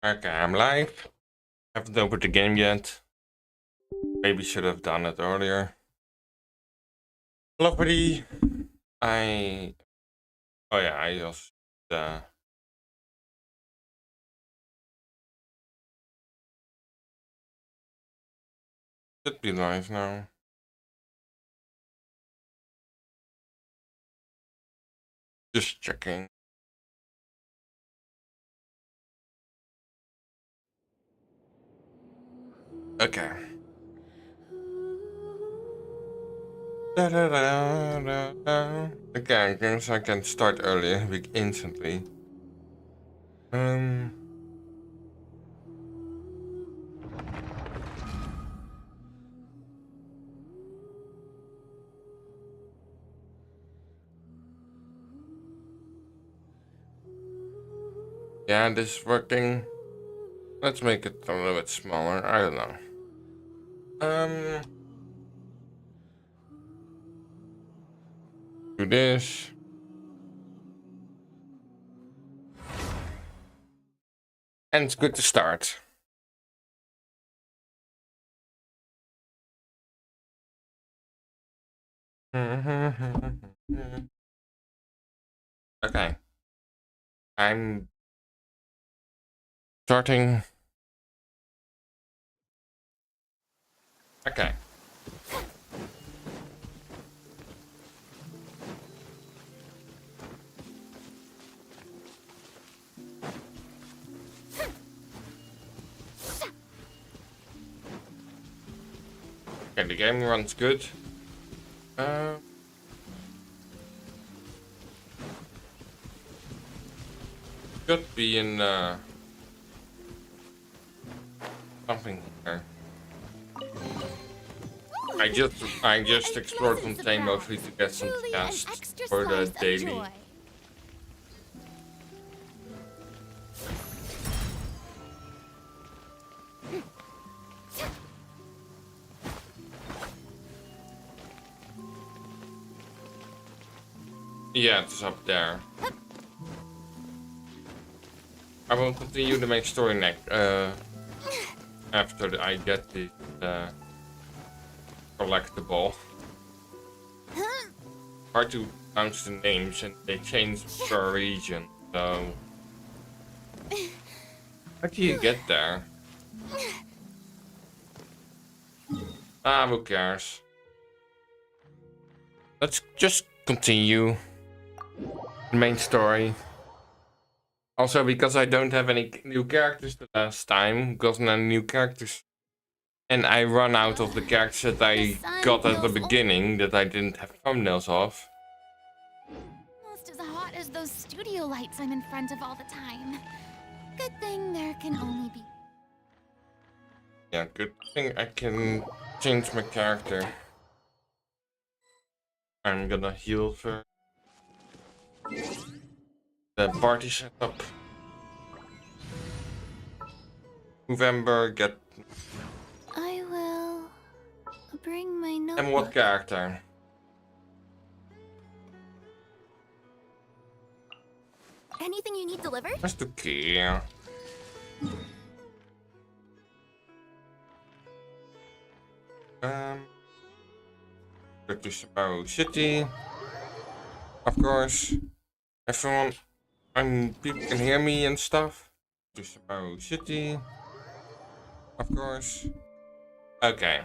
Okay, I'm live. Haven't opened the game yet. Maybe should have done it earlier. Hello, buddy. Oh yeah, I just should be live now. Just checking. Okay. Okay, I guess I can start earlier, instantly. Yeah, this is working. Let's make it a little bit smaller. I don't know. Do this. And it's good to start. Okay. I'm starting. Okay. Okay, the game runs good. Could be in something here. I just explored Fontaine mostly to get some tasks for the daily. Yeah, it's up there. I will continue the main story next after I get the collectible. Hard to pronounce the names, and they change per region. So, how do you get there? Ah, who cares? Let's just continue the main story. Also, because I don't have any new characters the last time, got no new characters. And I run out of the characters that I got at the beginning that I didn't have thumbnails of. Almost as hot as those studio lights I'm in front of all the time. Good thing there can only be... Yeah, good thing I can change my character. I'm gonna heal for the party setup. November, get... I will bring my notebook. And what character? Anything you need delivered? Just to key. Go to Sumeru City. Of course. Everyone, people can hear me and stuff. To Sumeru City. Of course. Okay.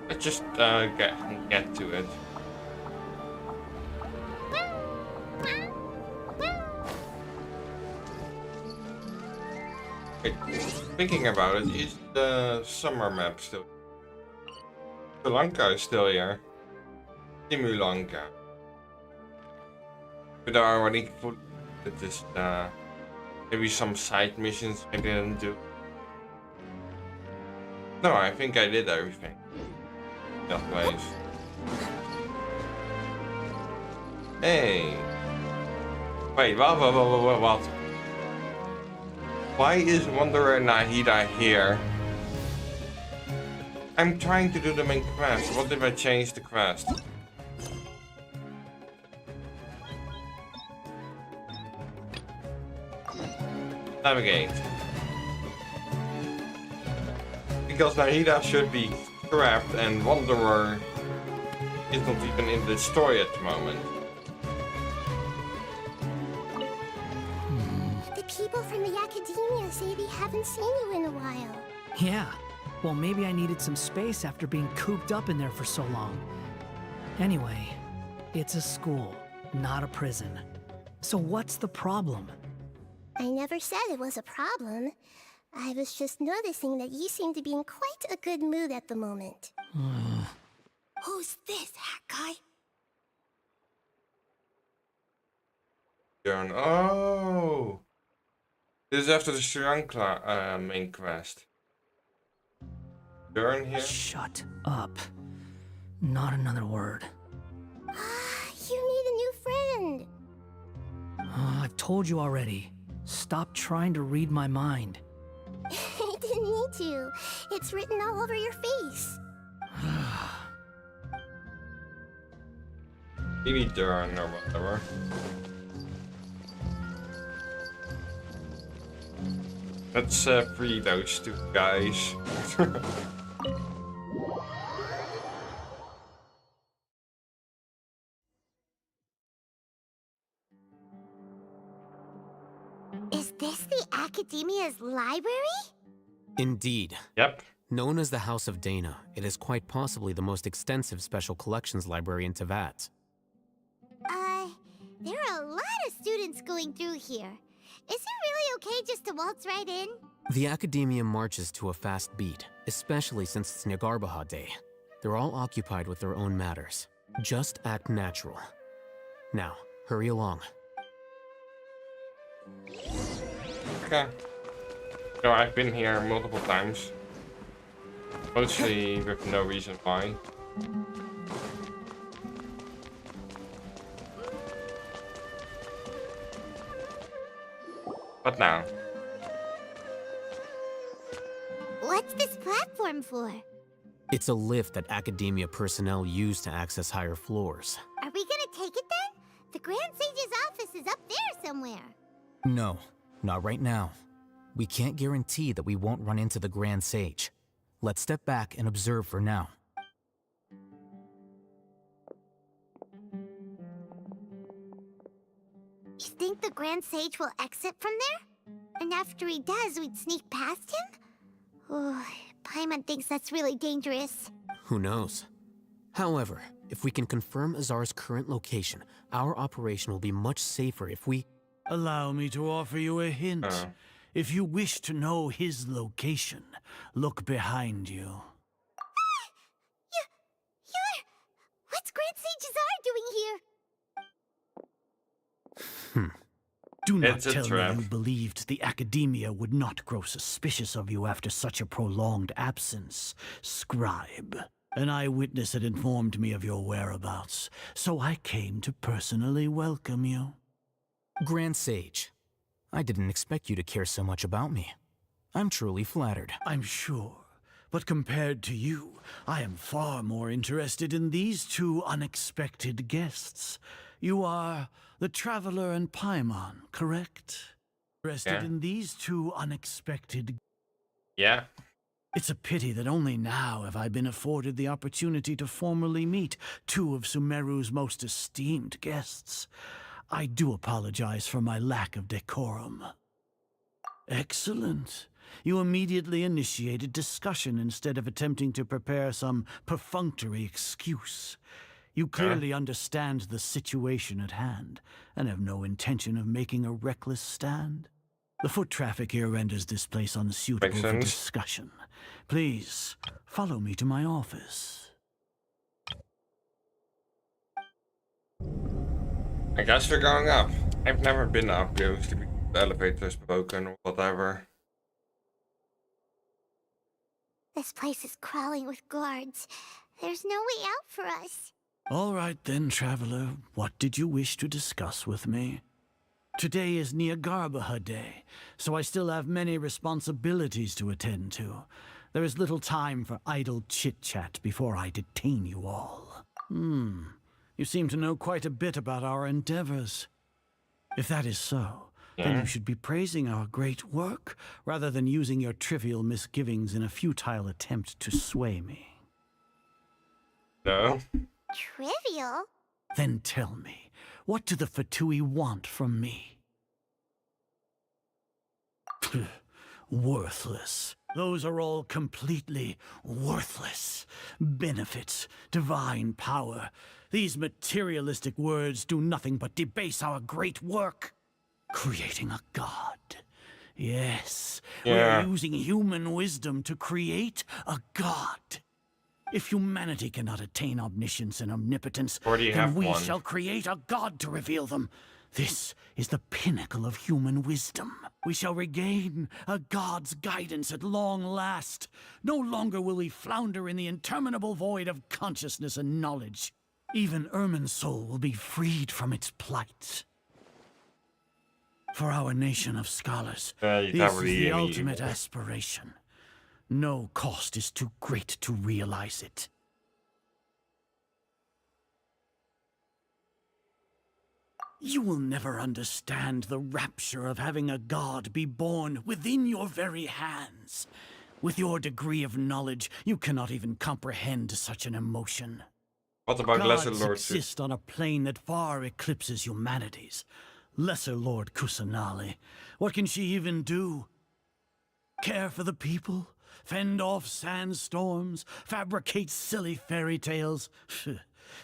Let's just get to it. Thinking about it, is the summer map still? Sri Lanka is still here. Sri Lanka. But I already put this maybe some side missions I didn't do. No, I think I did everything. That place. Hey. Wait, what? Why is Wanderer Nahida here? I'm trying to do the main quest. What if I change the quest? Navigate. Because Nahida should be trapped and Wanderer is not even in the story at the moment. The people from the academia say they haven't seen you in a while. Yeah. Well, maybe I needed some space after being cooped up in there for so long. Anyway, it's a school, not a prison. So what's the problem? I never said it was a problem. I was just noticing that you seem to be in quite a good mood at the moment. Who's this, hat guy? Turn. Oh! This is after the Shrankla main quest. Turn here. Shut up. Not another word. You need a new friend. I've told you already. Stop trying to read my mind. I didn't need to. It's written all over your face. Maybe Durn or whatever. Let's free those two guys. Is this the Academia's library? Indeed. Yep. Known as the House of Dana, it is quite possibly the most extensive special collections library in Teyvat. There are a lot of students going through here. Is it really okay just to waltz right in? The Academia marches to a fast beat, especially since it's Nagarbaha Day. They're all occupied with their own matters. Just act natural. Now, hurry along. Okay. So I've been here multiple times. Mostly with no reason why. But now. What's this platform for? It's a lift that Academia personnel use to access higher floors. Are we gonna take it then? The Grand Sage's office is up there somewhere. No, not right now. We can't guarantee that we won't run into the Grand Sage. Let's step back and observe for now. You think the Grand Sage will exit from there? And after he does, we'd sneak past him? Oh, Paimon thinks that's really dangerous. Who knows? However, if we can confirm Azar's current location, our operation will be much safer if we... Allow me to offer you a hint. If you wish to know his location, look behind you. What's Grand Sage Azar doing here? Do not It's a tell trap. me you believed the Academia would not grow suspicious of you after such a prolonged absence, scribe. An eyewitness had informed me of your whereabouts, so I came to personally welcome you. Grand Sage, I didn't expect you to care so much about me. I'm truly flattered. I'm sure, but compared to you, I am far more interested in these two unexpected guests. You are the Traveler and Paimon, correct? Interested Yeah. in these two unexpected... Yeah. It's a pity that only now have I been afforded the opportunity to formally meet two of Sumeru's most esteemed guests. I do apologize for my lack of decorum. Excellent. You immediately initiated discussion instead of attempting to prepare some perfunctory excuse. You clearly understand the situation at hand, and have no intention of making a reckless stand. The foot traffic here renders this place unsuitable Makes for sense. discussion. Please, follow me to my office. I guess we're going up. I've never been up. Used to be the elevator's broken or whatever. This place is crawling with guards. There's no way out for us. All right then, Traveler. What did you wish to discuss with me? Today is Niagarbaha Day, so I still have many responsibilities to attend to. There is little time for idle chit-chat before I detain you all. You seem to know quite a bit about our endeavors. If that is so, then you should be praising our great work, rather than using your trivial misgivings in a futile attempt to sway me. No. Trivial? Then tell me, what do the Fatui want from me? Worthless. Those are all completely worthless. Benefits, divine power. These materialistic words do nothing but debase our great work. Creating a god. Yes, we're using human wisdom to create a god. If humanity cannot attain omniscience and omnipotence, then we shall create a god to reveal them. This is the pinnacle of human wisdom. We shall regain a god's guidance at long last. No longer will we flounder in the interminable void of consciousness and knowledge. Even Irminsul will be freed from its plight. For our nation of scholars, this is the ultimate aspiration. No cost is too great to realize it. You will never understand the rapture of having a god be born within your very hands. With your degree of knowledge, you cannot even comprehend such an emotion. What about Lesser Gods Lord? exist on a plane that far eclipses humanity's. Lesser Lord Kusanali, what can she even do? Care for the people? Fend off sandstorms? Fabricate silly fairy tales?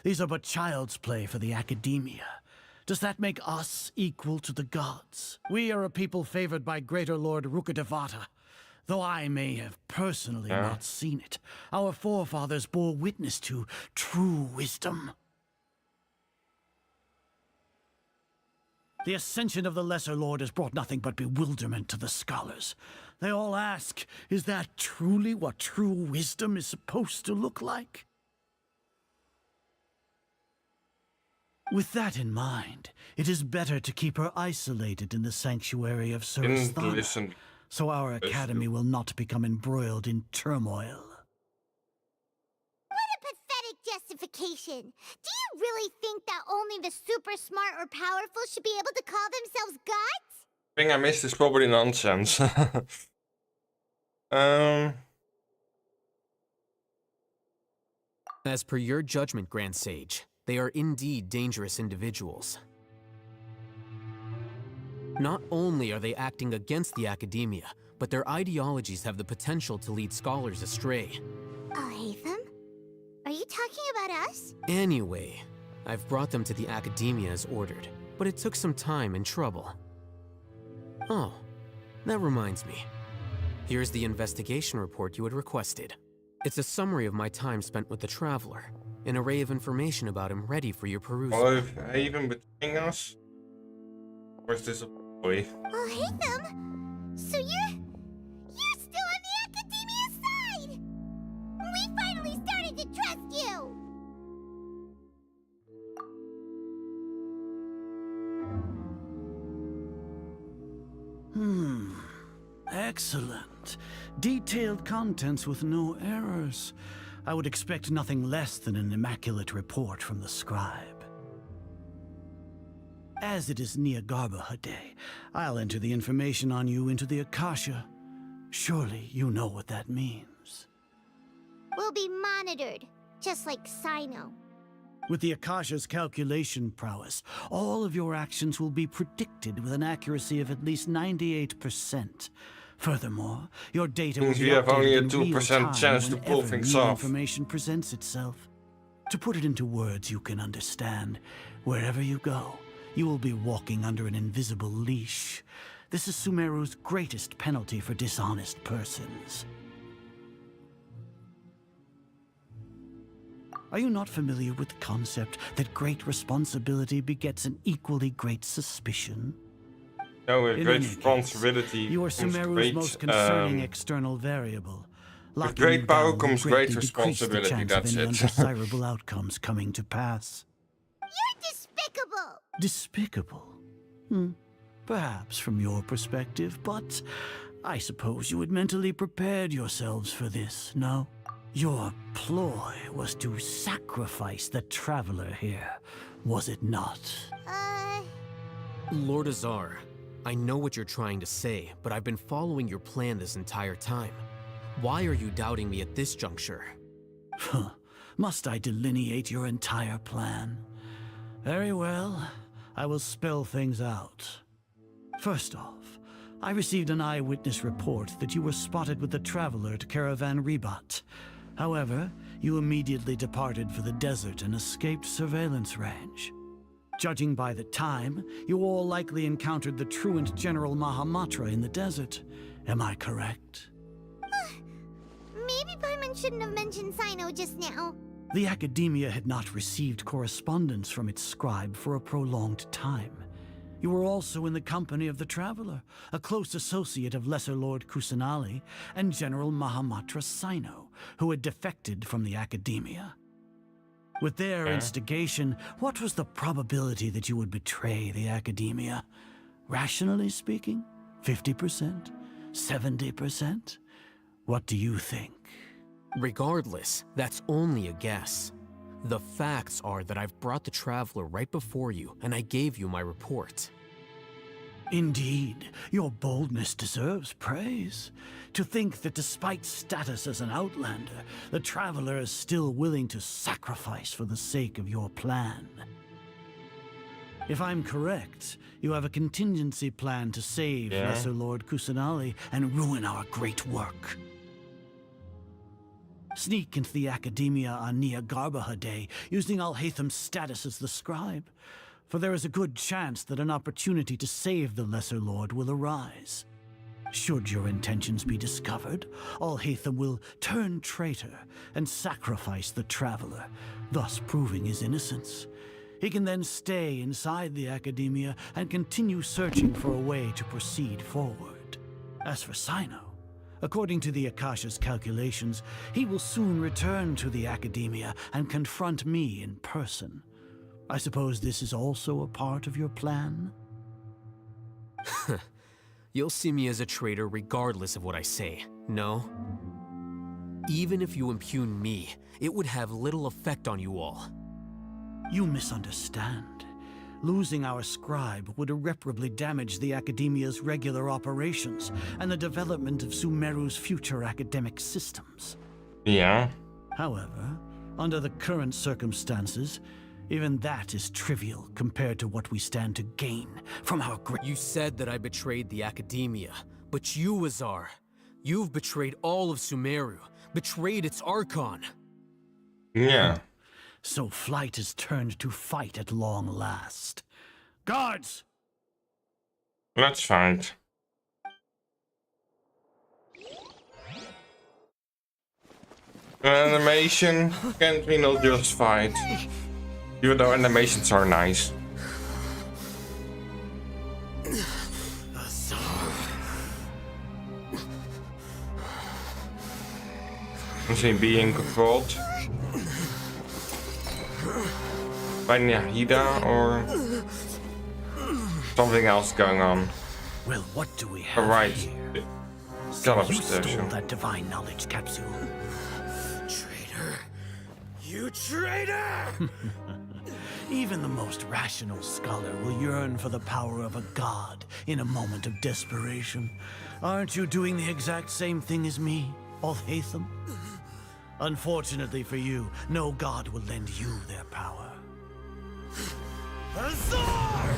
These are but child's play for the academia. Does that make us equal to the gods? We are a people favored by Greater Lord Rukadevata. Though I may have personally not seen it, our forefathers bore witness to true wisdom. The ascension of the Lesser Lord has brought nothing but bewilderment to the scholars. They all ask, is that truly what true wisdom is supposed to look like? With that in mind, it is better to keep her isolated in the sanctuary of Surasthana, so our academy will not become embroiled in turmoil. What a pathetic justification. Do you really think that only the super smart or powerful should be able to call themselves gods? The thing I missed is probably nonsense. As per your judgment, Grand Sage, they are indeed dangerous individuals. Not only are they acting against the academia, but their ideologies have the potential to lead scholars astray. Alhaitham? Are you talking about us? Anyway, I've brought them to the academia as ordered, but it took some time and trouble. Oh, that reminds me. Here's the investigation report you had requested. It's a summary of my time spent with the Traveler, an array of information about him ready for your perusal. Well, even between us? Or is this a boy? Alhaitham? So you're still on the academia side! We finally started to trust you! Excellent. Detailed contents with no errors. I would expect nothing less than an immaculate report from the scribe. As it is Niagarbaha Day, I'll enter the information on you into the Akasha. Surely you know what that means. We'll be monitored, just like Sino. With the Akasha's calculation prowess, all of your actions will be predicted with an accuracy of at least 98%. Furthermore, your data will be you have only a updated in real 2% time chance to pull whenever things new off. information presents itself. To put it into words you can understand, wherever you go, you will be walking under an invisible leash. This is Sumeru's greatest penalty for dishonest persons. Are you not familiar with the concept that great responsibility begets an equally great suspicion? No, with In great any responsibility. You are comes Sumeru's great, most concerning external variable. With great you power down will comes greatly great decrease the responsibility, chance that's of any it. undesirable outcomes coming to pass. You're despicable! Despicable? perhaps, from your perspective, but I suppose you had mentally prepared yourselves for this, no? Your ploy was to sacrifice the traveler here, was it not? Lord Azar, I know what you're trying to say, but I've been following your plan this entire time. Why are you doubting me at this juncture? Must I delineate your entire plan? Very well, I will spell things out. First off, I received an eyewitness report that you were spotted with the traveler at Caravan Rebat. However, you immediately departed for the desert and escaped surveillance range. Judging by the time, you all likely encountered the truant General Mahamatra in the desert. Am I correct? Maybe Paimon shouldn't have mentioned Sino just now. The Academia had not received correspondence from its scribe for a prolonged time. You were also in the company of the Traveler, a close associate of Lesser Lord Kusanali and General Mahamatra Sino, who had defected from the Academia. With their instigation, what was the probability that you would betray the Academia? Rationally speaking, 50%? 70%? What do you think? Regardless, that's only a guess. The facts are that I've brought the Traveler right before you, and I gave you my report. Indeed, your boldness deserves praise. To think that despite status as an outlander, the Traveler is still willing to sacrifice for the sake of your plan. If I'm correct, you have a contingency plan to save Lesser Lord Kusanali and ruin our great work. Sneak into the Academia on Nia Garbaha Day, using Alhaitham's status as the scribe, for there is a good chance that an opportunity to save the Lesser Lord will arise. Should your intentions be discovered, Alhaitham will turn traitor and sacrifice the Traveler, thus proving his innocence. He can then stay inside the Academia and continue searching for a way to proceed forward. As for Sino, according to the Akasha's calculations, he will soon return to the Academia and confront me in person. I suppose this is also a part of your plan? You'll see me as a traitor regardless of what I say, no? Even if you impugn me, it would have little effect on you all. You misunderstand. Losing our scribe would irreparably damage the Academia's regular operations and the development of Sumeru's future academic systems. Yeah. However, under the current circumstances, even that is trivial compared to what we stand to gain from our great— You said that I betrayed the Academia, but you, Azar, you've betrayed all of Sumeru, betrayed its Archon. Yeah. So flight has turned to fight at long last. Guards! Let's fight. Animation, can't we not just fight? Even though animations are nice. Is he being controlled by Nahida or something else going on? Well, what do we have Alright. here? So You stole that divine knowledge capsule. Traitor! You traitor! Even the most rational scholar will yearn for the power of a god in a moment of desperation. Aren't you doing the exact same thing as me, Alhaitham? Unfortunately for you, no god will lend you their power. Azar!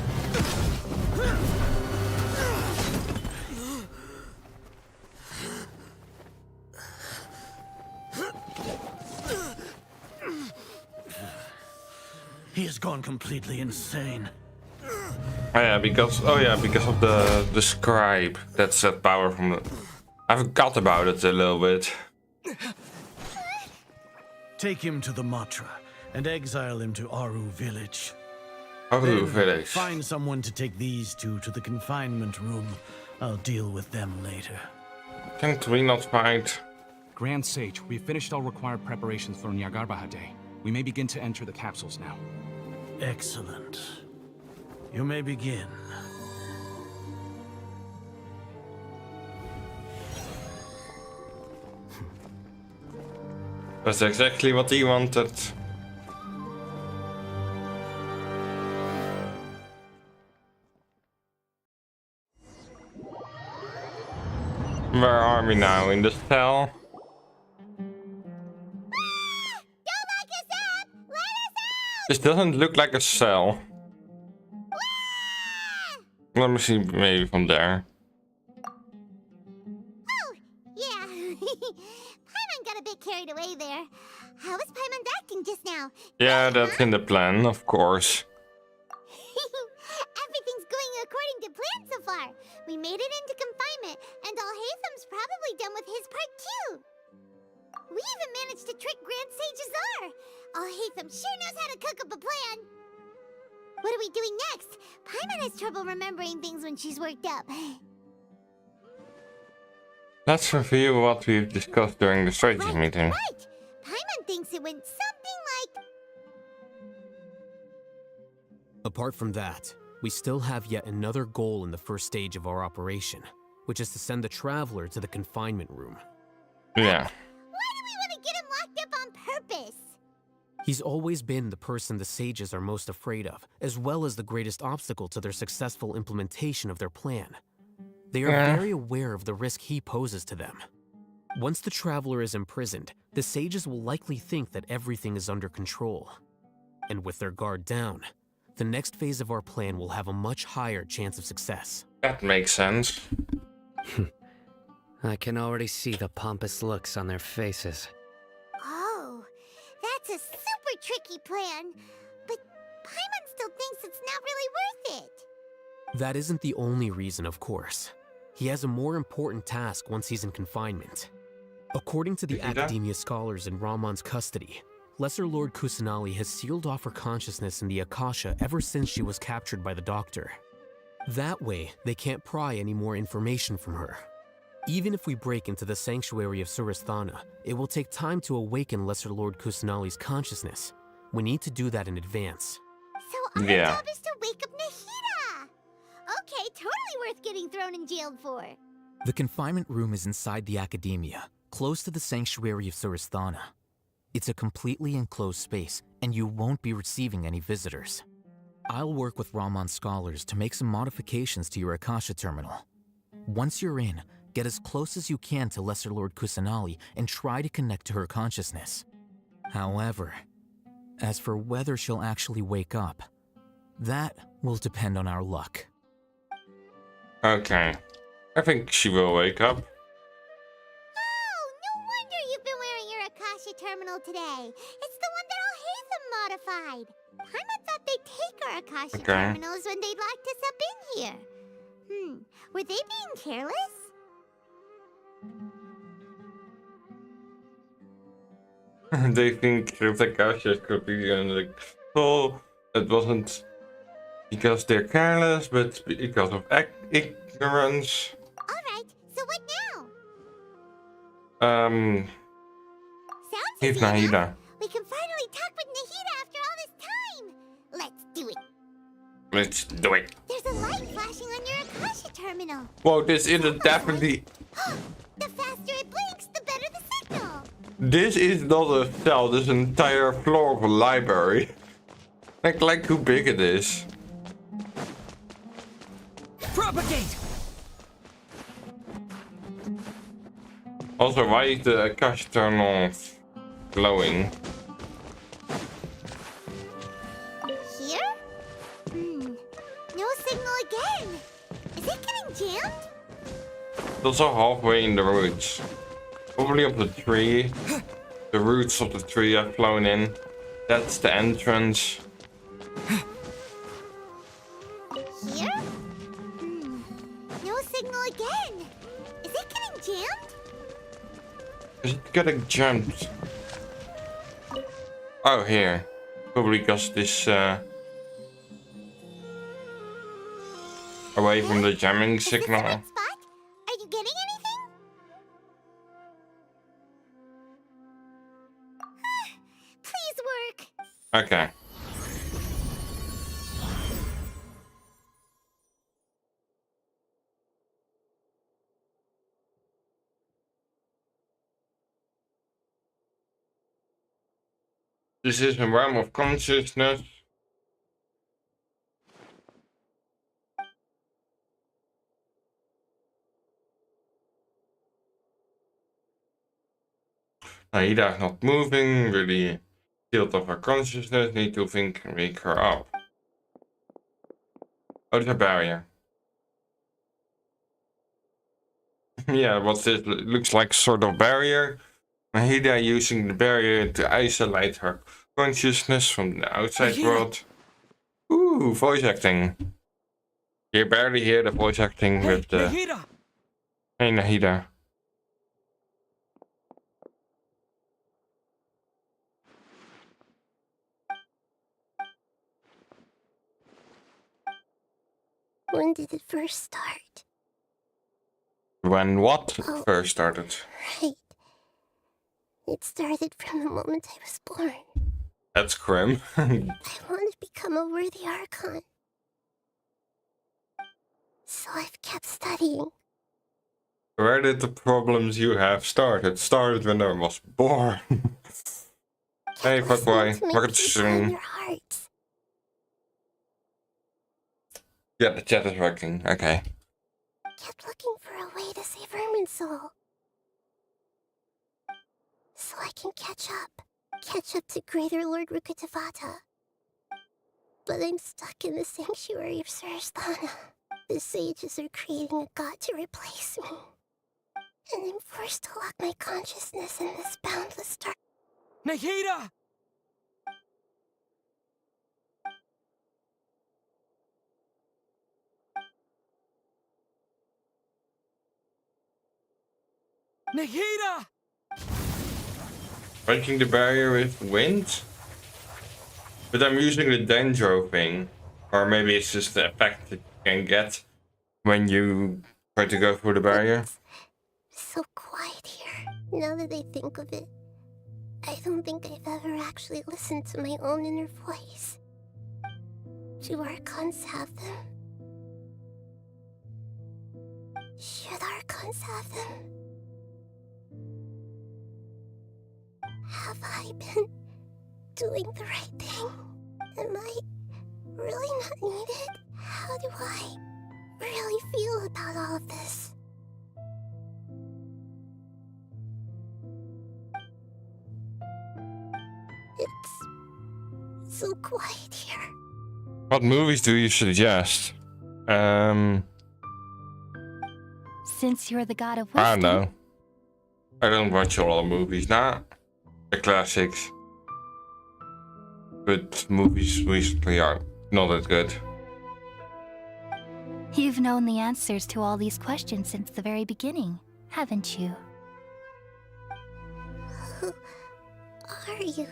He has gone completely insane. Because of the scribe. That's that power from the. I forgot about it a little bit. Take him to the Matra and exile him to Aru village. Aru Then village. Find someone to take these two to the confinement room. I'll deal with them later. Can't we not fight? Grand Sage, we've finished all required preparations for Nyagarbha Day. We may begin to enter the capsules now. Excellent. You may begin. That's exactly what he wanted. Where are we now? In the cell? Don't lock us up! Let us out! This doesn't look like a cell. Let me see, maybe from there. Oh, yeah. Paimon got a bit carried away there. How was Paimon acting just now? Yeah, that's in the plan, of course. Everything's going according to plan so far. We made it into confinement, and Alhaitham's probably done with his part too. We even managed to trick Grand Sage Azar. Alhaitham sure knows how to cook up a plan. What are we doing next? Paimon has trouble remembering things when she's worked up. Let's review what we've discussed during the strategy meeting. Right! Paimon thinks it went something like... Apart from that, we still have yet another goal in the first stage of our operation, which is to send the Traveler to the confinement room. Yeah. Why do we want to get him locked up on purpose? He's always been the person the sages are most afraid of, as well as the greatest obstacle to their successful implementation of their plan. They are very aware of the risk he poses to them. Once the Traveler is imprisoned, the sages will likely think that everything is under control. And with their guard down, the next phase of our plan will have a much higher chance of success. That makes sense. I can already see the pompous looks on their faces. Oh, that's a super tricky plan. But Paimon still thinks it's not really worth it. That isn't the only reason, of course. He has a more important task once he's in confinement. According to the Academia scholars in Ramon's custody, Lesser Lord Kusanali has sealed off her consciousness in the Akasha ever since she was captured by the Doctor. That way, they can't pry any more information from her. Even if we break into the sanctuary of Suristhana, it will take time to awaken Lesser Lord Kusanali's consciousness. We need to do that in advance. So our job is to wake up Nahida! Okay, totally worth getting thrown in jail for. The confinement room is inside the Academia, close to the sanctuary of Suristhana. It's a completely enclosed space, and you won't be receiving any visitors. I'll work with Ramon's scholars to make some modifications to your Akasha terminal. Once you're in, get as close as you can to Lesser Lord Kusanali and try to connect to her consciousness. However, as for whether she'll actually wake up, that will depend on our luck. Okay. I think she will wake up. Oh, no wonder you've been wearing your Akasha terminal today. It's the one that Alhaitham modified. Paimon thought they'd take our Akasha terminals when they locked us up in here. Were they being careless? They think the Akasha could be in the soul. It wasn't because they're careless, but because of ignorance. Alright, so what now? Sounds easy enough. Nahida. We can finally talk with Nahida after all this time. Let's do it. Let's do it. There's a light flashing on your Akasha terminal. Whoa, this isn't definitely... The faster it blinks, the better the signal. This is not a cell, this is an entire floor of a library. Like how big it is. Propagate! Also, why is the Akasha terminal glowing? Here? No signal again. Is it getting jammed? It's also halfway in the roots. Probably up the tree. The roots of the tree have flown in. That's the entrance. Here? No signal again. Is it getting jammed? Is it getting jumped? Oh, here. Probably because this away from the jamming Is this the signal. right spot? Are you getting anything? Please work. Okay. This is a realm of consciousness. Aida is not moving, really field of her consciousness, need to think and wake her up. Oh, there's a barrier. Yeah, what's this? Looks like sort of barrier. Mahida using the barrier to isolate her consciousness from the outside world. Ooh, voice acting. You barely hear the voice acting with the... Nahida! Hey, Nahida. When did it first start? When what first started? Right. It started from the moment I was born. That's grim. I want to become a worthy Archon. So I've kept studying. Where did the problems you have start? It started when I was born. Hey, fuckboy. Look at the stream. Your hearts. Yeah, the chat is working. Okay. Kept looking for a way to save Irminsul. So I can catch up. Catch up to Greater Lord Rukkhadevata. But I'm stuck in the sanctuary of Surasthana. The sages are creating a god to replace me. And I'm forced to lock my consciousness in this boundless dark. Nahida! Nahida! Breaking the barrier with wind? But I'm using the Dendro thing. Or maybe it's just the effect that you can get when you try to go through the barrier. It's so quiet here. Now that I think of it, I don't think I've ever actually listened to my own inner voice. Do Archons have them? Should Archons have them? Have I been doing the right thing? Am I really not needed? How do I really feel about all of this? It's so quiet here. What movies do you suggest? Since you're the god of wisdom. I don't know. I don't watch a lot of movies, nah. The classics. But movies recently are not that good. You've known the answers to all these questions since the very beginning, haven't you? Who are you?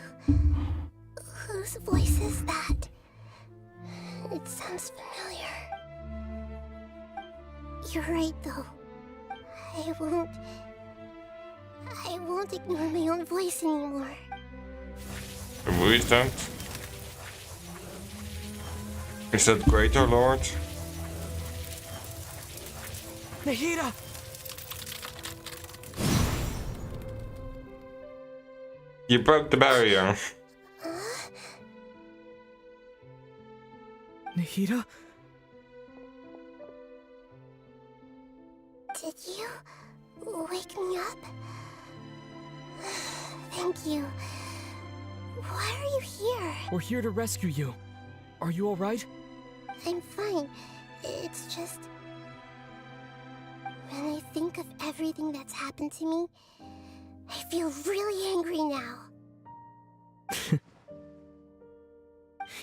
Whose voice is that? It sounds familiar. You're right, though. I won't ignore my own voice anymore. The movies don't? Is that Greater Lord? Nahida! You broke the barrier. Nahida? Did you wake me up? Thank you. Why are you here? We're here to rescue you. Are you alright? I'm fine. It's just... when I think of everything that's happened to me, I feel really angry now.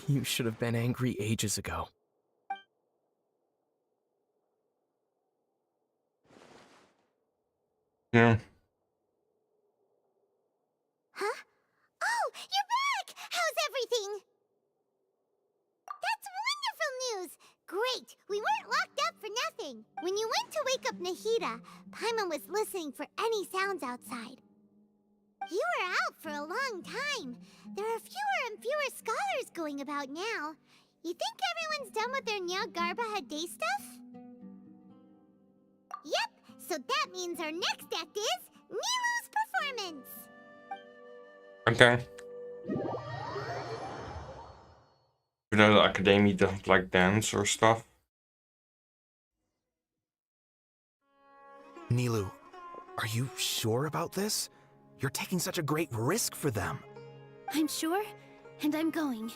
You should have been angry ages ago. Yeah. Huh? Oh, you're back! How's everything? That's wonderful news! Great! We weren't locked up for nothing. When you went to wake up Nahida, Paimon was listening for any sounds outside. You were out for a long time. There are fewer and fewer scholars going about now. You think everyone's done with their Nyagarbha Day stuff? Yep, so that means our next act is Nilu's performance. Okay. Even though the academy doesn't like dance or stuff. Nilu, are you sure about this? You're taking such a great risk for them. I'm sure, and I'm going.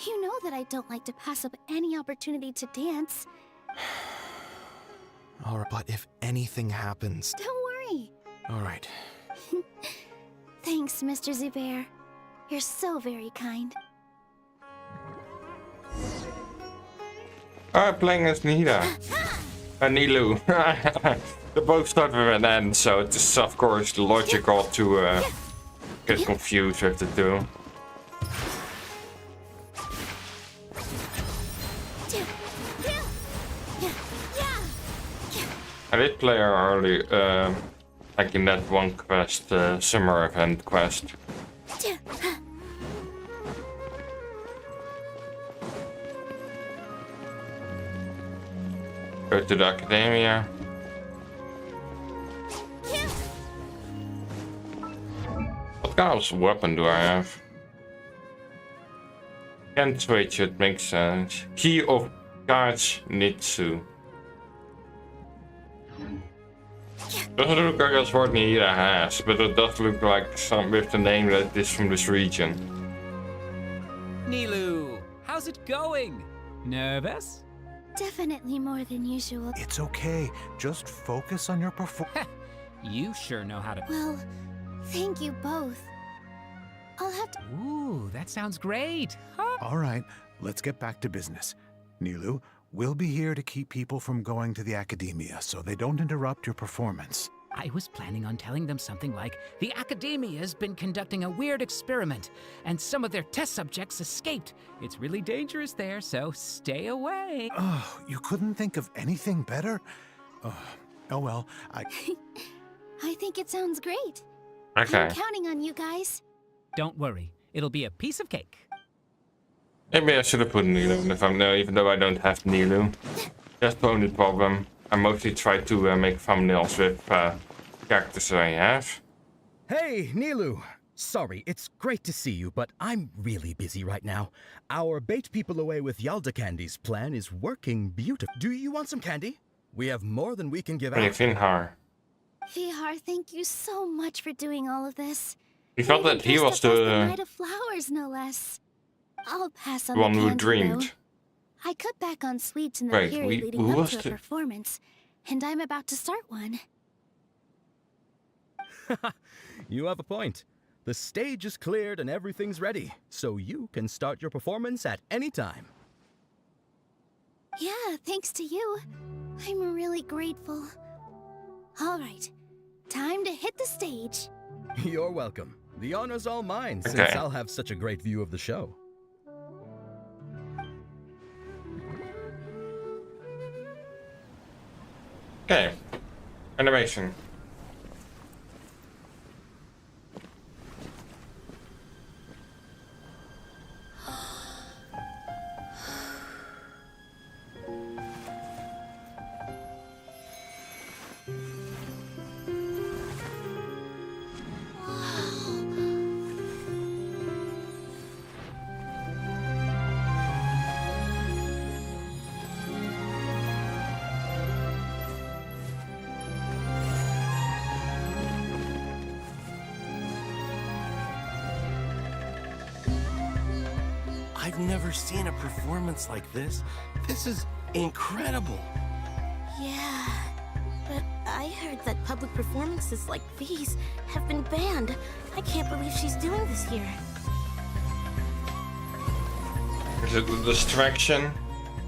You know that I don't like to pass up any opportunity to dance. Alright, but if anything happens... Don't worry. Alright. Thanks, Mr. Zubair. You're so very kind. Playing as Nida. Nilu. They both start with an N, so it is of course logical to get confused with the two. I did play her early, like in that one quest, summer event quest. Go to the academia. What kind of weapon do I have? Can't switch, it makes sense. Key of Nitsu. Doesn't look like a sword Nihira has, but it does look like some with the name that is from this region. Nilu, how's it going? Nervous? Definitely more than usual. It's okay. Just focus on your performance. You sure know how to... Well, thank you both. I'll have to... Ooh, that sounds great. Huh? All right, let's get back to business. Nilu, we'll be here to keep people from going to the academia so they don't interrupt your performance. I was planning on telling them something like, the Academia's been conducting a weird experiment, and some of their test subjects escaped. It's really dangerous there, so stay away. Oh, you couldn't think of anything better? Oh well, I think it sounds great. Okay. I'm counting on you guys. Don't worry, it'll be a piece of cake. Maybe I should have put Nilu if I'm no, even though I don't have Nilu. That's the only problem. I mostly try to make thumbnails with characters that I have. Hey, Nilu! Sorry, it's great to see you, but I'm really busy right now. Our Bait People Away with Yalda Candies plan is working beautifully. Do you want some candy? We have more than we can give out. Vinhar. Vihar, thank you so much for doing all of this. He felt that he was the Knight of Flowers, no less. I'll pass on one the who candy, dreamed. though. I cut back on sweets in the Wait, period leading who up was to a the- performance, and I'm about to start one. You have a point. The stage is cleared and everything's ready, so you can start your performance at any time. Yeah, thanks to you. I'm really grateful. All right, time to hit the stage. You're welcome. The honor's all mine, since Okay. I'll have such a great view of the show. Okay. Animation. I've never seen a performance like this. This is incredible. Yeah, but I heard that public performances like these have been banned. I can't believe she's doing this here. Is it the distraction?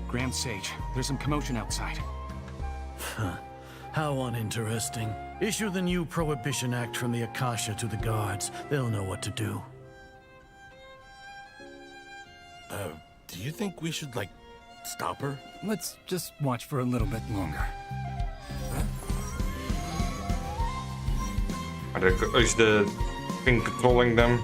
Grand Sage, there's some commotion outside. How uninteresting. Issue the new Prohibition Act from the Akasha to the guards. They'll know what to do. Do you think we should, like, stop her? Let's just watch for a little bit longer. Is the thing controlling them?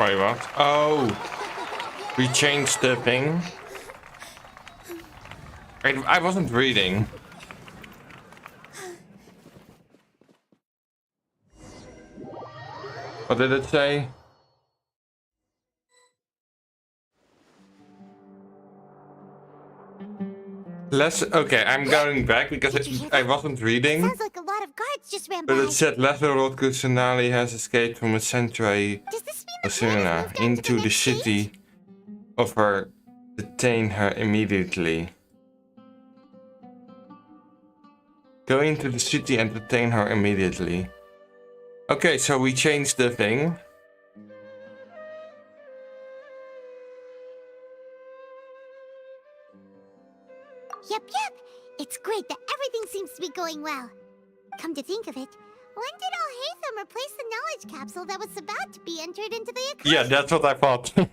Wait, what? Oh, we changed the thing. Wait, I wasn't reading. What did it say? Okay, I'm going back because I wasn't reading. Sounds like a lot of guards just ran by. But it said Lesser Lord Kusanali has escaped from a sanctuary Asuna into the city. Of her, detain her immediately. Go into the city and detain her immediately. Okay, so we changed the thing. Yep. It's great that everything seems to be going well. Come to think of it, when did Alhaitham replace the knowledge capsule that was about to be entered into the Akasha? Yeah, that's what I thought. Oh,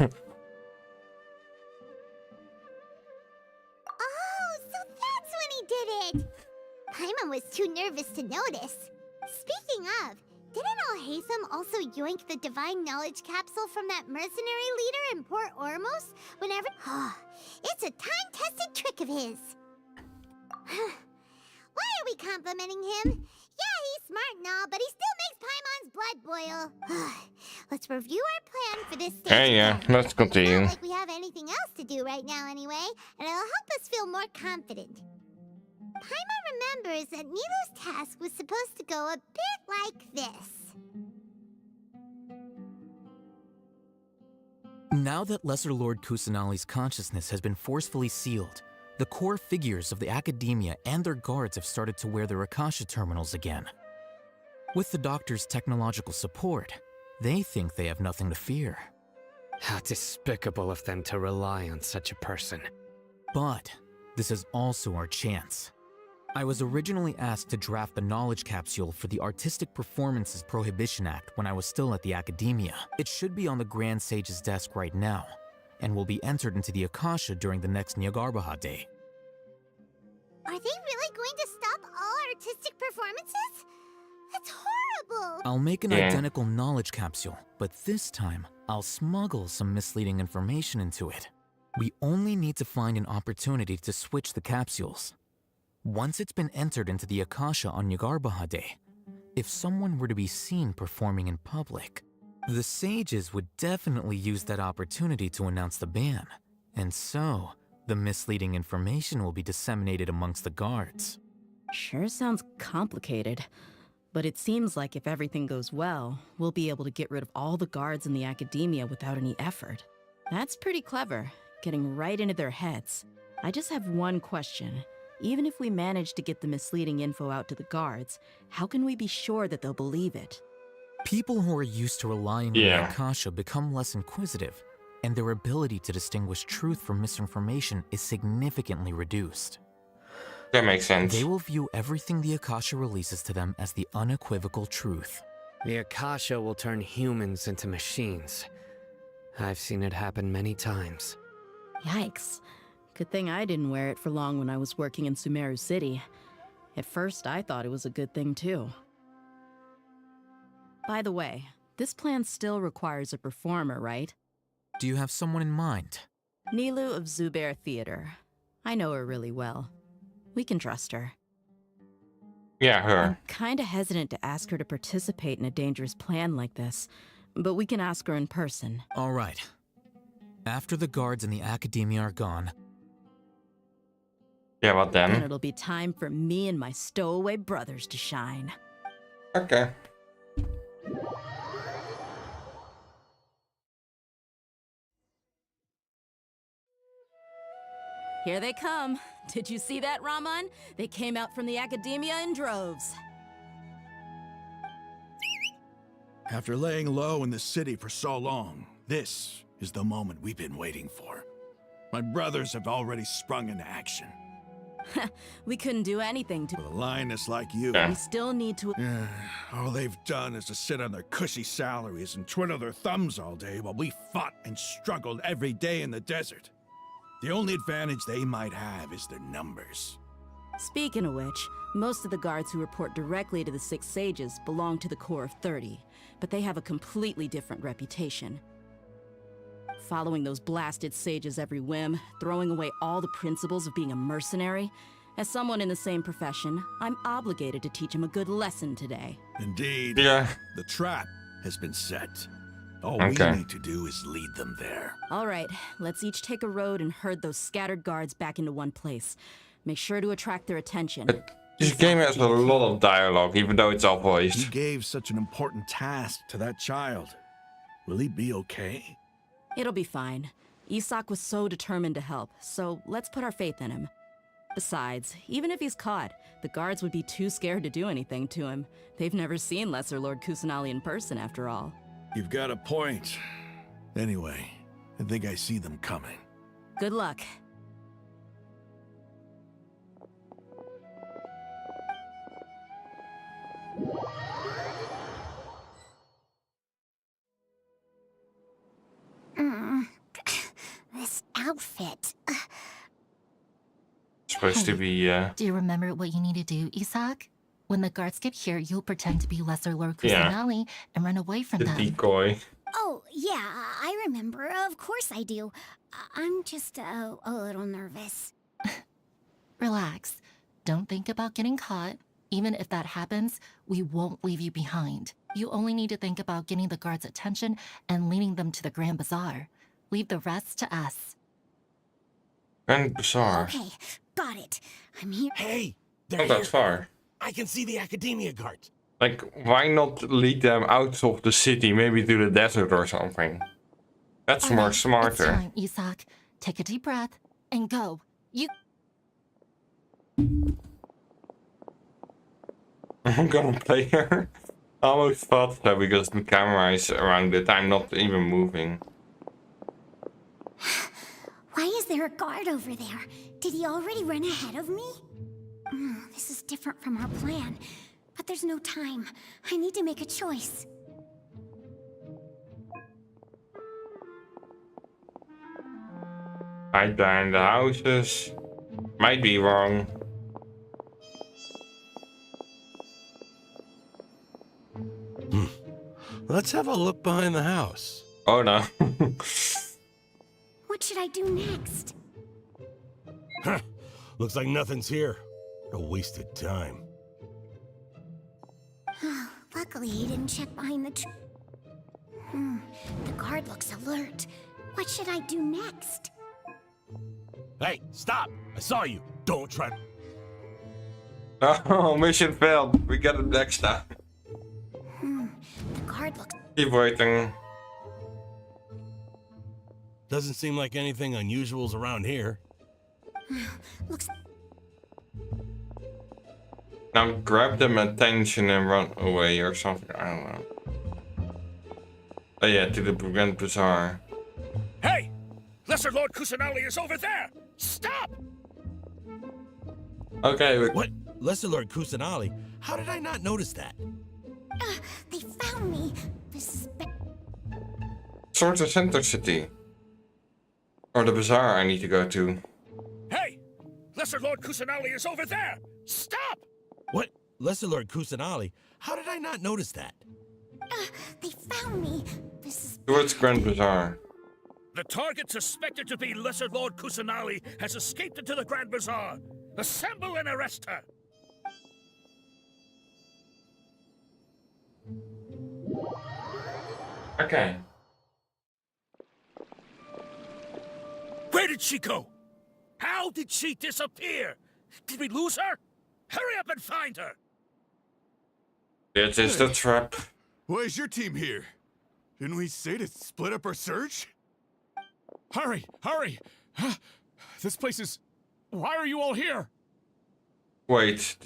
so that's when he did it! Paimon was too nervous to notice. Speaking of, didn't Alhaitham also yoink the divine knowledge capsule from that mercenary leader in Port Ormos whenever... it's a time-tested trick of his. Why are we complimenting him? Yeah, he's smart and all, but he still makes Paimon's blood boil. Let's review our plan for this stage. Hey, yeah, let's continue. It's not like we have anything else to do right now anyway, and it'll help us feel more confident. Paimon remembers that Nilu's task was supposed to go a bit like this. Now that Lesser Lord Kusanali's consciousness has been forcefully sealed, the core figures of the Academia and their guards have started to wear their Akasha terminals again. With the Doctor's technological support, they think they have nothing to fear. How despicable of them to rely on such a person. But this is also our chance. I was originally asked to draft the knowledge capsule for the Artistic Performances Prohibition Act when I was still at the Academia. It should be on the Grand Sage's desk right now, and will be entered into the Akasha during the next Nyargarbaha Day. Are they really going to stop all artistic performances? That's horrible! I'll make an identical knowledge capsule, but this time, I'll smuggle some misleading information into it. We only need to find an opportunity to switch the capsules. Once it's been entered into the Akasha on Nyargarbaha Day, if someone were to be seen performing in public, the sages would definitely use that opportunity to announce the ban, and so the misleading information will be disseminated amongst the guards. Sure sounds complicated, but it seems like if everything goes well, we'll be able to get rid of all the guards in the Academia without any effort. That's pretty clever, getting right into their heads. I just have one question. Even if we manage to get the misleading info out to the guards, how can we be sure that they'll believe it? People who are used to relying on the Akasha become less inquisitive, and their ability to distinguish truth from misinformation is significantly reduced. That makes sense. They will view everything the Akasha releases to them as the unequivocal truth. The Akasha will turn humans into machines. I've seen it happen many times. Yikes. Good thing I didn't wear it for long when I was working in Sumeru City. At first, I thought it was a good thing too. By the way, this plan still requires a performer, right? Do you have someone in mind? Nilu of Zubair Theater. I know her really well. We can trust her. Yeah, her. I'm kinda hesitant to ask her to participate in a dangerous plan like this, but we can ask her in person. All right. After the guards in the Academia are gone... Yeah, what then? Then it'll be time for me and my stowaway brothers to shine. Okay. Here they come. Did you see that, Raman? They came out from the Academia in droves. After laying low in the city for so long, this is the moment we've been waiting for. My brothers have already sprung into action. We couldn't do anything to... With a lioness like you... We still need to... All they've done is to sit on their cushy salaries and twiddle their thumbs all day while we fought and struggled every day in the desert. The only advantage they might have is their numbers. Speaking of which, most of the guards who report directly to the Six Sages belong to the Corps of 30, but they have a completely different reputation. Following those blasted sages every whim, throwing away all the principles of being a mercenary. As someone in the same profession, I'm obligated to teach him a good lesson today. Indeed. Yeah. The trap has been set. All Okay. we need to do is lead them there. All right, let's each take a road and herd those scattered guards back into one place. Make sure to attract their attention. This game has a lot of dialogue, even though it's all voiced. You gave such an important task to that child. Will he be okay? It'll be fine. Isak was so determined to help, so let's put our faith in him. Besides, even if he's caught, the guards would be too scared to do anything to him. They've never seen Lesser Lord Kusanali in person, after all. You've got a point. Anyway, I think I see them coming. Good luck. This outfit. Supposed to be, Do you remember what you need to do, Isak? When the guards get here, you'll pretend to be Lesser Lord Yeah. Kusanali and run away from the them. decoy. Oh, yeah, I remember. Of course I do. I'm just a little nervous. Relax. Don't think about getting caught. Even if that happens, we won't leave you behind. You only need to think about getting the guards' attention and leading them to the Grand Bazaar. Leave the rest to us. And Bazaar. Okay, got it. I'm here. Hey, Oh, that's far. I can see the Academia guards. Like, why not lead them out of the city, maybe to the desert or something? That's more It's smarter. time, Isak. Take a deep breath and go. You. I'm gonna play her. I almost thought so because the camera is around it. I'm not even moving. Why is there a guard over there? Did he already run ahead of me? This is different from our plan. But there's no time. I need to make a choice. Hide behind the houses. Might be wrong. Let's have a look behind the house. Oh no. What should I do next? Huh. Looks like nothing's here. A wasted time. Luckily, he didn't check behind the tree. The guard looks alert. What should I do next? Hey, stop! I saw you. Don't try. Oh, mission failed. We get it next time. The guard looks. Keep waiting. Doesn't seem like anything unusual's around here. Looks. Now grab them attention and run away or something. I don't know. Oh yeah, to the Grand Bazaar. Hey! Lesser Lord Kusanali is over there! Stop! Okay. What? Lesser Lord Kusanali? How did I not notice that? They found me. This is bad. Sort of center city. Or the bazaar I need to go to. Hey! Lesser Lord Kusanali is over there! Stop! What? Lesser Lord Kusanali? How did I not notice that? They found me. This is. Towards Grand Bazaar. The target suspected to be Lesser Lord Kusanali has escaped into the Grand Bazaar. Assemble and arrest her! Okay. Where did she go? How did she disappear? Did we lose her? Hurry up and find her! It is the trap. Why is your team here? Didn't we say to split up our search? Hurry! Hurry! This place is... Why are you all here? Wait,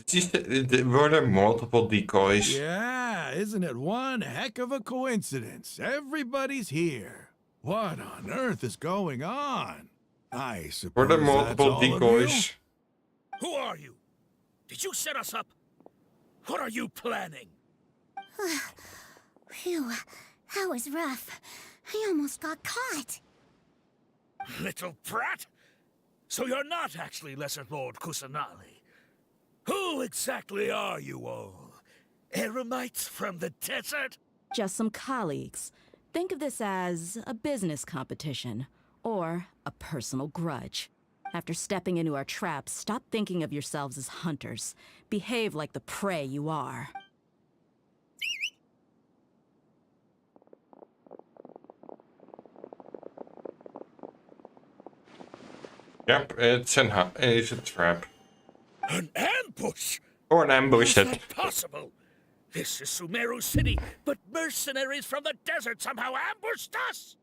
were there multiple decoys? Yeah, isn't it one heck of a coincidence? Everybody's here. What on earth is going on? I suppose Were there that's multiple all of you? decoys? Who are you? Did you set us up? What are you planning? Phew, that was rough. I almost got caught. Little brat! So you're not actually Lesser Lord Kusanali. Who exactly are you all? Eremites from the desert? Just some colleagues. Think of this as a business competition, or a personal grudge. After stepping into our traps, stop thinking of yourselves as hunters. Behave like the prey you are. Yep, it's a trap. An ambush? Or an ambush. How's that possible? This is Sumeru City, but mercenaries from the desert somehow ambushed us!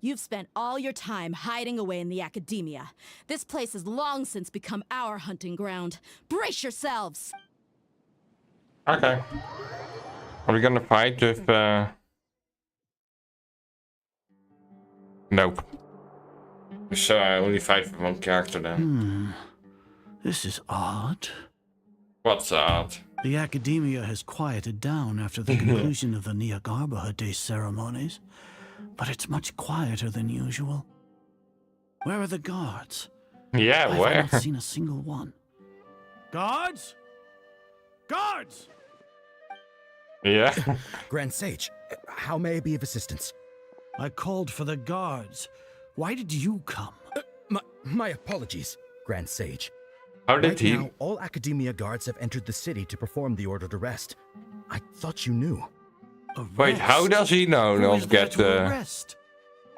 You've spent all your time hiding away in the academia. This place has long since become our hunting ground. Brace yourselves! Okay. Are we gonna fight with, Nope. So I only fight with one character then. This is odd. What's odd? The academia has quieted down after the conclusion of the Nyagarbha Day ceremonies, but it's much quieter than usual. Where are the guards? Yeah, where? I've not seen a single one. Guards? Guards! Yeah. Grand Sage, how may I be of assistance? I called for the guards. Why did you come? My apologies, Grand Sage. How did right he? Now, all Academia guards have entered the city to perform the ordered arrest. I thought you knew. Wait, how does he know? Who Not is there get to arrest?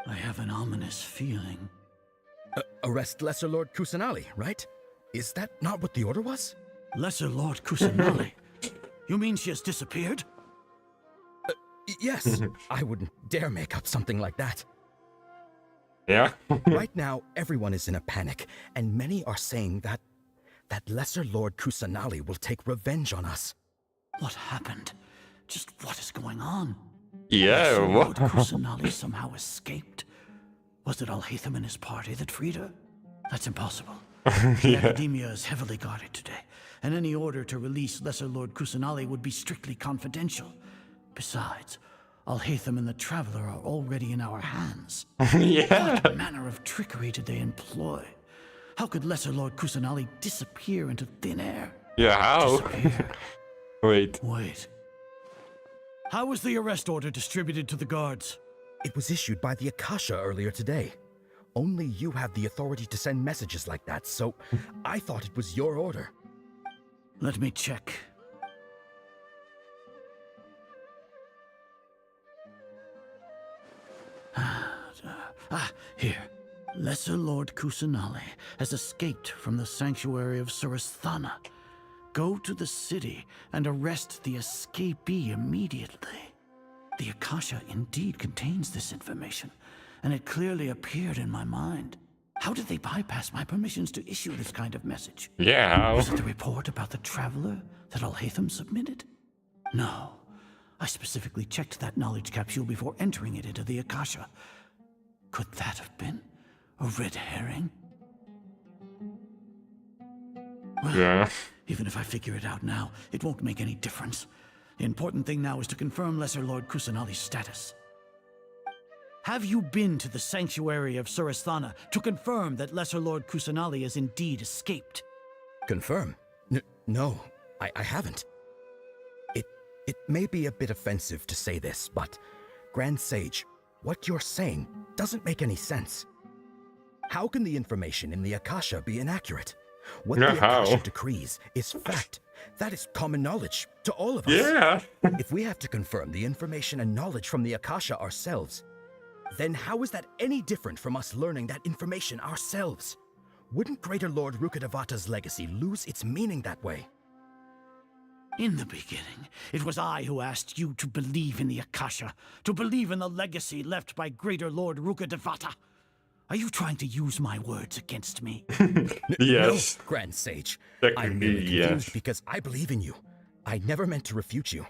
I have an ominous feeling. Arrest Lesser Lord Kusanali, right? Is that not what the order was? Lesser Lord Kusanali? You mean she has disappeared? Yes. I wouldn't dare make up something like that. Yeah. Right now, everyone is in a panic, and many are saying that Lesser Lord Kusanali will take revenge on us. What happened? Just what is going on? Yeah, Lesser what? Lord Kusanali somehow escaped. Was it Alhaitham and his party that freed her? That's impossible. The Academia is heavily guarded today, and any order to release Lesser Lord Kusanali would be strictly confidential. Besides, Alhaitham and the Traveler are already in our hands. Yeah. What manner of trickery did they employ? How could Lesser Lord Kusanali disappear into thin air? Yeah, how? Wait. How was the arrest order distributed to the guards? It was issued by the Akasha earlier today. Only you have the authority to send messages like that, so I thought it was your order. Let me check. Here. Lesser Lord Kusanali has escaped from the sanctuary of Suristhana. Go to the city and arrest the escapee immediately. The Akasha indeed contains this information, and it clearly appeared in my mind. How did they bypass my permissions to issue this kind of message? Yeah, how? Was it the report about the Traveler that Alhaitham submitted? No. I specifically checked that knowledge capsule before entering it into the Akasha. Could that have been a red herring? Well, yeah. Even if I figure it out now, it won't make any difference. The important thing now is to confirm Lesser Lord Kusanali's status. Have you been to the sanctuary of Suristhana to confirm that Lesser Lord Kusanali has indeed escaped? Confirm? No, I haven't. It may be a bit offensive to say this, but Grand Sage, what you're saying doesn't make any sense. How can the information in the Akasha be inaccurate? What the Akasha decrees is fact. That is common knowledge to all of us. Yeah. If we have to confirm the information and knowledge from the Akasha ourselves, then how is that any different from us learning that information ourselves? Wouldn't Greater Lord Rukkhadevata's legacy lose its meaning that way? In the beginning, it was I who asked you to believe in the Akasha, to believe in the legacy left by Greater Lord Rukkhadevata. Are you trying to use my words against me? Yes. No, Grand Sage. That I'm could be, merely confused yes. because I believe in you. I never meant to refute you.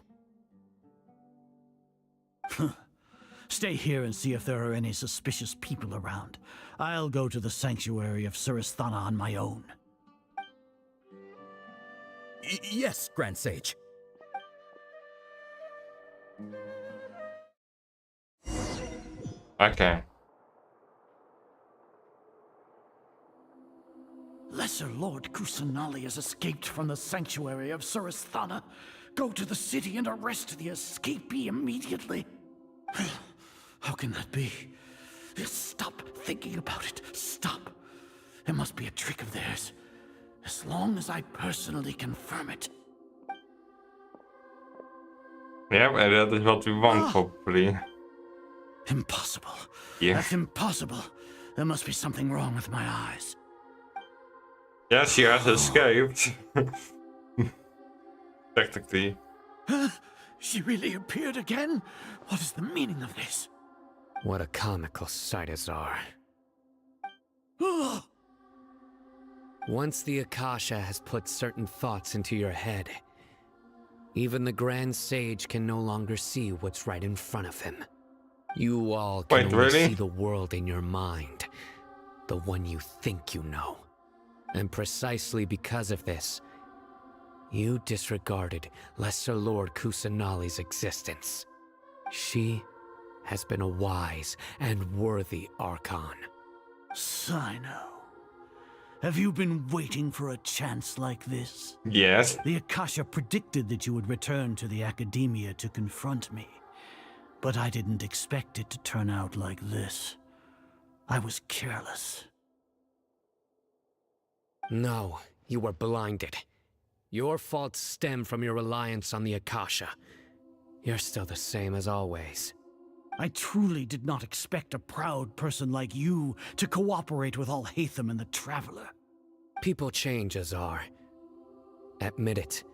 Stay here and see if there are any suspicious people around. I'll go to the sanctuary of Suristhana on my own. Yes, Grand Sage. Okay. Lesser Lord Kusanali has escaped from the sanctuary of Suristhana. Go to the city and arrest the escapee immediately. How can that be? Stop thinking about it. Stop. It must be a trick of theirs. As long as I personally confirm it. Ja, en dat is wat u want, hopefully. Impossible. Yeah. That's impossible. There must be something wrong with my eyes. Yes, she has escaped. Technically. She really appeared again? What is the meaning of this? What a comical sight, Azar. Once the Akasha has put certain thoughts into your head, even the Grand Sage can no longer see what's right in front of him. You all can only see the world in your mind, the one you think you know. And precisely because of this, you disregarded Lesser Lord Kusanali's existence. She has been a wise and worthy Archon. Sino. Have you been waiting for a chance like this? Yes. The Akasha predicted that you would return to the Academia to confront me. But I didn't expect it to turn out like this. I was careless. No, you were blinded. Your faults stem from your reliance on the Akasha. You're still the same as always. I truly did not expect a proud person like you to cooperate with Alhaitham and the Traveler. People change, Azar. Admit it.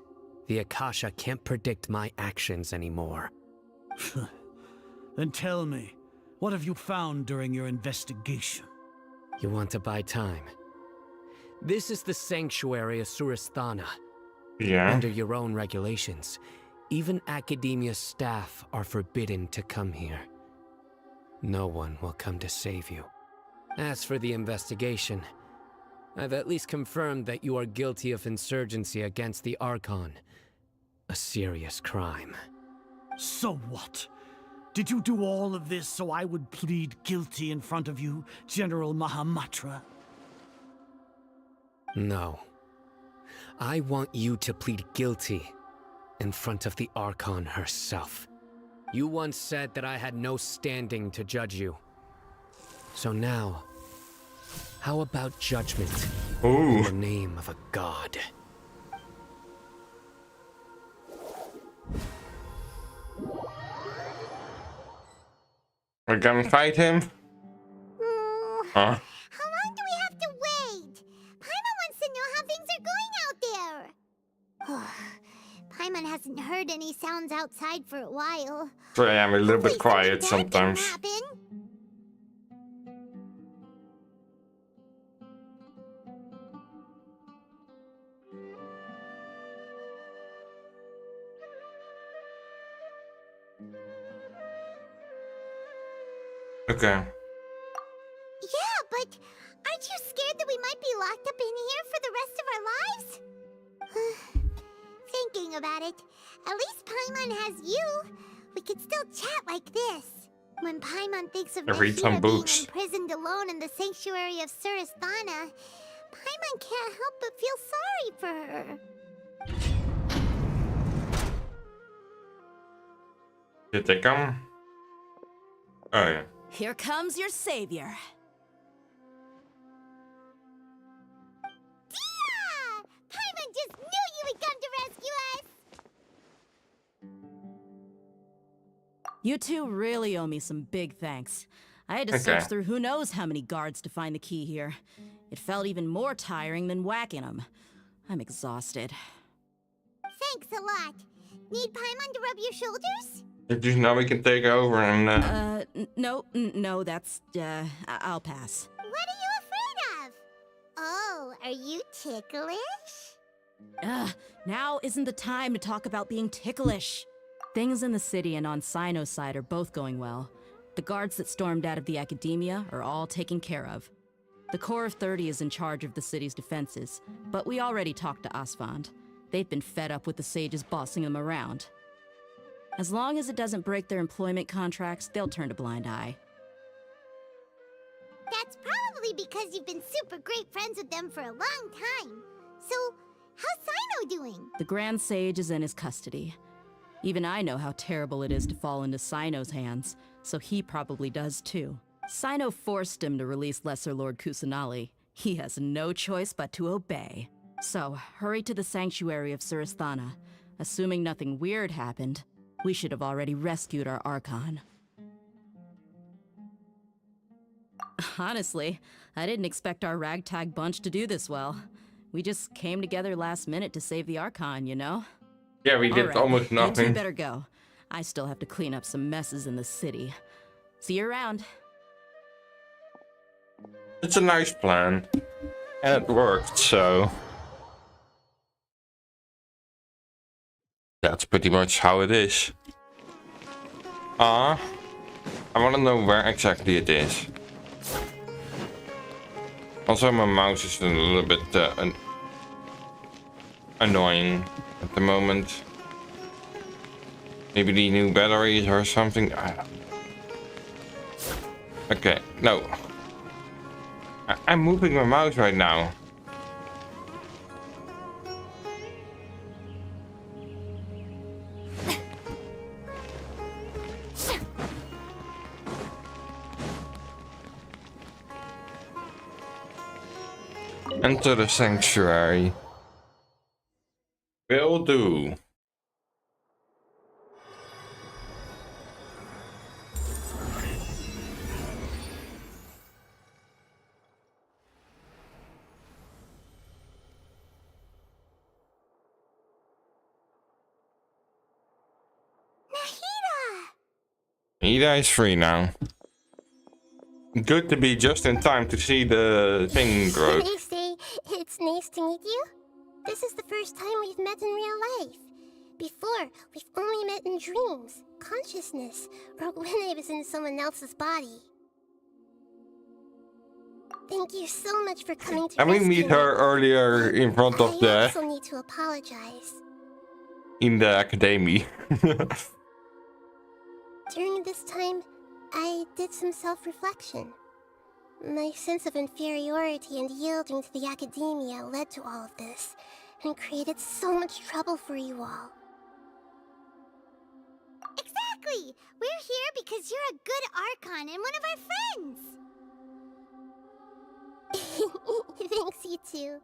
The Akasha can't predict my actions anymore. Then tell me, what have you found during your investigation? You want to buy time? This is the sanctuary of Suristhana. Yeah. Under your own regulations, even Academia staff are forbidden to come here. No one will come to save you. As for the investigation, I've at least confirmed that you are guilty of insurgency against the Archon. A serious crime. So what? Did you do all of this so I would plead guilty in front of you, General Mahamatra? No. I want you to plead guilty in front of the Archon herself. You once said that I had no standing to judge you. So now, how about judgment in the name of a god? We're gonna fight him? Huh? How long do we have to wait? Paimon wants to know how things are going out there. Paimon hasn't heard any sounds outside for a while. So I am a little bit quiet sometimes. Okay. Yeah, but aren't you scared that we might be locked up in here for the rest of our lives? Thinking about it, at least Paimon has you. We could still chat like this. When Paimon thinks of Nashira being imprisoned alone in the sanctuary of Suristhana, Paimon can't help but feel sorry for her. Did they come? Oh yeah. Here comes your savior. Dia! Paimon just knew you would come to rescue us! You two really owe me some big thanks. I had to search through who knows how many guards to find the key here. It felt even more tiring than whacking them. I'm exhausted. Thanks a lot. Need Paimon to rub your shoulders? Dus now we can take over and No, that's, I'll pass. What are you afraid of? Oh, are you ticklish? Now isn't the time to talk about being ticklish. Things in the city and on Sino's side are both going well. The guards that stormed out of the Academia are all taken care of. The Corps of 30 is in charge of the city's defenses, but we already talked to Asfand. They've been fed up with the sages bossing them around. As long as it doesn't break their employment contracts, they'll turn a blind eye. That's probably because you've been super great friends with them for a long time. So, how's Sino doing? The Grand Sage is in his custody. Even I know how terrible it is to fall into Sino's hands, so he probably does too. Sino forced him to release Lesser Lord Kusanali. He has no choice but to obey. So, hurry to the sanctuary of Suristhana. Assuming nothing weird happened, we should have already rescued our Archon. Honestly, I didn't expect our ragtag bunch to do this well. We just came together last minute to save the Archon, you know? Yeah, we did almost You nothing. two better go. I still have to clean up some messes in the city. See you around. It's a nice plan. And it worked, so... That's pretty much how it is. I want to know where exactly it is. Also, my mouse is a little bit annoying at the moment. Maybe the new batteries or something. Okay, no. I'm moving my mouse right now. Enter the sanctuary. Will do. Nahida is free now. Good to be just in time to see the thing grow. They say it's nice to meet you. This is the first time we've met in real life. Before, we've only met in dreams, consciousness, or when I was in someone else's body. Thank you so much for coming to And we rescue meet her earlier in front of I also need to apologize. in the academy. During this time, I did some self-reflection. My sense of inferiority and yielding to the academia led to all of this, and created so much trouble for you all. Exactly! We're here because you're a good Archon and one of our friends! Thanks, you too.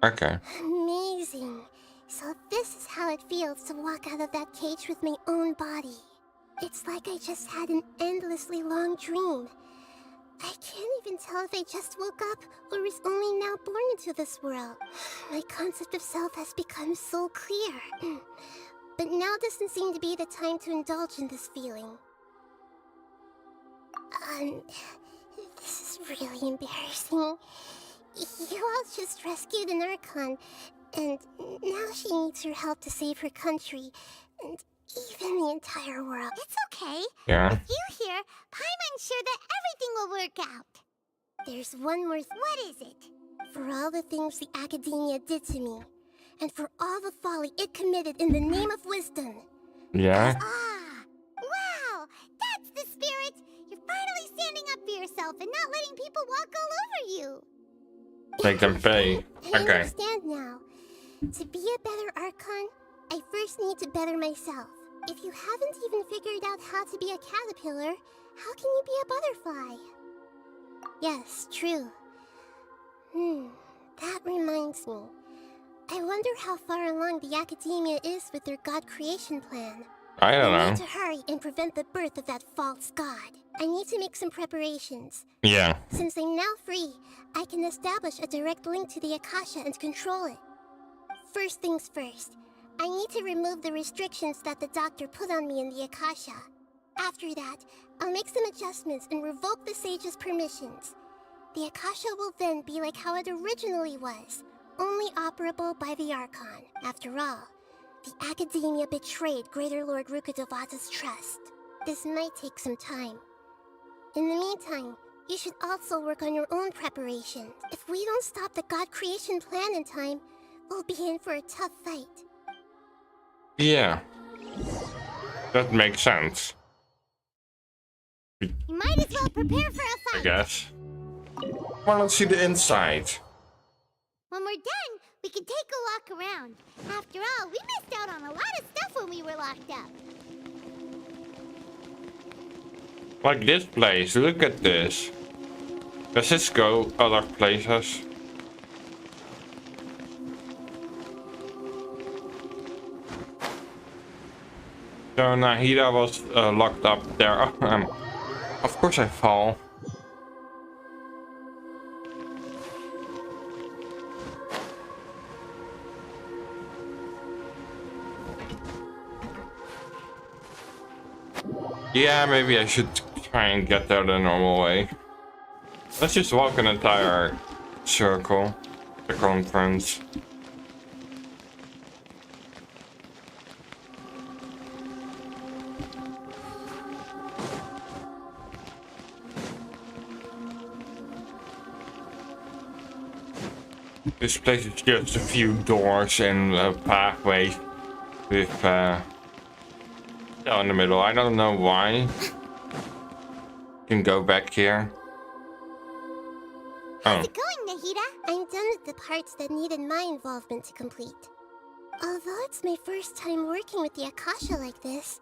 Okay. Amazing. So this is how it feels to walk out of that cage with my own body. It's like I just had an endlessly long dream. I can't even tell if I just woke up or was only now born into this world. My concept of self has become so clear. But now doesn't seem to be the time to indulge in this feeling. This is really embarrassing. You all just rescued an Archon, and now she needs your help to save her country, and even the entire world. It's okay. Yeah. With you here, Paimon's sure that everything will work out. There's one more What is it? For all the things the academia did to me, and for all the folly it committed in the name of wisdom. Yeah. Wow! That's the spirit! You're finally standing up for yourself and not letting people walk all over you. Make them pay. I Okay. understand now. To be a better Archon, I first need to better myself. If you haven't even figured out how to be a caterpillar, how can you be a butterfly? Yes, true. That reminds me. I wonder how far along the academia is with their god creation plan. I don't I know. need to hurry and prevent the birth of that false god. I need to make some preparations. Yeah. Since I'm now free, I can establish a direct link to the Akasha and control it. First things first, I need to remove the restrictions that the doctor put on me in the Akasha. After that, I'll make some adjustments and revoke the sage's permissions. The Akasha will then be like how it originally was, only operable by the Archon. After all, the academia betrayed Greater Lord Rukkhadevata's trust. This might take some time. In the meantime, you should also work on your own preparations. If we don't stop the god creation plan in time, we'll be in for a tough fight. Yeah. That makes sense. You might as well prepare for a I fight. guess. Well, let's see the inside. When we're done, we can take a walk around. After all, we missed out on a lot of stuff when we were locked up. Like this place, look at this. Does this go other places? So Nahida was locked up there. Of course I fall. Yeah, maybe I should try and get there the normal way. Let's just walk an entire circle, circumference. This place is just a few doors and pathways with in the middle. I don't know why. Can go back here. How's it going, Nahida? I'm done with the parts that needed my involvement to complete. Although it's my first time working with the Akasha like this,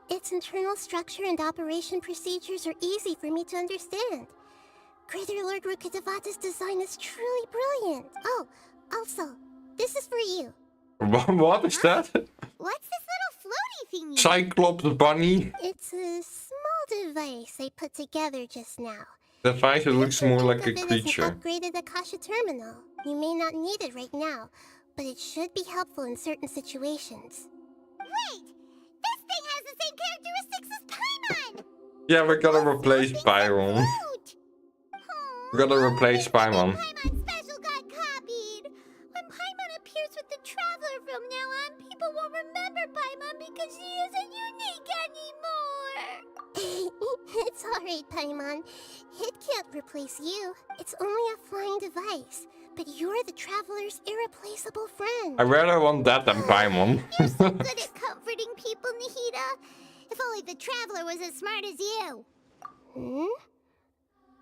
its internal structure and operation procedures are easy for me to understand. Greater Lord Rukkhadevata's design is truly brilliant. Oh, also, this is for you. What is that? What's this little floaty thingy? Cyclops bunny? It's a small device I put together just now. The device looks more like a Think of it as an creature. upgraded Akasha terminal. You may not need it right now, but it should be helpful in certain situations. Wait! This thing has the same characteristics as Paimon! Yeah, we're gonna replace Byron. We're gonna replace Paimon. Paimon's special got copied! When Paimon appears with the Traveler from now on, people won't remember Paimon because she isn't unique anymore! It's alright, Paimon. It can't replace you. It's only a flying device. But you're the Traveler's irreplaceable friend. I rather want that than Paimon. You're so good at comforting people, Nahida. If only the Traveler was as smart as you. Hmm?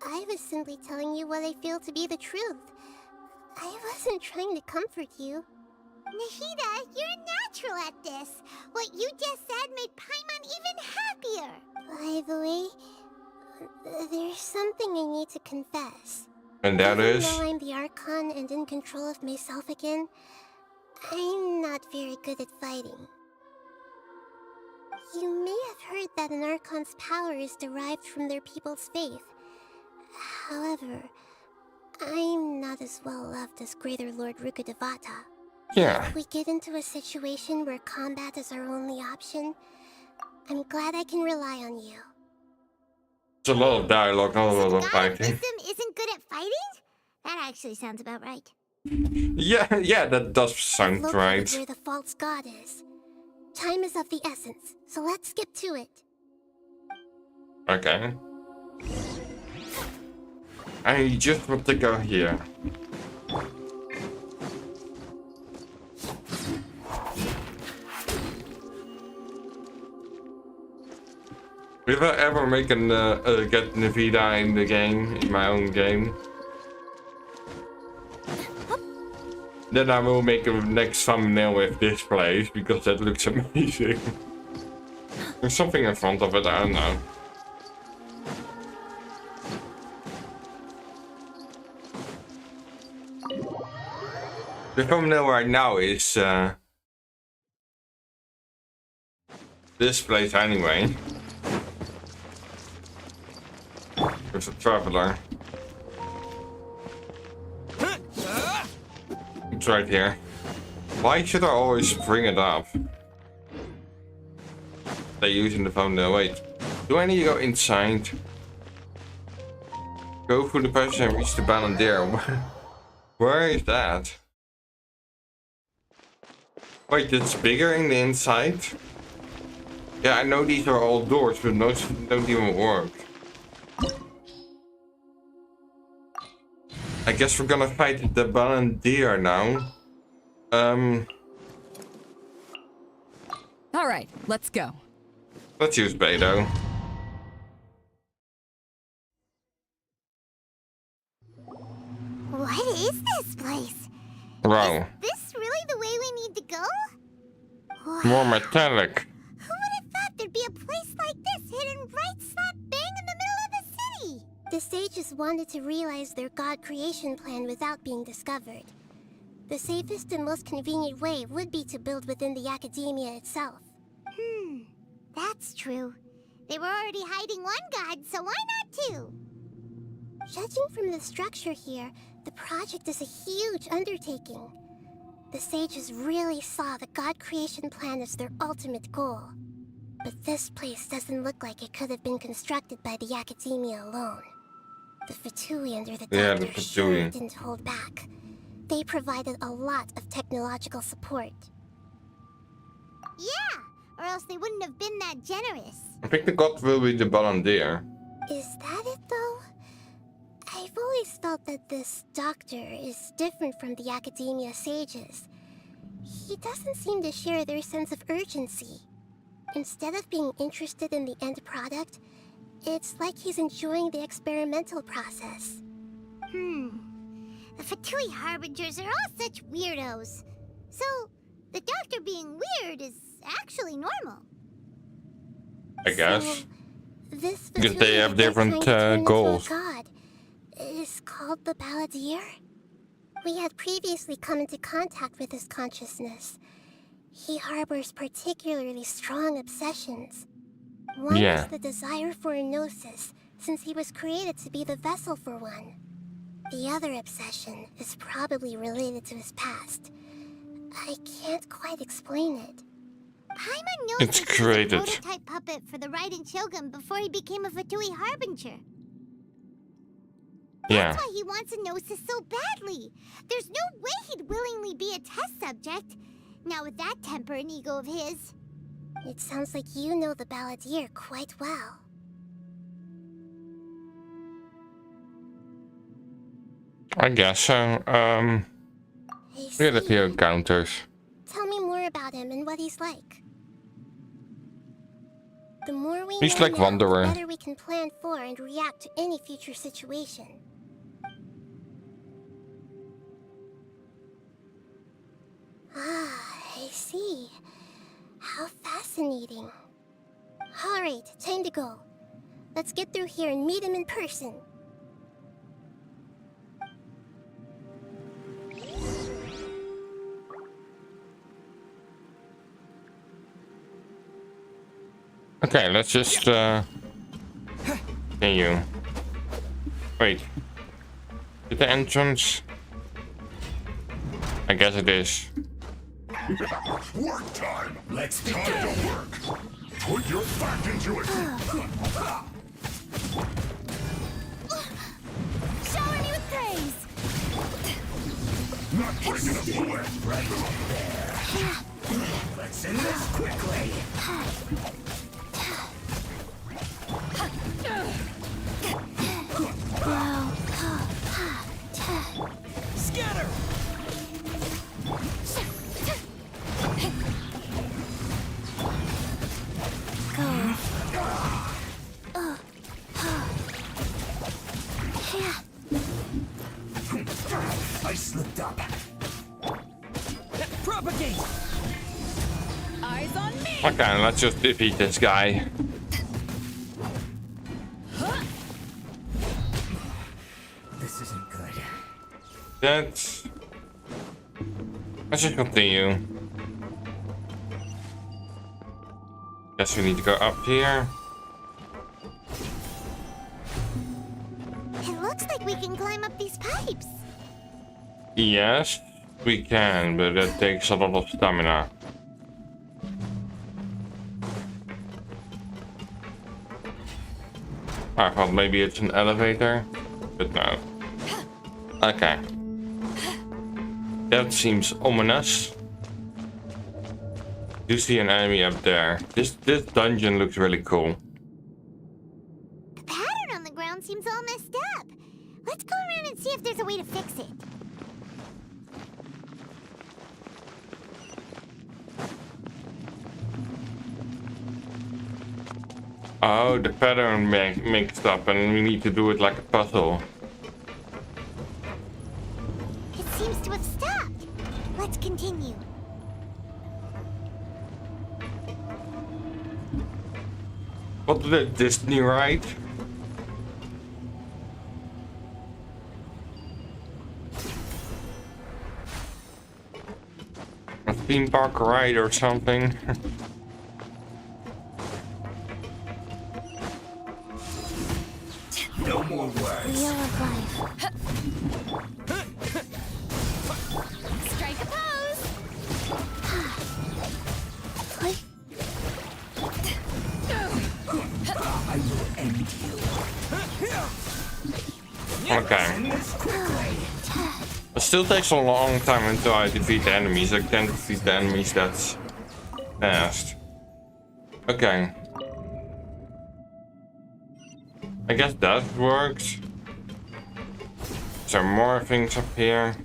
I was simply telling you what I feel to be the truth. I wasn't trying to comfort you. Nahida, you're natural at this. What you just said made Paimon even happier. By the way, there's something I need to confess. And that Even is? though I'm the Archon and in control of myself again, I'm not very good at fighting. You may have heard that an Archon's power is derived from their people's faith. However, I'm not as well loved as Greater Lord Rukkhadevata. Yeah. If we get into a situation where combat is our only option, I'm glad I can rely on you. It's a lot of dialogue, not a lot of fighting. Wisdom isn't good at fighting? That actually sounds about right. Yeah, that does sound Located right. where the false god is. Time is of the essence, so let's skip to it. Okay. I just want to go here. If I ever make an get Nahida in the game, in my own game, then I will make a next thumbnail with this place because that looks amazing. There's something in front of it, I don't know. The thumbnail right now is this place anyway. There's a traveler. It's right here. Why should I always bring it up? They're using the thumbnail. Wait. Do I need to go inside? Go through the passage and reach the Balandir. Where is that? Wait, it's bigger in the inside? Yeah, I know these are all doors, but most of them don't even work. I guess we're gonna fight the Balandir now. All right, let's go. Let's use Beto. What is this place? Bro. This really More metallic. Who would have thought there'd be a place like this hidden right slap bang in the middle of the city? The sages wanted to realize their god creation plan without being discovered. The safest and most convenient way would be to build within the academia itself. That's true. They were already hiding one god, so why not two? Judging from the structure here, the project is a huge undertaking. The sages really saw the god creation plan as their ultimate goal. But this place doesn't look like it could have been constructed by the academia alone. The Fatui under the doctor sure didn't hold back. They provided a lot of technological support. Yeah, or else they wouldn't have been that generous. I think the god will be the volunteer. Is that it though? I've always felt that this doctor is different from the academia sages. He doesn't seem to share their sense of urgency. Instead of being interested in the end product, it's like he's enjoying the experimental process. The Fatui Harbingers are all such weirdos. So, the doctor being weird is actually normal. I guess. This Because they have different goals. God is called the Balladeer. We had previously come into contact with his consciousness. He harbors particularly strong obsessions. One is the desire for a gnosis, since he was created to be the vessel for one. The other obsession is probably related to his past. I can't quite explain it. Paimon knows It's that he created. was a prototype puppet for the Raiden Shogun before he became a Fatui Harbinger. That's why he wants a gnosis so badly. There's no way he'd willingly be a test subject. Now with that temper and ego of his. It sounds like you know the Balladeer quite well. I guess so. We had a few encounters. Tell me more about him and what he's like. The more we He's know like now, Wanderer. the better we can plan for and react to any future situation. I see. How fascinating. Alright, time to go. Let's get through here and meet him in person. Okay, let's just continue. Wait. Is the entrance? I guess it is. Work time! Let's time to work! Put your back into it! Shower me with praise! Not breaking a bullet! Right there. Let's end this quickly. Scatter! I slipped up. Propagate! Eyes on me! Okay, let's just defeat this guy. This isn't good. Let's just continue. Guess we need to go up here. It looks like we can climb up these pipes. Yes, we can, but that takes a lot of stamina. I thought maybe it's an elevator, but no. Okay. That seems ominous. You see an enemy up there. This dungeon looks really cool. The pattern on the ground seems all messed up. Let's go around and see if there's a way to fix it. Oh, the pattern mixed up and we need to do it like a puzzle. It seems to have stopped. Let's continue. What the Disney ride? A theme park ride or something. No more words. Wheel of life. Strike a pose. I will end you. Okay. It still takes a long time until I defeat the enemies. I can't defeat the enemies that fast. Okay. I guess that works. There are more things up here.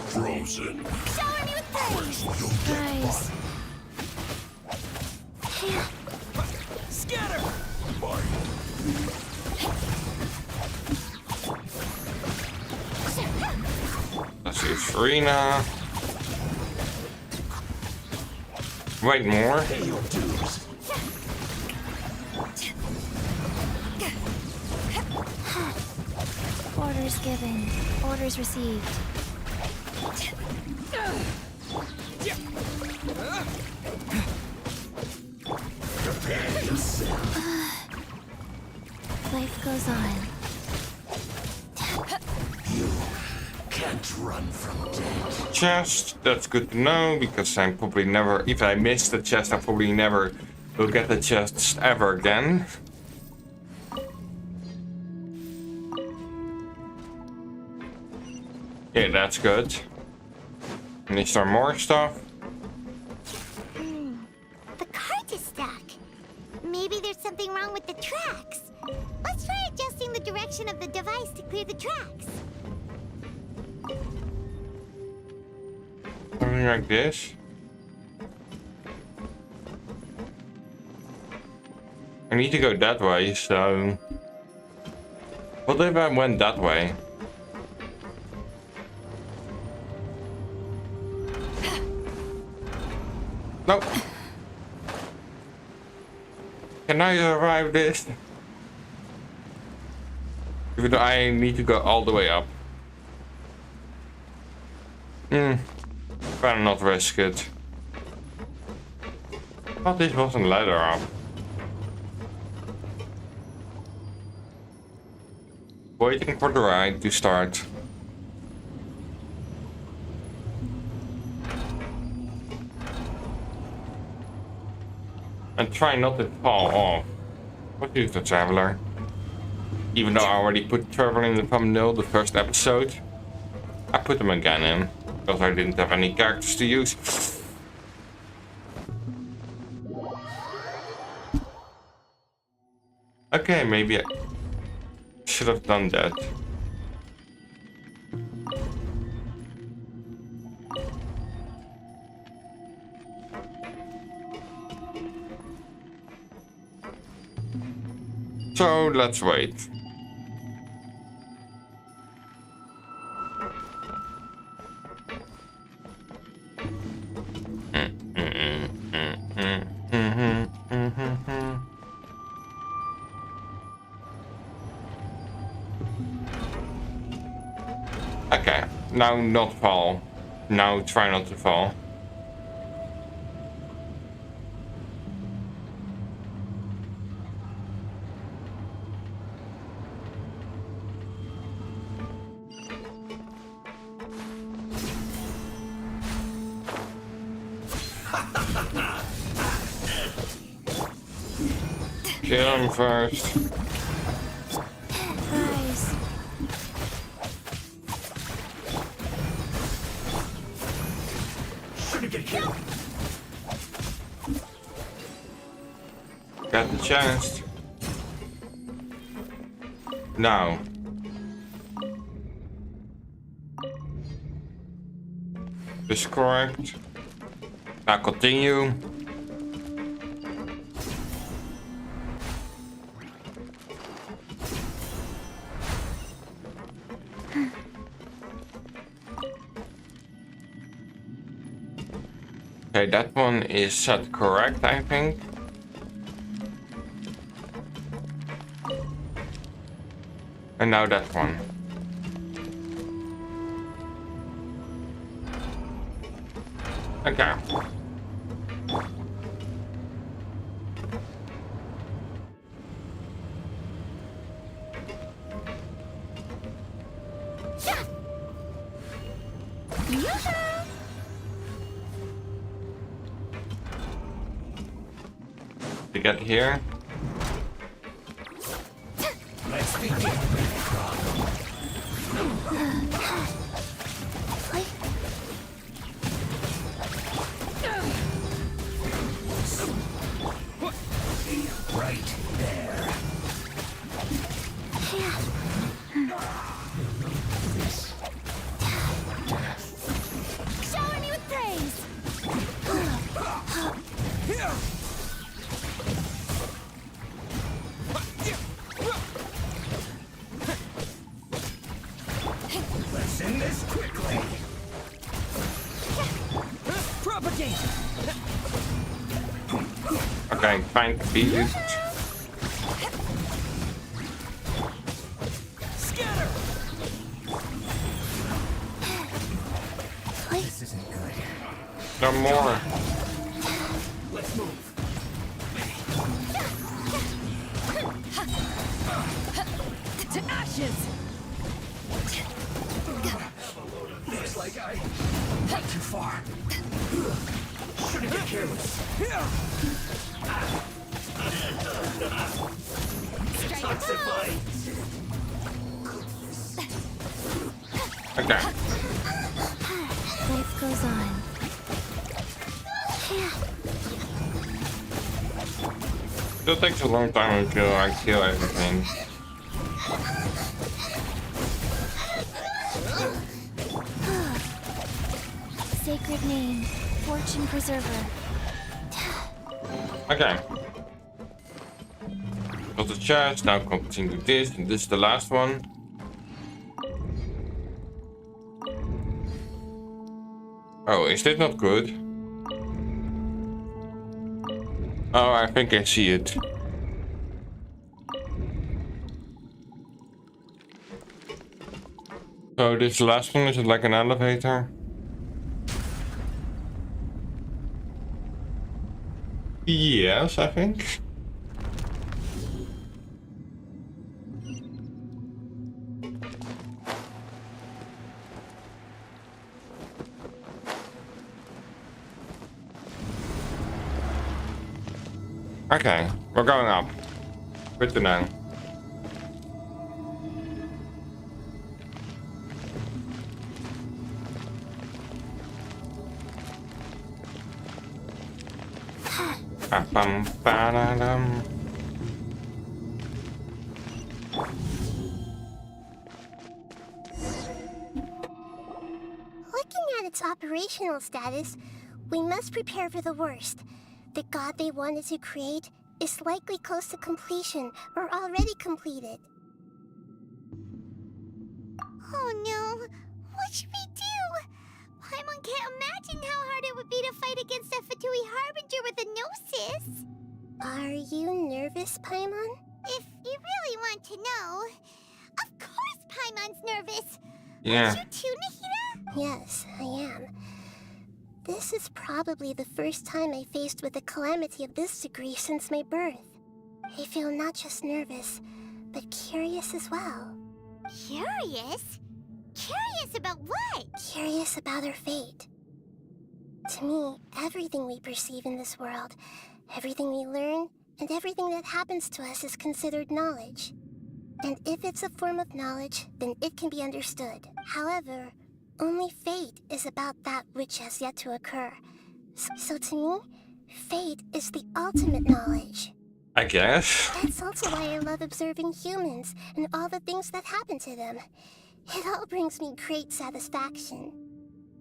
Frozen. Shower me with praise. Nice. Scatter! Let's see, Serena. Wait, more? Orders given. Orders received. Prepare yourself. Life goes on. You can't run from death. Chest, that's good to know, because I'm probably never, if I miss the chest, I probably never will get the chest ever again. Yeah, that's good. And is there more stuff? The cart is stuck. Maybe there's something wrong with the tracks. Let's try adjusting the direction of the device to clear the tracks. Something like this. I need to go that way, so... What if I went that way? Nope. Can I survive this? Even though I need to go all the way up. Better not risk it. I thought this wasn't ladder up. Waiting for the ride to start. And try not to fall off. What is the Traveler? Even though I already put Traveler in the thumbnail, the first episode, I put them again in. Because I didn't have any characters to use. Okay, maybe I should have done that. So let's wait. Okay, now not fall. Now try not to fall. Kill him first. Nice. Shouldn't get killed. Got the chance. Now. This is correct. Now continue. Okay, that one is set correct, I think. And now that one. Okay. To get here. Let's begin. Right there. Shower me with praise. Let's end this quickly. Propagate. Okay, fine, beat it. Scatter. This isn't good. No more. Let's move. To ashes. Looks like I went too far. Shouldn't get careless. Detoxify. Okay. Life goes on. Still takes a long time until I kill everything. Sacred name, fortune preserver. Okay. Got the chest, now continue this, and this is the last one. Oh, is this not good? Oh, I think I see it. So this last one, is it like an elevator? Yes, I think. Okay, we're going up. Good to know. Ba-bum-ba-da-dum. Looking at its operational status, we must prepare for the worst. The god they wanted to create is likely close to completion or already completed. Oh no! What should we do? Paimon can't imagine how hard it would be to fight against a Fatui Harbinger with a Gnosis. Are you nervous, Paimon? If you really want to know, of course Paimon's nervous. Yeah. Aren't you too, Nahida? Yes, I am. This is probably the first time I faced with a calamity of this degree since my birth. I feel not just nervous, but curious as well. Curious? Curious about what? Curious about our fate. To me, everything we perceive in this world, everything we learn, and everything that happens to us is considered knowledge. And if it's a form of knowledge, then it can be understood. However, only fate is about that which has yet to occur. So to me, fate is the ultimate knowledge. I guess. That's also why I love observing humans and all the things that happen to them. It all brings me great satisfaction.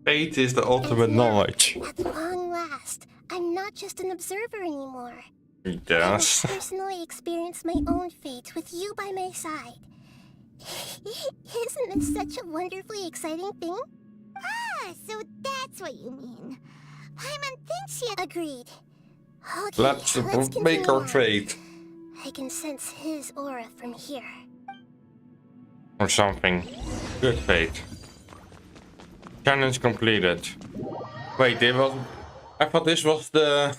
Fate is the ultimate knowledge. At long last, I'm not just an observer anymore. Yes. I will personally experience my own fate with you by my side. Isn't this such a wonderfully exciting thing? Ah, so that's what you mean. Paimon thinks she agreed. Okay, Let's continue make our on. trade. I can sense his aura from here. Or something. Good fate. Challenge completed. Wait, I thought this was the...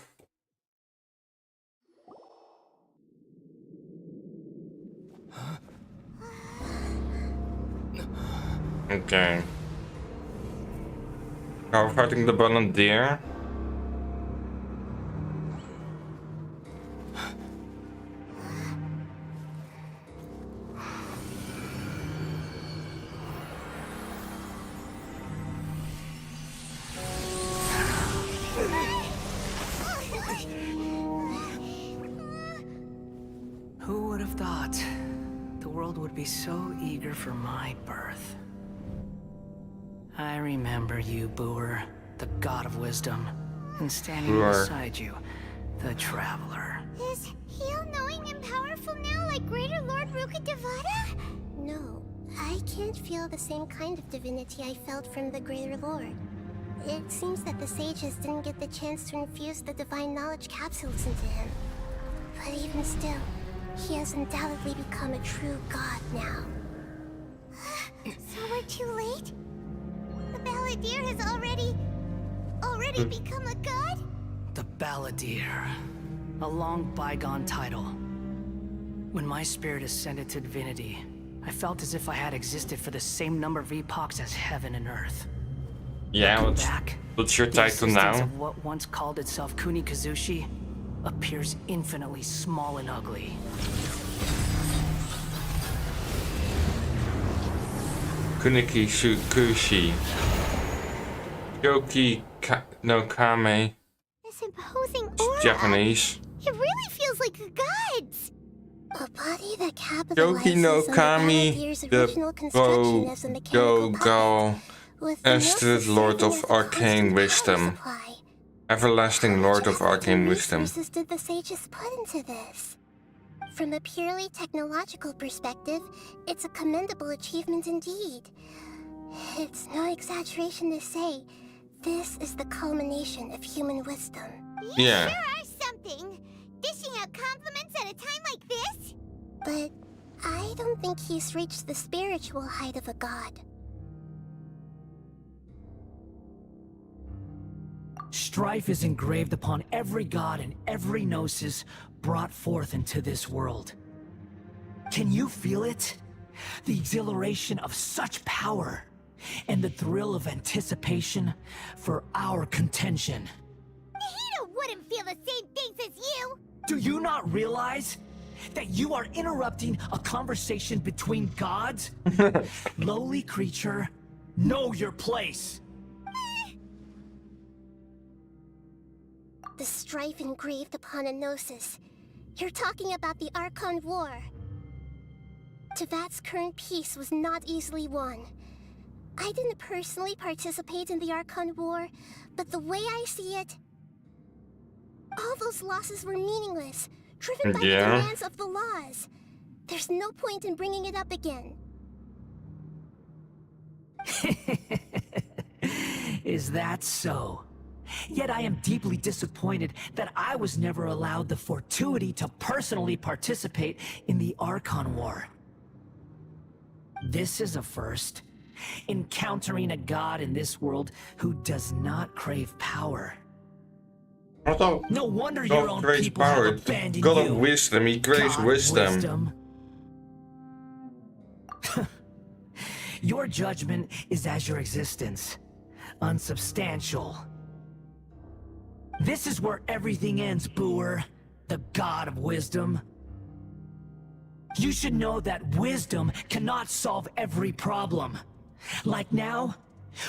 Okay. Now we're fighting the Balandier. Who would have thought the world would be so eager for my birth? I remember you, Booer, the god of wisdom, and standing beside you, the traveler. Is he all-knowing and powerful now like Greater Lord Rukkhadevata? No, I can't feel the same kind of divinity I felt from the Greater Lord. It seems that the sages didn't get the chance to infuse the divine knowledge capsules into him. But even still, he has undoubtedly become a true god now. So we're too late? The Balladeer has already become a god? The Balladeer. A long bygone title. When my spirit ascended to divinity, I felt as if I had existed for the same number of epochs as heaven and earth. Yeah, what's your title now? Of what once called itself Kuni Kazushi appears infinitely small and ugly. Kuniki Kushi. Yoki no Kame. This imposing aura. Japanese. It really feels like the gods. A body that capitalizes Yoki no on the Kami, Balladier's the original construction as a mechanical Go Ested Lord of Arcane Wisdom. Everlasting Lord of Arcane Wisdom. What resources did the sages put into this? From a purely technological perspective, it's a commendable achievement indeed. It's no exaggeration to say, this is the culmination of human wisdom. You Yeah. sure are something. Dishing out compliments at a time like this? But I don't think he's reached the spiritual height of a god. Strife is engraved upon every god and every gnosis brought forth into this world. Can you feel it? The exhilaration of such power, and the thrill of anticipation for our contention. Nahida wouldn't feel the same things as you. Do you not realize that you are interrupting a conversation between gods? Lowly creature, know your place. The strife engraved upon a gnosis. You're talking about the Archon War. Tevat's current peace was not easily won. I didn't personally participate in the Archon War, but the way I see it, all those losses were meaningless, driven by the demands of the laws. There's no point in bringing it up again. Is that so? Yet I am deeply disappointed that I was never allowed the fortuity to personally participate in the Archon War. This is a first. Encountering a god in this world who does not crave power. No wonder your own people have abandoned God you. of wisdom, he craves wisdom. Your judgment is as your existence. Unsubstantial. This is where everything ends, Booer, the god of wisdom. You should know that wisdom cannot solve every problem. Like now,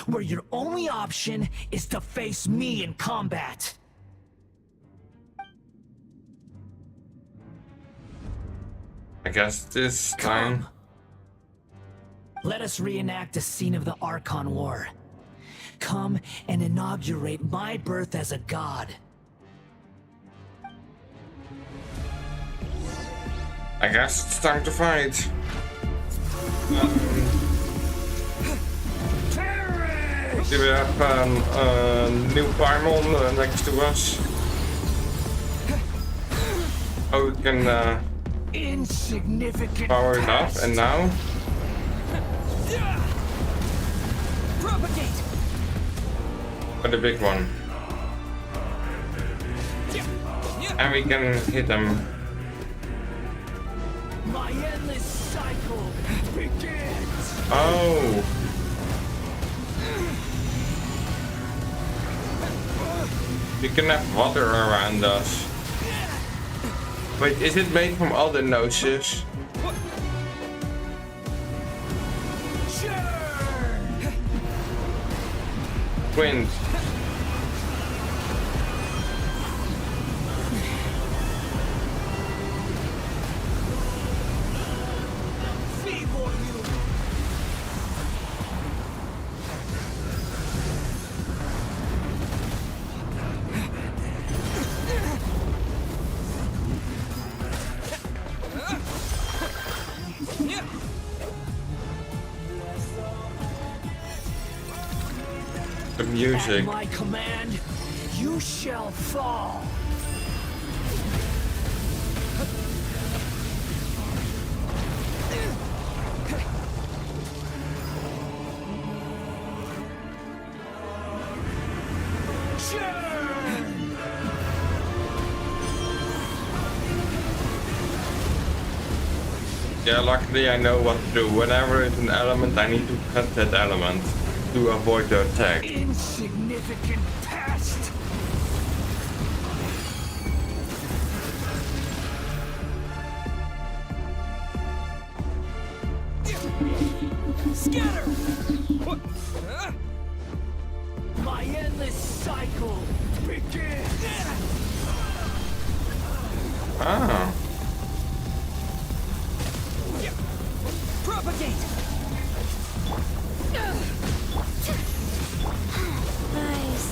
where your only option is to face me in combat. I guess this time. Let us reenact a scene of the Archon War. Come and inaugurate my birth as a god. I guess it's time to fight. Do we have a new Paimon next to us? Oh, we can power it up, and now? Propagate. For the big one. And we can hit them. My endless cycle begins. Oh. We can have water around us. Wait, is it made from all the noses? Wind. The music. At my command, you shall fall. Yeah, luckily I know what to do. Whenever it's an element, I need to cut that element to avoid the attack. Insignificant pest. Scatter. My endless cycle begins. Ah. Propagate. Nice.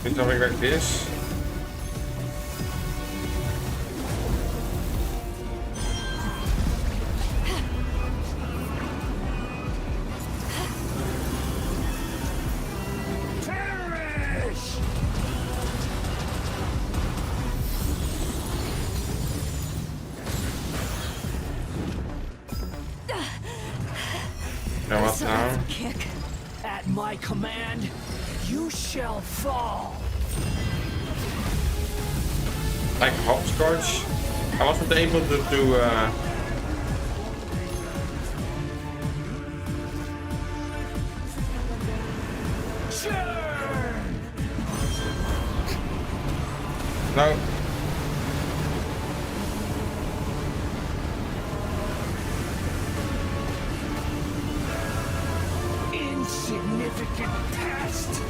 Do something like this. Now what now? Kick. At my command, you shall fall. Like hopscotch? I wasn't able to do no. Insignificant pest.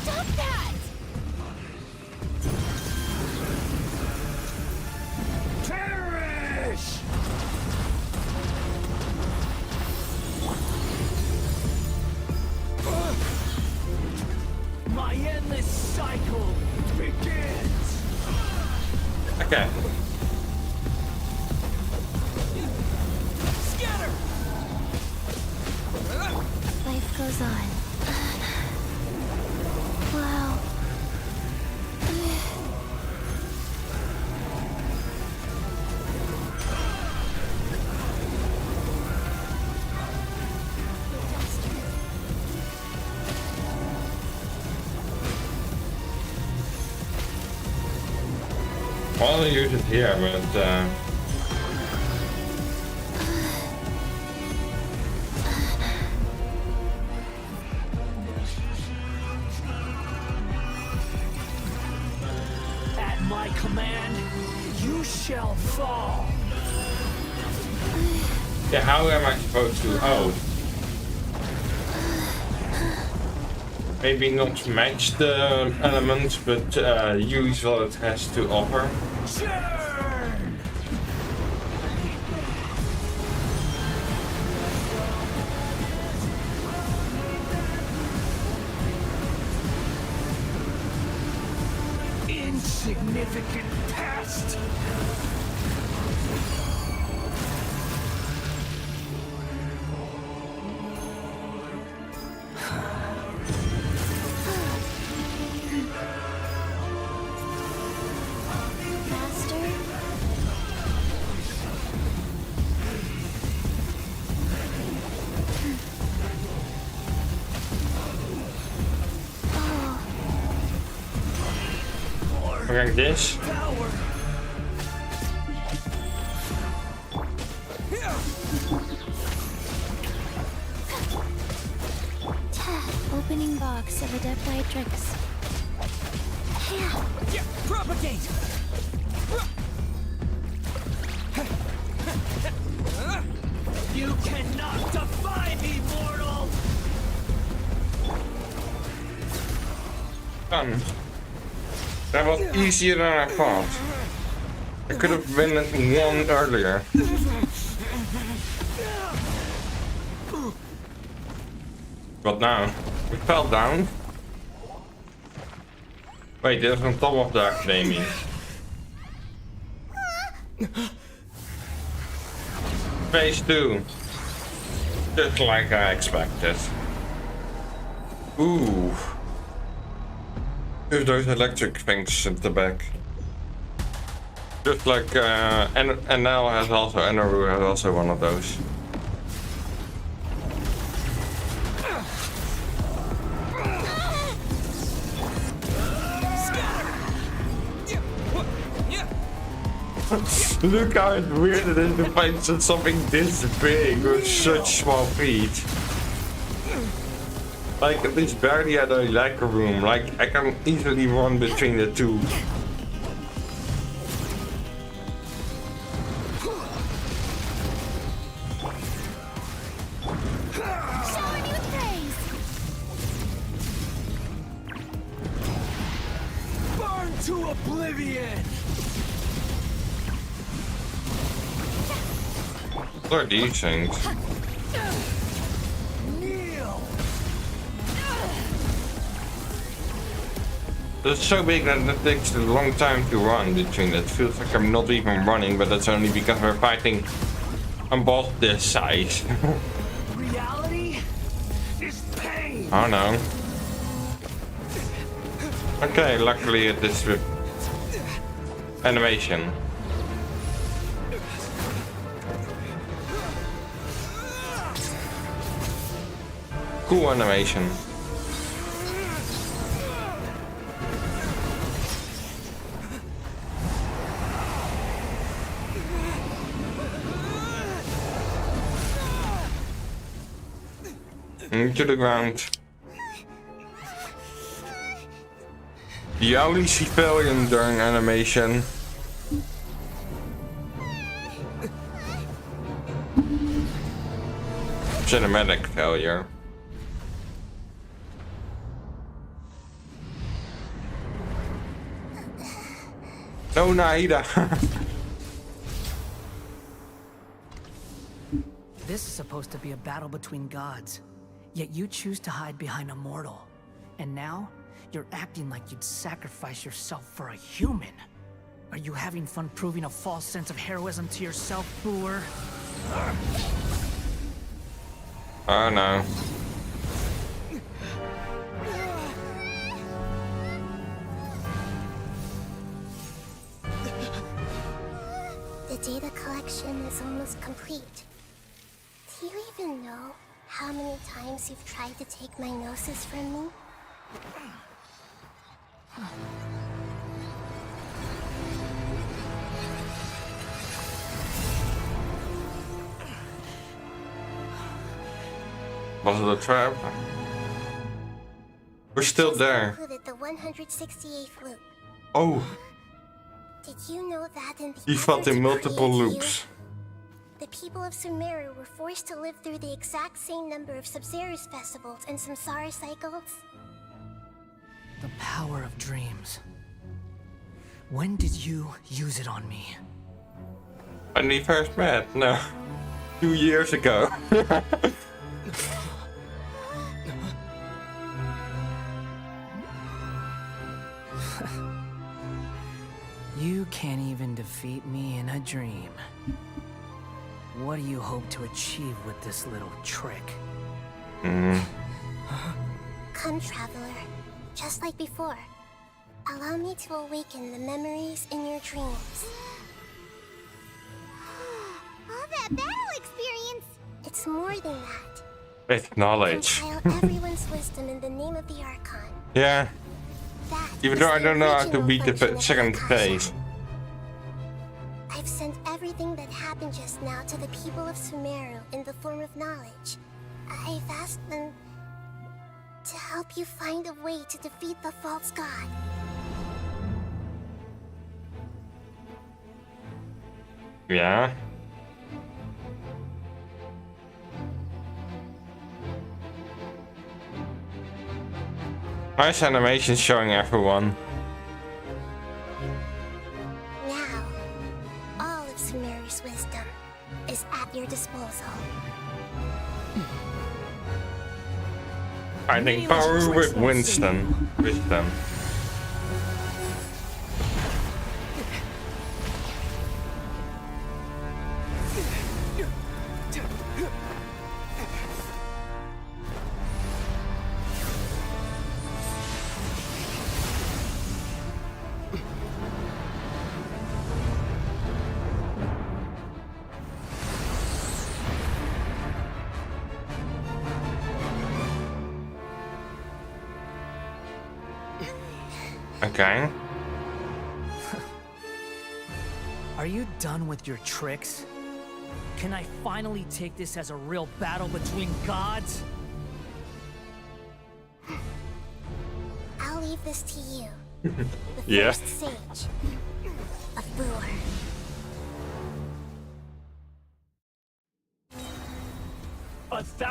Stop that! Perish! My endless cycle begins. Okay. Scatter. Life goes on. Wow. I want to use it here, but At my command, you shall fall. yeah, how am I supposed to? Oh. maybe not match the elements, but use what it has to offer. Insignificant pest! Like this. Opening box of Adeptitrix. Yeah, propagate! You cannot defy me, mortal! Done. That was easier than I thought. I could have been one earlier. What now? We fell down. Wait, there's on top of the academy. Phase 2. Just like I expected. Ooh. There's those electric things at the back. Just like and now has also Enoru has also one of those. Look how weird it is to find something this big with such small feet. Like, this barely had a locker room. Like, I can easily run between the two. Burn to oblivion! What are these things? It's so big that it takes a long time to run between. It feels like I'm not even running, but that's only because we're fighting on both this size. Reality is pain. Oh no. Okay, luckily it is with animation. Cool animation. To the ground. You only see failure during animation. Cinematic failure. No, Naida. This is supposed to be a battle between gods. Yet you choose to hide behind a mortal. And now, you're acting like you'd sacrifice yourself for a human. Are you having fun proving a false sense of heroism to yourself, Booer? Oh no. The data collection is almost complete. Do you even know how many times you've tried to take my gnosis from me? Was it a trap? We're still there. Included the 168th loop. Oh. Did you know that in the He fought in multiple create you, loops. the people of Sumeru were forced to live through the exact same number of Sub-Zerus festivals and Samsara cycles? The power of dreams. When did you use it on me? When we first met? No. 2 years ago. You can't even defeat me in a dream. What do you hope to achieve with this little trick? Come, traveler. Just like before. Allow me to awaken the memories in your dreams. All that battle experience! It's more than that. With knowledge. Compile everyone's wisdom in the name of the Archon. Yeah. That Even though I is don't know how to original beat the function of second Archon. phase. I've sent everything that happened just now to the people of Sumeru in the form of knowledge. I've asked them to help you find a way to defeat the false god. Yeah. Nice animation showing everyone. Now, all of Sumeru's wisdom is at your disposal. Finding power with Winston. Wisdom. Okay. Are you done with your tricks? Can I finally take this as a real battle between gods? I'll leave this to you. The Yeah. first sage of Brewer.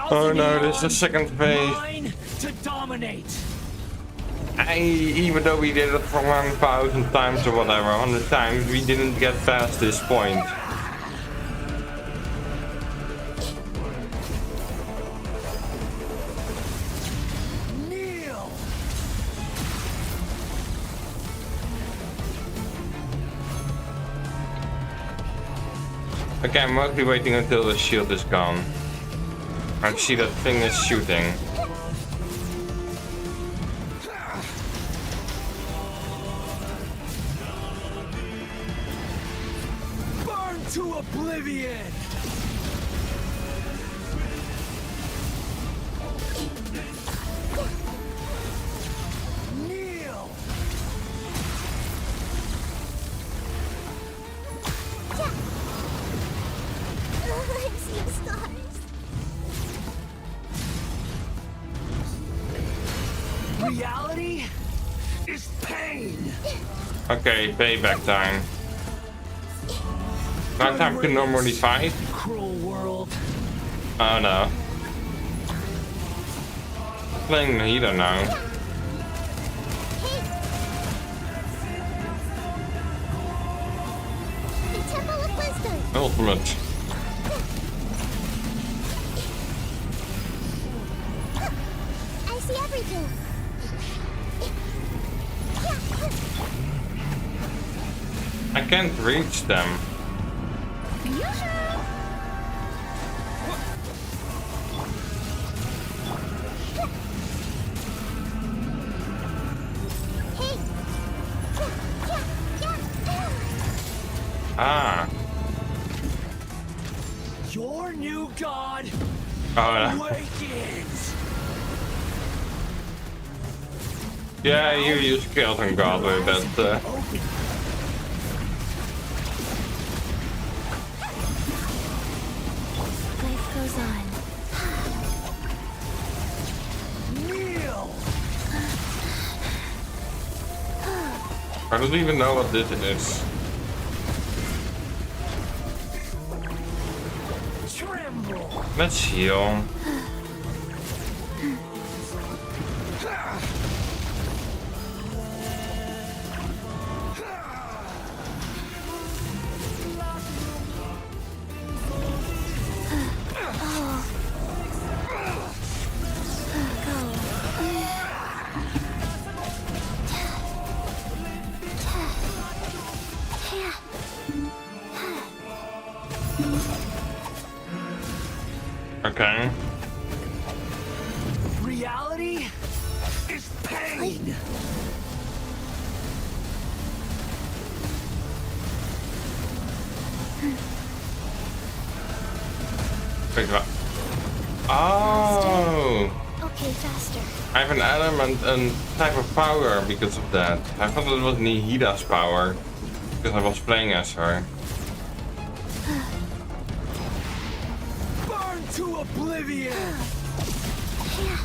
Oh no, this is the second phase. Mine to dominate. Even though we did it for 1,000 times or whatever, 100 times, we didn't get past this point. Kneel. Okay, I'm mostly waiting until the shield is gone. I see that thing is shooting. Burn to oblivion. Kneel. I'm seeing stars. Reality is pain. Okay, payback time. Not time to normally fight. Cruel world. Oh no. Playing the healer now. The Temple of Wisdom. Ultimate. I see everything. I can't reach them. Ah. Your new god awakens. Yeah, you use Skeleton God with that. Life goes on. Kneel. I don't even know what this is. Tremble. Let's heal. Okay. Reality is pain. Wait, what? Oh! Okay, faster. I have an element and type of power because of that. I thought it was Nihida's power because I was playing as her. Burn to oblivion! Yeah.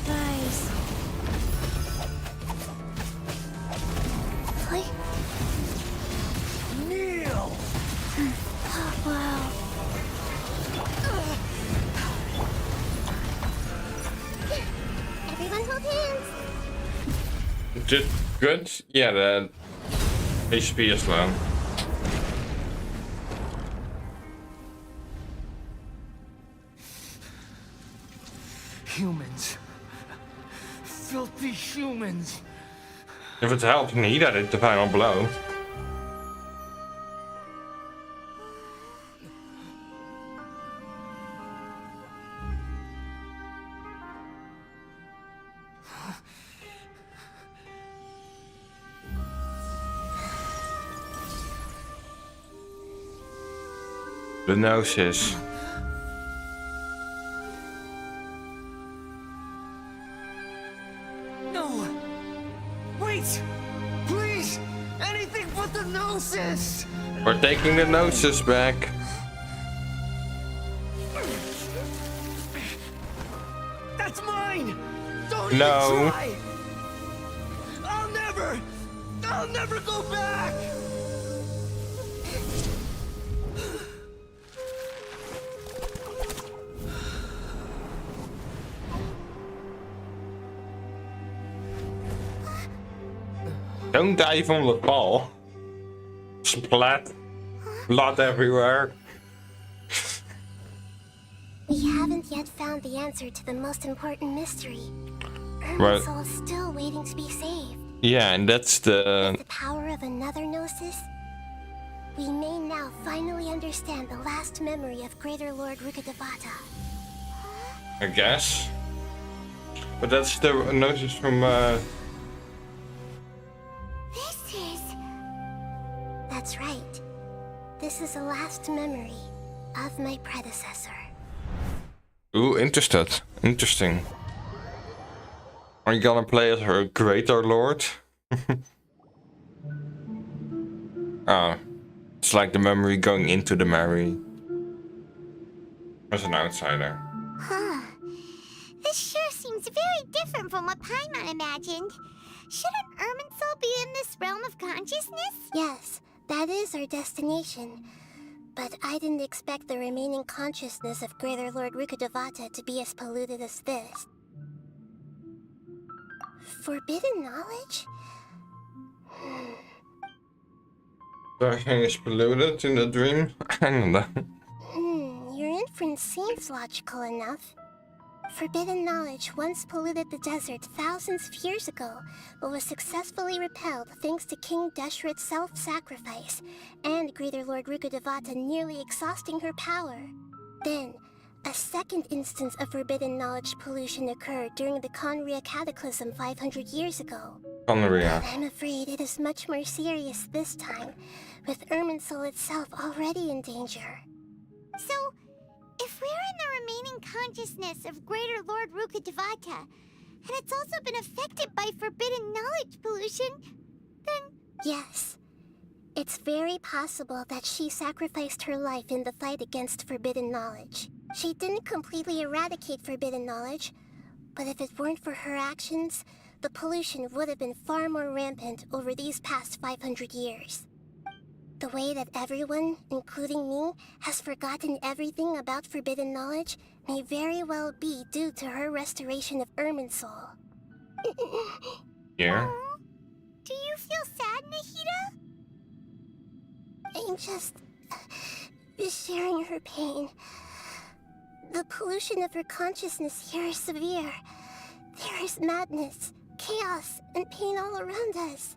Guys. Like... Kneel! Oh, wow. Everyone hold hands. Just good? Yeah, the HP is low. Humans. Filthy humans. If it helps, Nihida did the final blow. The noses. No! Wait! Please! Anything but the gnosis! We're taking the noses back. That's mine! Don't No. even try! I'll never go back! Don't dive on the ball. Splat. Blood everywhere. We haven't yet found the answer to the most important mystery. Right. Irminsul is still waiting to be saved. Yeah, and that's the... With the power of another gnosis, we may now finally understand the last memory of Greater Lord Rukkhadevata. I guess. But that's the gnosis from... This is... That's right. This is the last memory of my predecessor. Ooh, interesting. Are you gonna play as her Greater Lord? Oh, it's like the memory going into the memory. As an outsider. Huh. This sure seems very different from what Paimon imagined. Shouldn't Irminsul be in this realm of consciousness? Yes, that is our destination. But I didn't expect the remaining consciousness of Greater Lord Rukkhadevata to be as polluted as this. Forbidden knowledge? Everything is polluted in the dream? I don't know. Your inference seems logical enough. Forbidden knowledge once polluted the desert thousands of years ago, but was successfully repelled thanks to King Deshret's self-sacrifice, and Greater Lord Rukkhadevata nearly exhausting her power. Then, a second instance of forbidden knowledge pollution occurred during the Conria Cataclysm 500 years ago. Conria. I'm afraid it is much more serious this time, with Irminsul itself already in danger. So, if we're in the remaining consciousness of Greater Lord Rukkhadevata, and it's also been affected by forbidden knowledge pollution, then... Yes. It's very possible that she sacrificed her life in the fight against forbidden knowledge. She didn't completely eradicate forbidden knowledge, but if it weren't for her actions, the pollution would have been far more rampant over these past 500 years. The way that everyone, including me, has forgotten everything about forbidden knowledge may very well be due to her restoration of Irminsul. Yeah? Do you feel sad, Nahida? I'm just... sharing her pain. The pollution of her consciousness here is severe. There is madness, chaos, and pain all around us.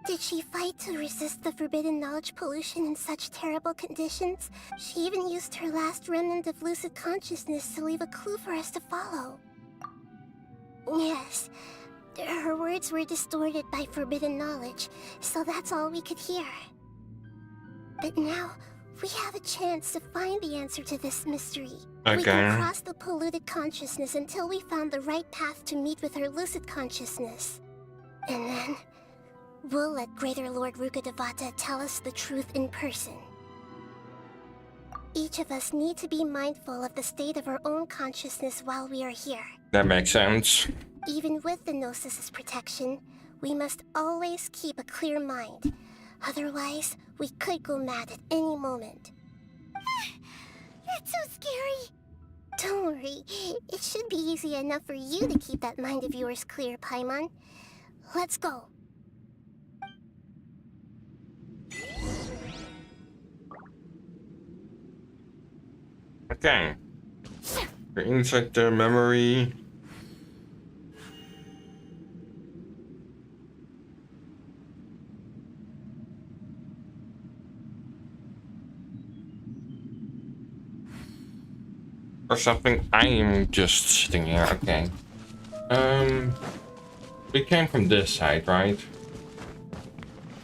Did she fight to resist the forbidden knowledge pollution in such terrible conditions? She even used her last remnant of lucid consciousness to leave a clue for us to follow. Yes, her words were distorted by forbidden knowledge, so that's all we could hear. But now, we have a chance to find the answer to this mystery. We can cross the polluted consciousness until we found the right path to meet with our lucid consciousness. And then, we'll let Greater Lord Rukkhadevata tell us the truth in person. Each of us need to be mindful of the state of our own consciousness while we are here. That makes sense. Even with the Gnosis' protection, we must always keep a clear mind. Otherwise, we could go mad at any moment. That's so scary. Don't worry, it should be easy enough for you to keep that mind of yours clear, Paimon. Let's go. Okay. We're inside the memory. Or something. I am just sitting here. Okay. We came from this side, right?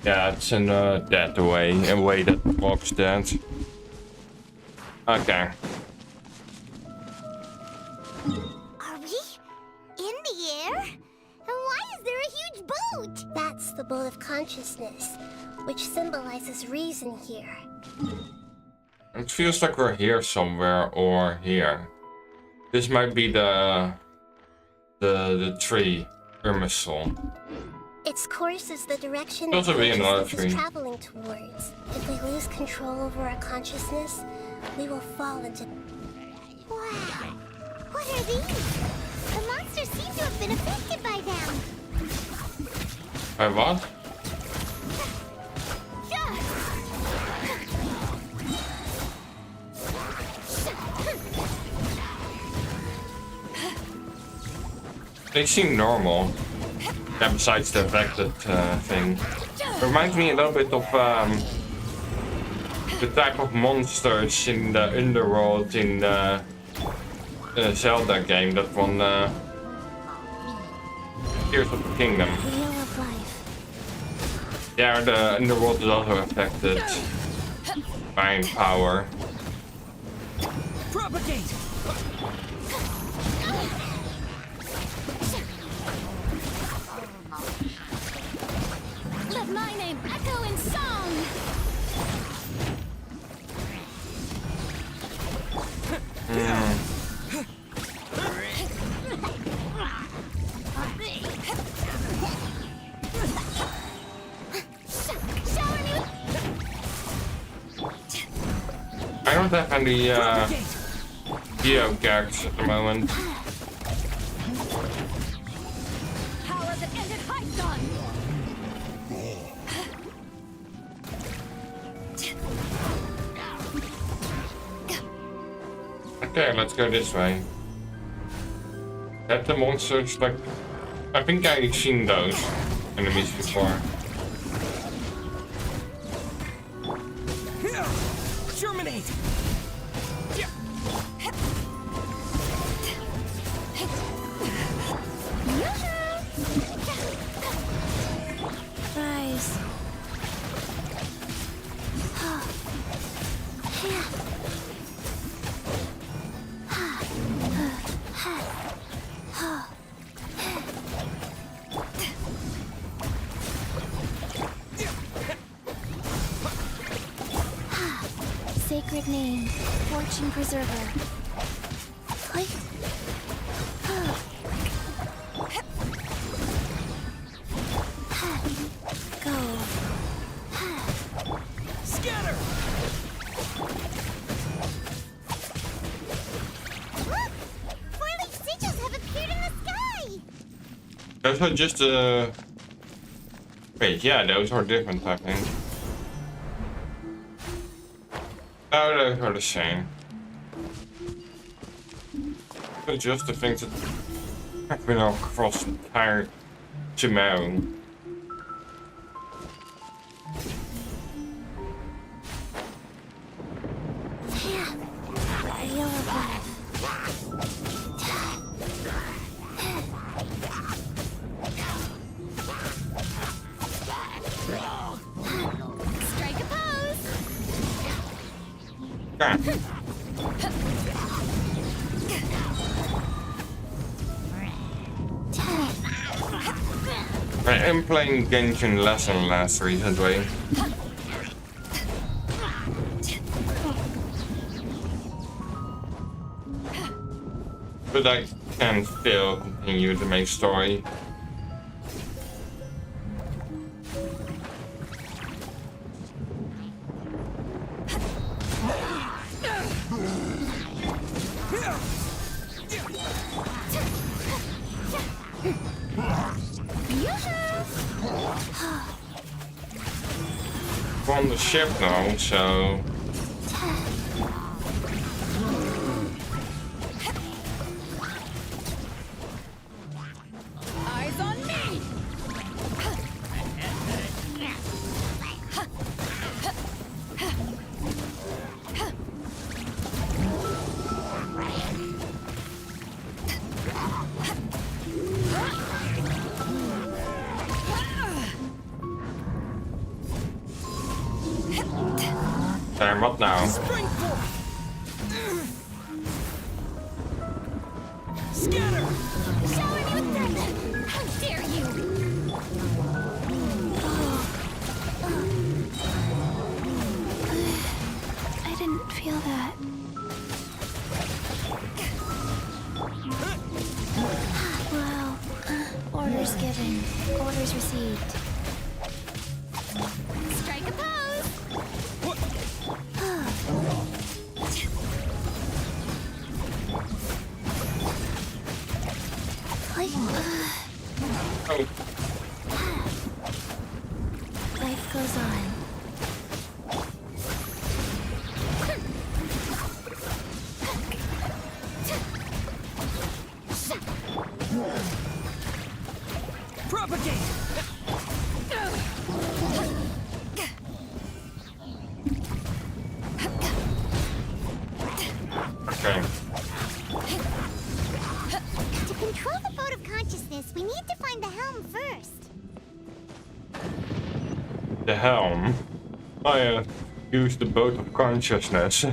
Yeah, it's in that way. A way that walks dead. Okay. Are we in the air? And why is there a huge boat? That's the boat of consciousness, which symbolizes reason here. It feels like we're here somewhere or here. This might be the tree, Irmisol. Its course is the direction There's also be another consciousness tree. is traveling towards. If we lose control over our consciousness, we will fall into... Wow. What are these? The monsters seem to have been affected by them. By what? They seem normal. Yeah, besides the affected thing. Reminds me a little bit of the type of monsters in the underworld in the Zelda game that won Tears of the Kingdom. Yeah, the underworld is also affected by power. Propagate! Let my name echo in song! I don't have any Geo gags at the moment. Power that ended Hypnon! Okay, let's go this way. That the monsters, like, I think I've seen those enemies before. Germinate! Rise. Sacred name, Fortune Preserver. Wait. Go. Scatter! Look! Four-leaf sigils have appeared in the sky! Those are just wait, yeah, those are different, I think. Oh, those are the same. But just the things that have been across the entire Sumeru. feel alive. Strike a pose. I am playing Genshin less and less recently. But I can still continue the main story. We're on the ship now, so... Eyes on me. Damn, what now? Scatter. Shower me with death. How dare you? I didn't feel that. Wow. Orders given. Orders received. Strike a pose. Life goes on. Propagate. Okay. To control the boat of consciousness, we need to find the helm first. The helm. I use the boat of consciousness.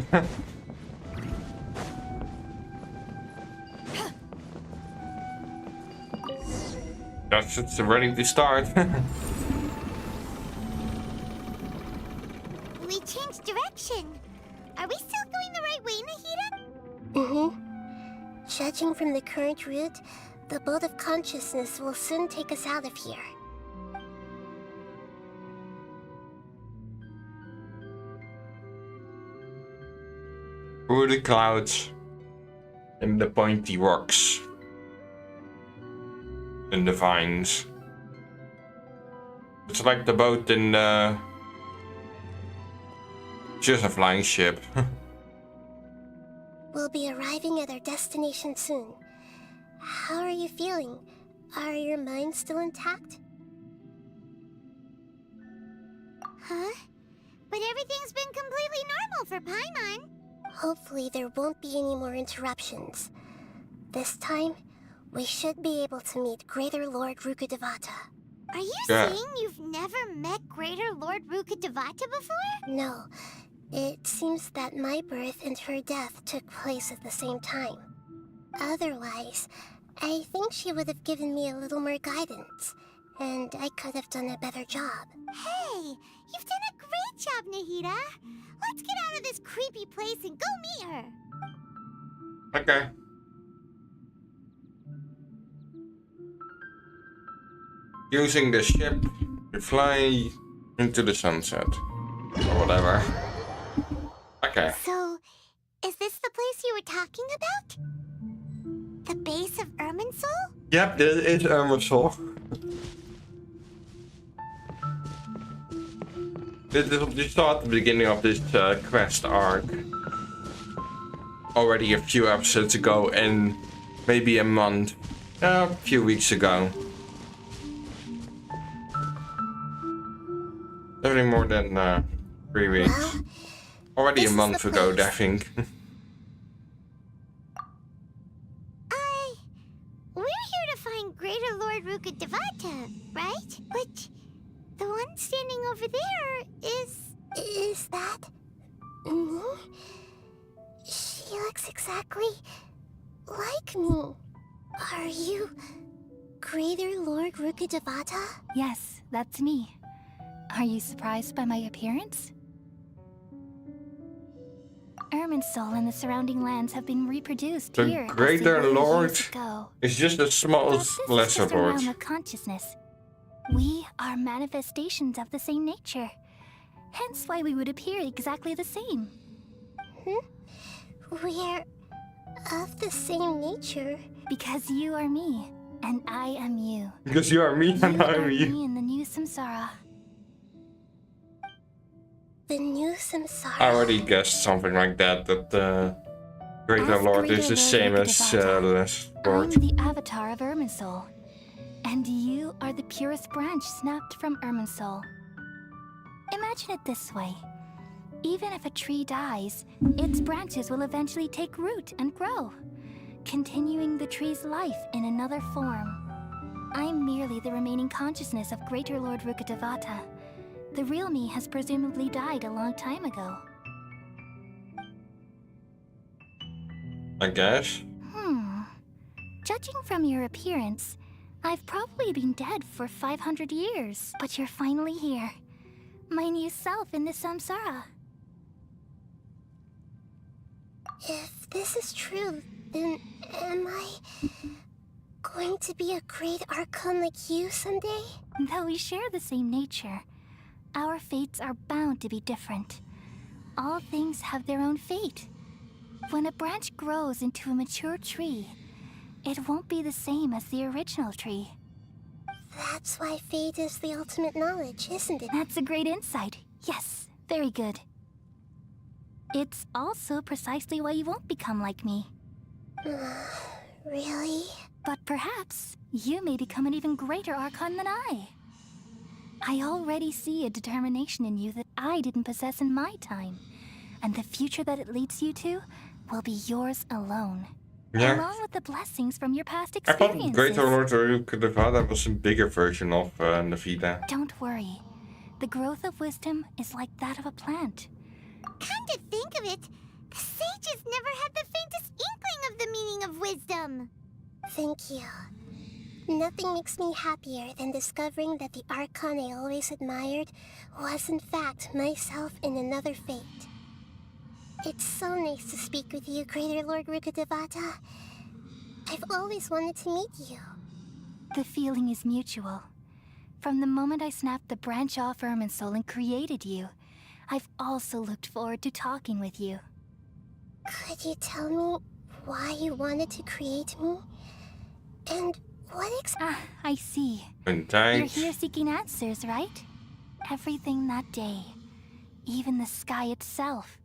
That's it's ready to start. We changed direction. Are we still going the right way, Nahida? Mm-hmm. Judging from the current route, the boat of consciousness will soon take us out of here. Through the clouds and the pointy rocks and the vines. It's like the boat in just a flying ship. We'll be arriving at our destination soon. How are you feeling? Are your minds still intact? Huh? But everything's been completely normal for Paimon. Hopefully there won't be any more interruptions. This time, we should be able to meet Greater Lord Rukkhadevata. Are you saying you've never met Greater Lord Rukkhadevata before? No. It seems that my birth and her death took place at the same time. Otherwise, I think she would have given me a little more guidance, and I could have done a better job. Hey, you've done a great job, Nahida. Let's get out of this creepy place and go meet her. Okay. Using the ship to fly into the sunset. Or whatever. Okay. So, is this the place you were talking about? The base of Irminsul? Yep, this is Irminsul. This is what you saw at the beginning of this quest arc. Already a few episodes ago and maybe a month. A few weeks ago. Definitely more than 3 weeks. Already a month ago, I think. looks exactly like me. Are you Greater Lord Rukkhadevata? Yes, that's me. Are you surprised by my appearance? Irminsul and the surrounding lands have been reproduced The here Greater as they were Lord years ago. is just a small But this is lesser just a lord. realm of consciousness. We are manifestations of the same nature. Hence why we would appear exactly the same. We're of the same nature. Because you are me, and I am you. Because you are me and You I are am me you. in the new samsara. The new samsara. I already guessed something like that. That the Greater As Lord Greater is the Lord same as Rukkhadevata, Less I'm Lord. the avatar of Irminsul. And you are the purest branch snapped from Irminsul. Imagine it this way. Even if a tree dies, its branches will eventually take root and grow, continuing the tree's life in another form. I'm merely the remaining consciousness of Greater Lord Rukkhadevata. The real me has presumably died a long time ago. I guess. Judging from your appearance, I've probably been dead for 500 years, but you're finally here. My new self in the samsara. If this is true, then am I going to be a great Archon like you someday? Though we share the same nature, our fates are bound to be different. All things have their own fate. When a branch grows into a mature tree, it won't be the same as the original tree. That's why fate is the ultimate knowledge, isn't it? That's a great insight. Yes, very good. It's also precisely why you won't become like me. Really? But perhaps you may become an even greater Archon than I. I already see a determination in you that I didn't possess in my time. And the future that it leads you to will be yours alone. Yeah. Along with the blessings from your past I thought experiences. Greater Lord Rukkhadevata was a bigger version of Navita. Don't worry. The growth of wisdom is like that of a plant. Come to think of it, the sages never had the faintest inkling of the meaning of wisdom. Thank you. Nothing makes me happier than discovering that the Archon I always admired was in fact myself in another fate. It's so nice to speak with you, Greater Lord Rukkhadevata. I've always wanted to meet you. The feeling is mutual. From the moment I snapped the branch off Irminsul and created you, I've also looked forward to talking with you. Could you tell me why you wanted to create me? And what I see. And thanks. You're here seeking answers, right? Everything that day, even the sky itself,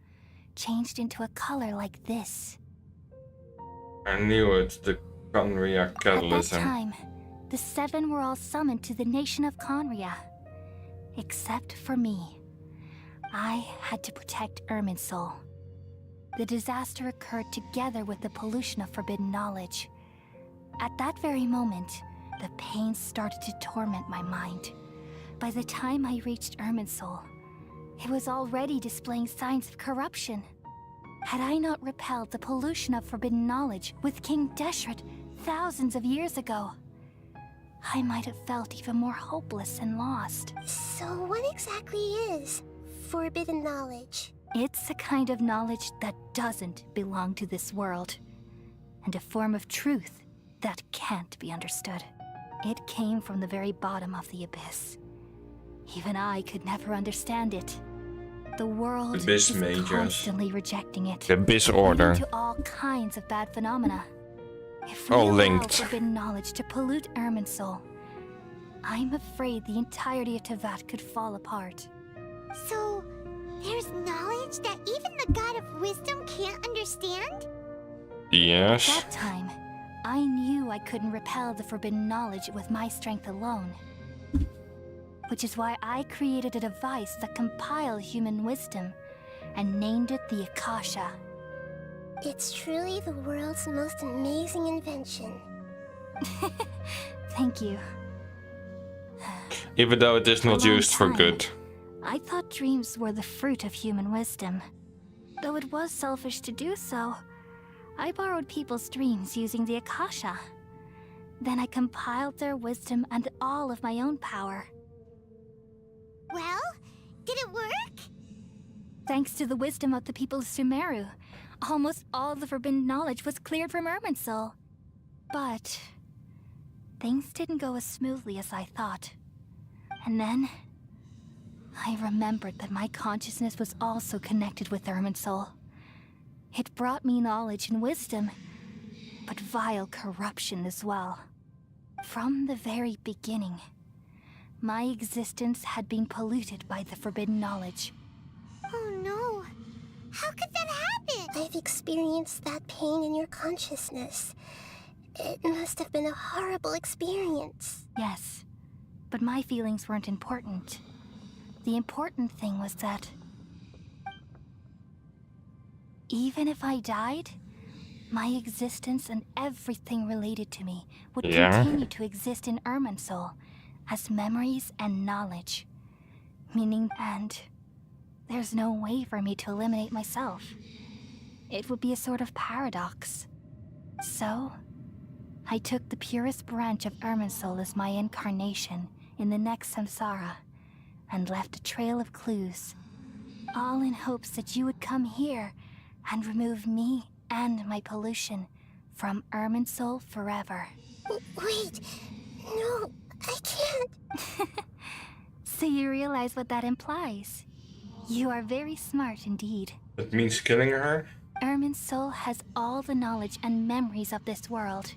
changed into a color like this. I knew it, the Conria catalysm. At that time, the seven were all summoned to the nation of Conria. Except for me. I had to protect Irminsul. The disaster occurred together with the pollution of forbidden knowledge. At that very moment, the pain started to torment my mind. By the time I reached Irminsul, it was already displaying signs of corruption. Had I not repelled the pollution of forbidden knowledge with King Deshret thousands of years ago, I might have felt even more hopeless and lost. So what exactly is forbidden knowledge? It's a kind of knowledge that doesn't belong to this world, and a form of truth that can't be understood. It came from the very bottom of the abyss. Even I could never understand it. The world Abyss is Mages. constantly rejecting it. The Abyss leading Order. to all kinds of bad phenomena. If we All allow linked. forbidden knowledge to pollute Irminsul, I'm afraid the entirety of Tevat could fall apart. So, there's knowledge that even the God of Wisdom can't understand? Yes. At that time, I knew I couldn't repel the forbidden knowledge with my strength alone. Which is why I created a device that compiled human wisdom and named it the Akasha. It's truly the world's most amazing invention. Thank you. Even though it is For a not long used for time, good. I thought dreams were the fruit of human wisdom. Though it was selfish to do so, I borrowed people's dreams using the Akasha. Then I compiled their wisdom and all of my own power. Well, did it work? Thanks to the wisdom of the people of Sumeru, almost all the forbidden knowledge was cleared from Irminsul. But things didn't go as smoothly as I thought. And then I remembered that my consciousness was also connected with Irminsul. It brought me knowledge and wisdom, but vile corruption as well. From the very beginning, my existence had been polluted by the forbidden knowledge. Oh no. How could that happen? I've experienced that pain in your consciousness. It must have been a horrible experience. Yes, but my feelings weren't important. The important thing was that even if I died, my existence and everything related to me would continue to exist in Irminsul as memories and knowledge. Meaning, and there's no way for me to eliminate myself. It would be a sort of paradox. So, I took the purest branch of Irminsul as my incarnation in the next samsara, and left a trail of clues, all in hopes that you would come here and remove me and my pollution from Irminsul forever. Wait, no, I can't. So you realize what that implies? You are very smart indeed. That means killing her? Irminsul has all the knowledge and memories of this world.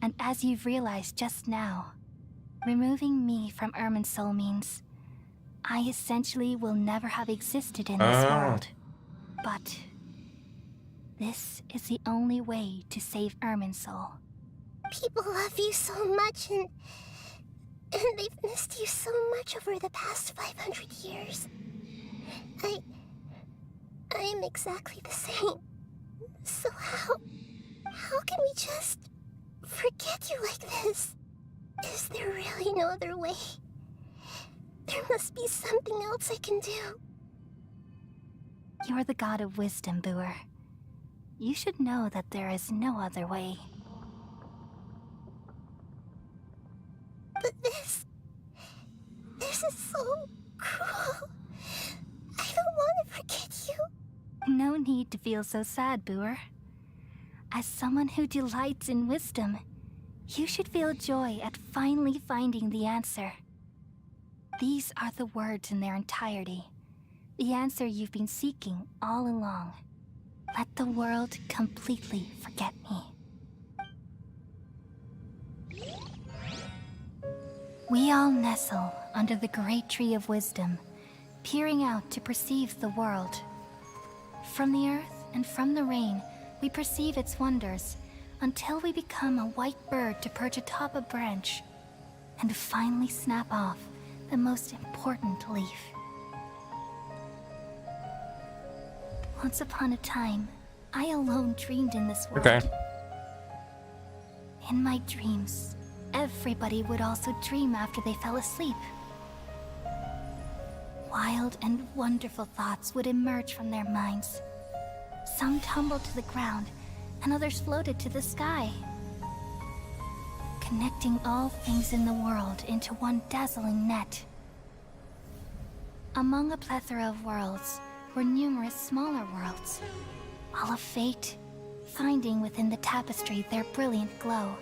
And as you've realized just now, removing me from Irminsul means I essentially will never have existed in this world. But this is the only way to save Irminsul. People love you so much, and they've missed you so much over the past 500 years. I am exactly the same. So how can we just forget you like this? Is there really no other way? There must be something else I can do. You're the god of wisdom, Boer. You should know that there is no other way. But this is so cruel. I don't want to forget you. No need to feel so sad, Boer. As someone who delights in wisdom, you should feel joy at finally finding the answer. These are the words in their entirety. The answer you've been seeking all along. Let the world completely forget me. We all nestle under the great tree of wisdom, peering out to perceive the world. From the earth and from the rain, we perceive its wonders, until we become a white bird to perch atop a branch, and finally snap off the most important leaf. Once upon a time, I alone dreamed in this world. Okay. In my dreams, everybody would also dream after they fell asleep. Wild and wonderful thoughts would emerge from their minds. Some tumbled to the ground, and others floated to the sky, connecting all things in the world into one dazzling net. Among a plethora of worlds were numerous smaller worlds, all of fate, finding within the tapestry their brilliant glow.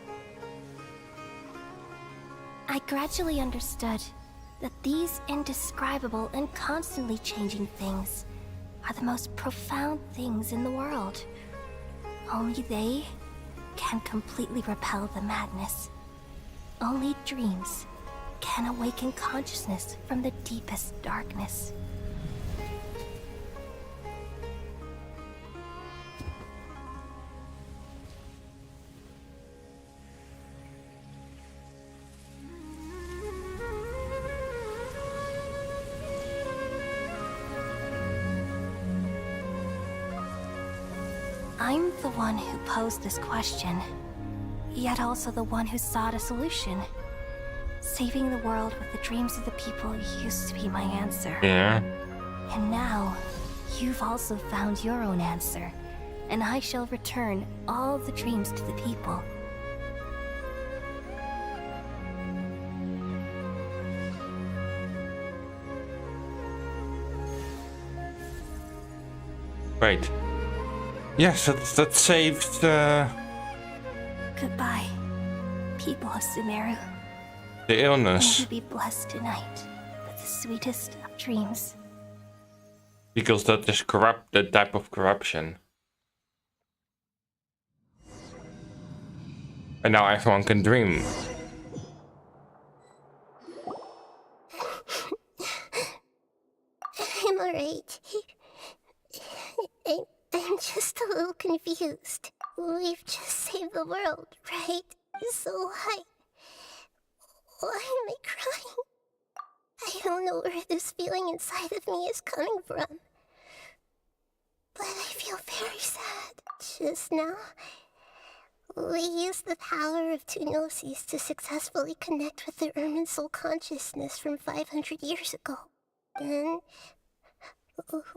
I gradually understood that these indescribable and constantly changing things are the most profound things in the world. Only they can completely repel the madness. Only dreams can awaken consciousness from the deepest darkness. I'm the one who posed this question, yet also the one who sought a solution. Saving the world with the dreams of the people used to be my answer. Yeah. And now, you've also found your own answer, and I shall return all the dreams to the people. Wait. Yes, that saved. Goodbye, people of Sumeru. The illness. May you be blessed tonight with the sweetest of dreams. Because that is corrupt, that type of corruption. And now everyone can dream. I'm alright. I'm just a little confused. We've just saved the world, right? So why am I crying? I don't know where this feeling inside of me is coming from. But I feel very sad. Just now, we used the power of two gnosis to successfully connect with the Irminsul consciousness from 500 years ago. Then,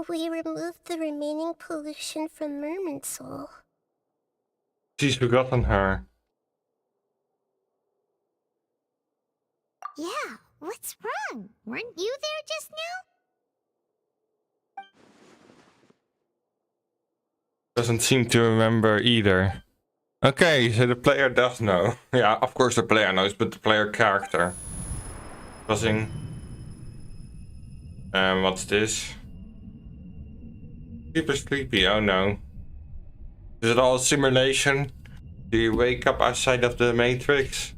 we removed the remaining pollution from Irminsul. She's forgotten her. Yeah, what's wrong? Weren't you there just now? Doesn't seem to remember either. Okay, so the player does know. Yeah, of course the player knows, but the player character. Buzzing. What's this? Super sleepy, oh no. Is it all a simulation? Do you wake up outside of the Matrix?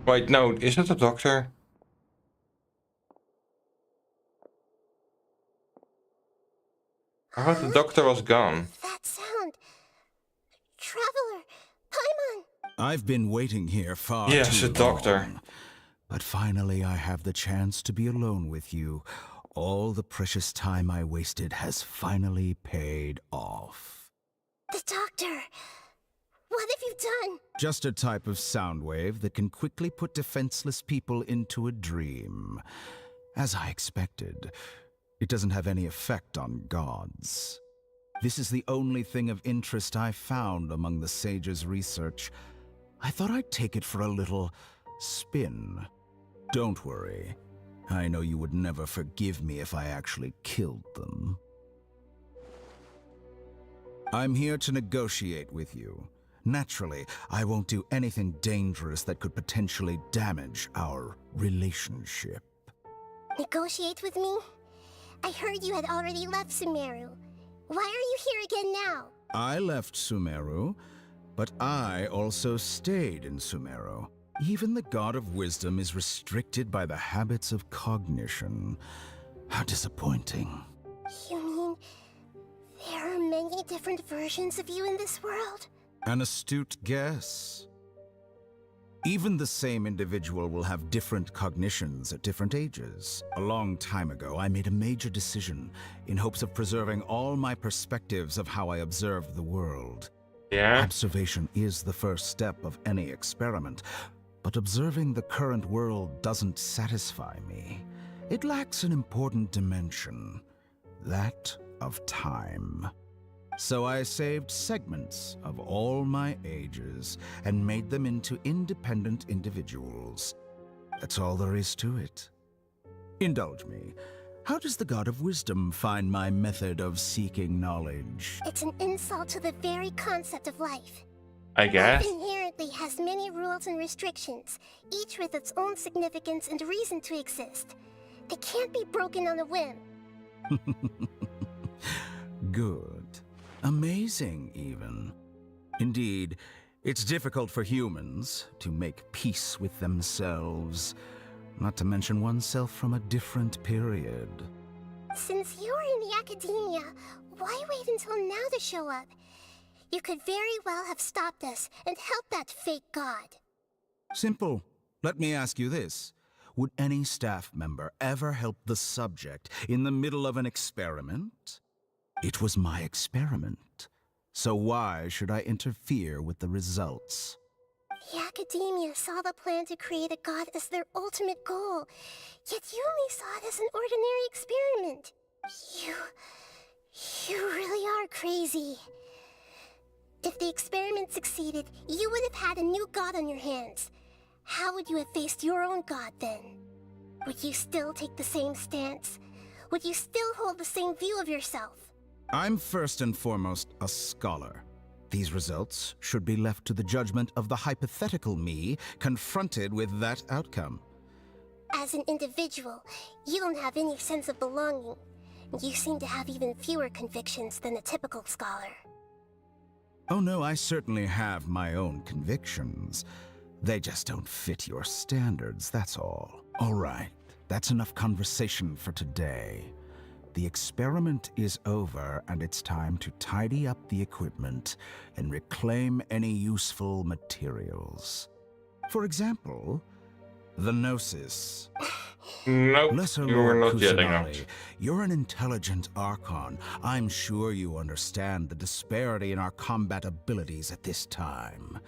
Wait, no, is it a doctor? I thought the doctor was gone. That sound. Traveler, Paimon. I've been waiting here far too long. Yes, a doctor. But finally I have the chance to be alone with you. All the precious time I wasted has finally paid off. The doctor. What have you done? Just a type of sound wave that can quickly put defenseless people into a dream. As I expected, it doesn't have any effect on gods. This is the only thing of interest I found among the sage's research. I thought I'd take it for a little spin. Don't worry. I know you would never forgive me if I actually killed them. I'm here to negotiate with you. Naturally, I won't do anything dangerous that could potentially damage our relationship. Negotiate with me? I heard you had already left Sumeru. Why are you here again now? I left Sumeru, but I also stayed in Sumeru. Even the God of Wisdom is restricted by the habits of cognition. How disappointing. You mean there are many different versions of you in this world? An astute guess. Even the same individual will have different cognitions at different ages. A long time ago, I made a major decision in hopes of preserving all my perspectives of how I observed the world. Yeah. Observation is the first step of any experiment, but observing the current world doesn't satisfy me. It lacks an important dimension, that of time. So I saved segments of all my ages and made them into independent individuals. That's all there is to it. Indulge me. How does the God of Wisdom find my method of seeking knowledge? It's an insult to the very concept of life. I guess. Life inherently has many rules and restrictions, each with its own significance and reason to exist. They can't be broken on a whim. Good. Amazing, even. Indeed, it's difficult for humans to make peace with themselves, not to mention oneself from a different period. Since you were in the academia, why wait until now to show up? You could very well have stopped us and helped that fake god. Simple. Let me ask you this. Would any staff member ever help the subject in the middle of an experiment? It was my experiment. So why should I interfere with the results? The academia saw the plan to create a god as their ultimate goal. Yet you only saw it as an ordinary experiment. You really are crazy. If the experiment succeeded, you would have had a new god on your hands. How would you have faced your own god then? Would you still take the same stance? Would you still hold the same view of yourself? I'm first and foremost a scholar. These results should be left to the judgment of the hypothetical me confronted with that outcome. As an individual, you don't have any sense of belonging. You seem to have even fewer convictions than a typical scholar. Oh no, I certainly have my own convictions. They just don't fit your standards, that's all. All right, that's enough conversation for today. The experiment is over, and it's time to tidy up the equipment and reclaim any useful materials. For example, the Gnosis. Nope, Lesser you were Lord not getting Kusanali, out. you're an intelligent Archon. I'm sure you understand the disparity in our combat abilities at this time.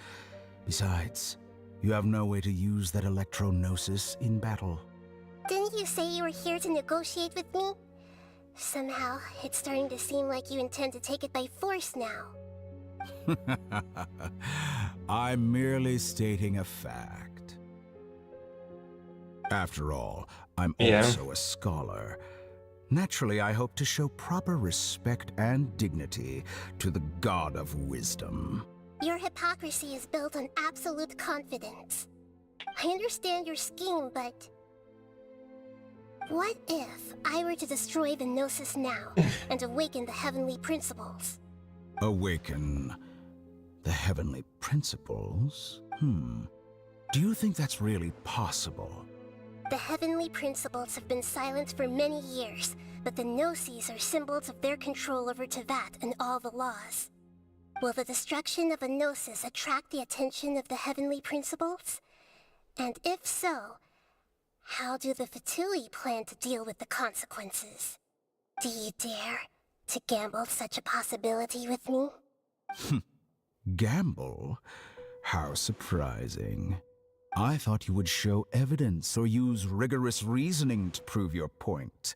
Besides, you have no way to use that Electro-Gnosis in battle. Didn't you say you were here to negotiate with me? Somehow, it's starting to seem like you intend to take it by force now. I'm merely stating a fact. After all, I'm also a scholar. Naturally, I hope to show proper respect and dignity to the God of Wisdom. Your hypocrisy is built on absolute confidence. I understand your scheme, but... what if I were to destroy the Gnosis now and awaken the heavenly principles? Awaken the heavenly principles? Do you think that's really possible? The heavenly principles have been silent for many years, but the Gnosis are symbols of their control over Teyvat and all the laws. Will the destruction of a Gnosis attract the attention of the heavenly principles? And if so, how do the Fatui plan to deal with the consequences? Do you dare to gamble such a possibility with me? Gamble? How surprising. I thought you would show evidence or use rigorous reasoning to prove your point.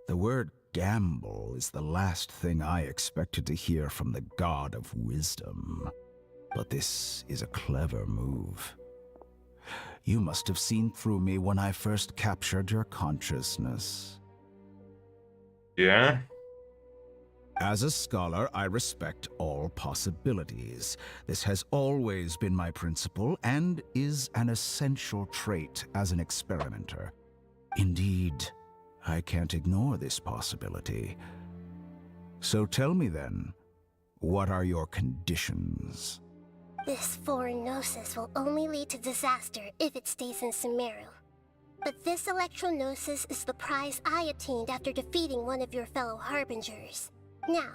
The word gamble is the last thing I expected to hear from the God of Wisdom. But this is a clever move. You must have seen through me when I first captured your consciousness. Yeah? As a scholar, I respect all possibilities. This has always been my principle and is an essential trait as an experimenter. Indeed, I can't ignore this possibility. So tell me then, what are your conditions? This foreign Gnosis will only lead to disaster if it stays in Sumeru. But this Electro-Gnosis is the prize I obtained after defeating one of your fellow Harbingers. Now,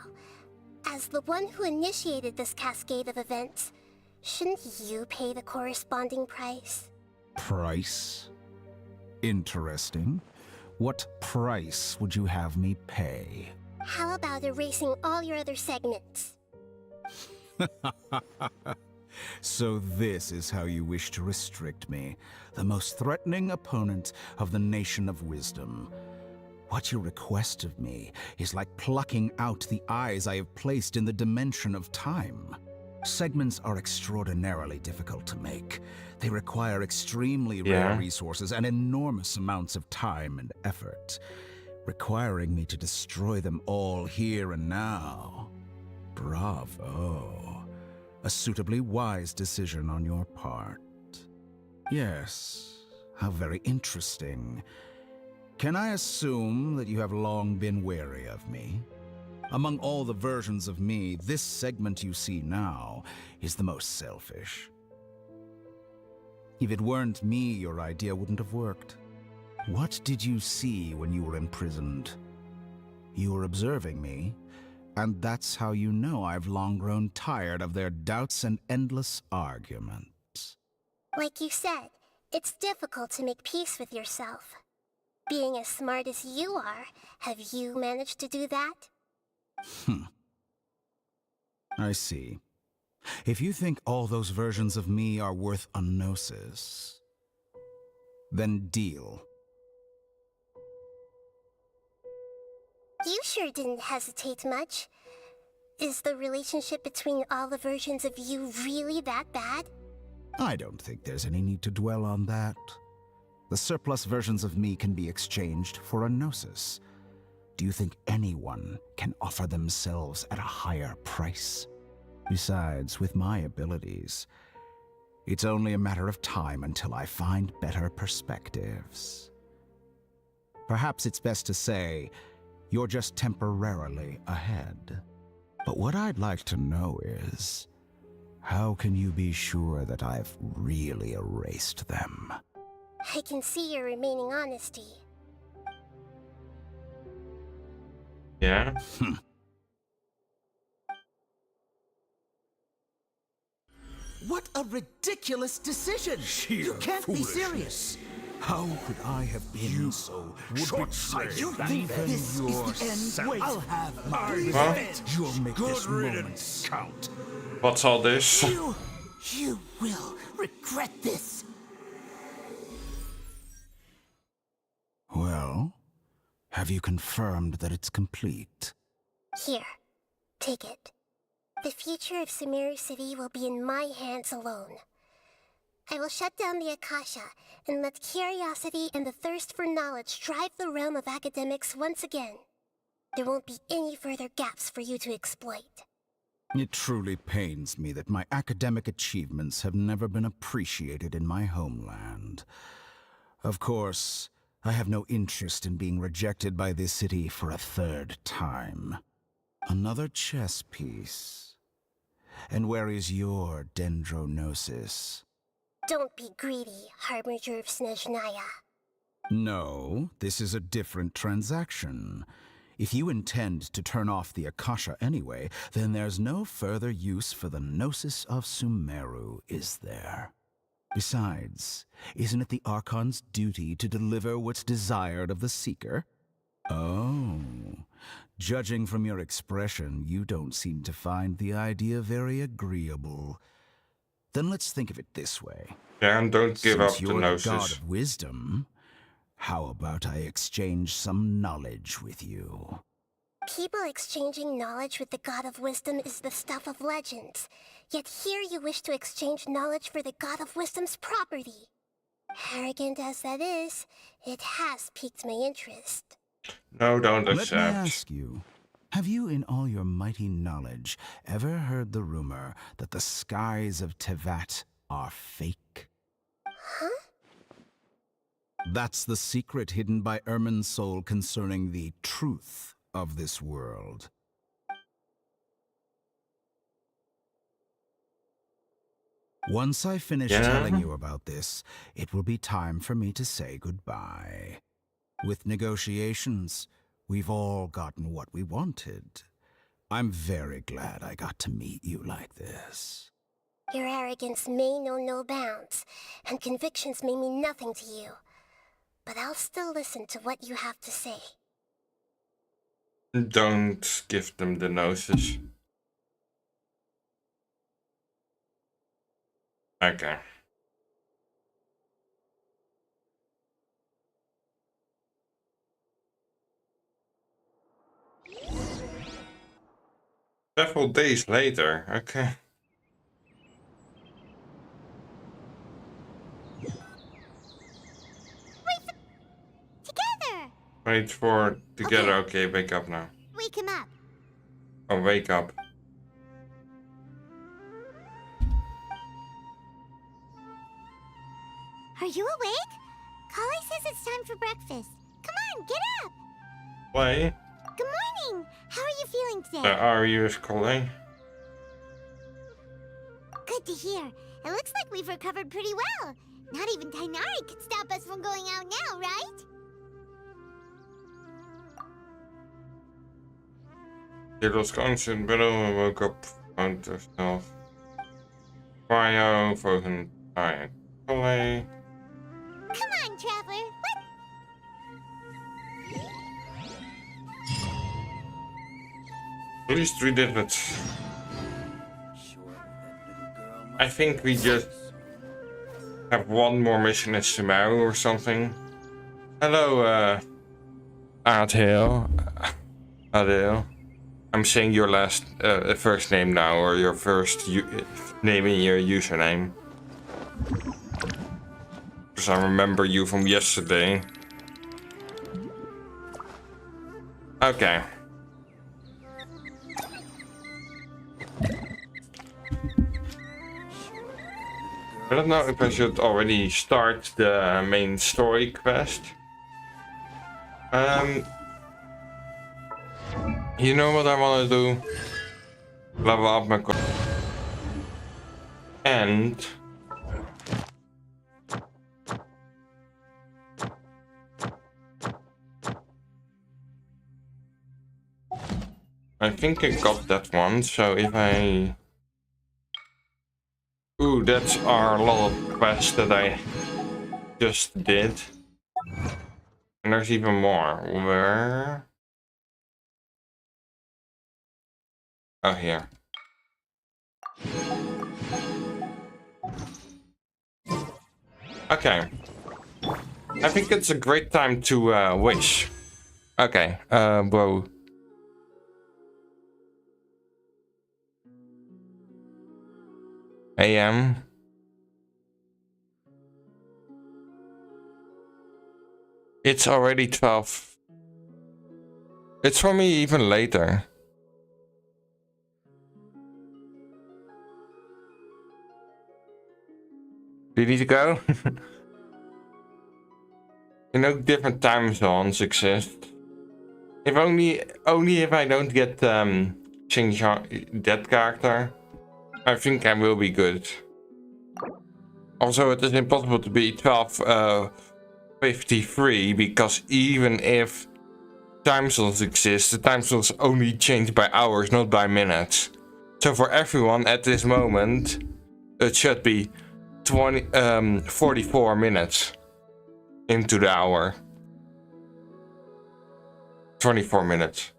as the one who initiated this cascade of events, shouldn't you pay the corresponding price? Price? Interesting. What price would you have me pay? How about erasing all your other segments? So this is how you wish to restrict me, the most threatening opponent of the Nation of Wisdom. What you request of me is like plucking out the eyes I have placed in the dimension of time. Segments are extraordinarily difficult to make. They require extremely rare resources and enormous amounts of time and effort, requiring me to destroy them all here and now. Bravo. A suitably wise decision on your part. Yes, how very interesting. Can I assume that you have long been wary of me? Among all the versions of me, this segment you see now is the most selfish. If it weren't me, your idea wouldn't have worked. What did you see when you were imprisoned? You were observing me, and that's how you know I've long grown tired of their doubts and endless arguments. Like you said, it's difficult to make peace with yourself. Being as smart as you are, have you managed to do that? I see. If you think all those versions of me are worth a Gnosis, then deal. You sure didn't hesitate much. Is the relationship between all the versions of you really that bad? I don't think there's any need to dwell on that. The surplus versions of me can be exchanged for a gnosis. Do you think anyone can offer themselves at a higher price? Besides, with my abilities, it's only a matter of time until I find better perspectives. Perhaps it's best to say, you're just temporarily ahead. But what I'd like to know is, how can you be sure that I've really erased them? I can see your remaining honesty. Yeah? What a ridiculous decision! You can't be serious! How could I have been so short-sighted? You think this is the end? Wait, I'll have my revenge. You'll make Good this riddance. moment count. What's all this? You will regret this. Well, have you confirmed that it's complete? Here, take it. The future of Sumeru City will be in my hands alone. I will shut down the Akasha and let curiosity and the thirst for knowledge drive the realm of academics once again. There won't be any further gaps for you to exploit. It truly pains me that my academic achievements have never been appreciated in my homeland. Of course, I have no interest in being rejected by this city for a third time. Another chess piece. And where is your Dendronosis? Don't be greedy, Harbinger of Snezhnaya. No, this is a different transaction. If you intend to turn off the Akasha anyway, then there's no further use for the Gnosis of Sumeru, is there? Besides, isn't it the Archon's duty to deliver what's desired of the Seeker? Oh, judging from your expression, you don't seem to find the idea very agreeable. Then let's think of it this way. Yeah, and don't give up Since the you're Gnosis. the god of wisdom, how about I exchange some knowledge with you? People exchanging knowledge with the God of Wisdom is the stuff of legends. Yet here you wish to exchange knowledge for the God of Wisdom's property. Arrogant as that is, it has piqued my interest. No, don't Let me accept. ask you, have you in all your mighty knowledge ever heard the rumor that the skies of Tevat are fake? Huh? That's the secret hidden by Irminsul concerning the truth of this world. Once I finish telling you about this, it will be time for me to say goodbye. With negotiations, we've all gotten what we wanted. I'm very glad I got to meet you like this. Your arrogance may know no bounds, and convictions may mean nothing to you. But I'll still listen to what you have to say. Don't give them the Gnosis. Okay. Several days later, okay. Together! Wait for together, okay, wake up now. Wake him up. Oh, wake up. Are you awake? Kali says it's time for breakfast. Come on, get up! Play. Good morning! How are you feeling today? Are you calling? Good to hear. It looks like we've recovered pretty well. Not even Tainari could stop us from going out now, right? It was constant battle and woke up, found herself. Cryo, frozen, tired. Play. Come on, Traveler. At least we did it. I think we just have one more mission at Sumeru or something. Hello, Adhiel. Adele. I'm saying your last first name now, or your first name in your username. Because I remember you from yesterday. Okay. I don't know if I should already start the main story quest. You know what I want to do? Level up my and I think I got that one, so if I... Ooh, that's our little quest that I just did. And there's even more. Where? Oh, here. Okay. I think it's a great time to wish. Okay, bro. AM. It's already 12. It's for me even later. Do you need to go? You know, different time zones exist. If only if I don't get change that character, I think I will be good. Also, it is impossible to be 12:53 because even if time zones exist, the time zones only change by hours, not by minutes. So for everyone at this moment, it should be 44 minutes into the hour. 24 minutes.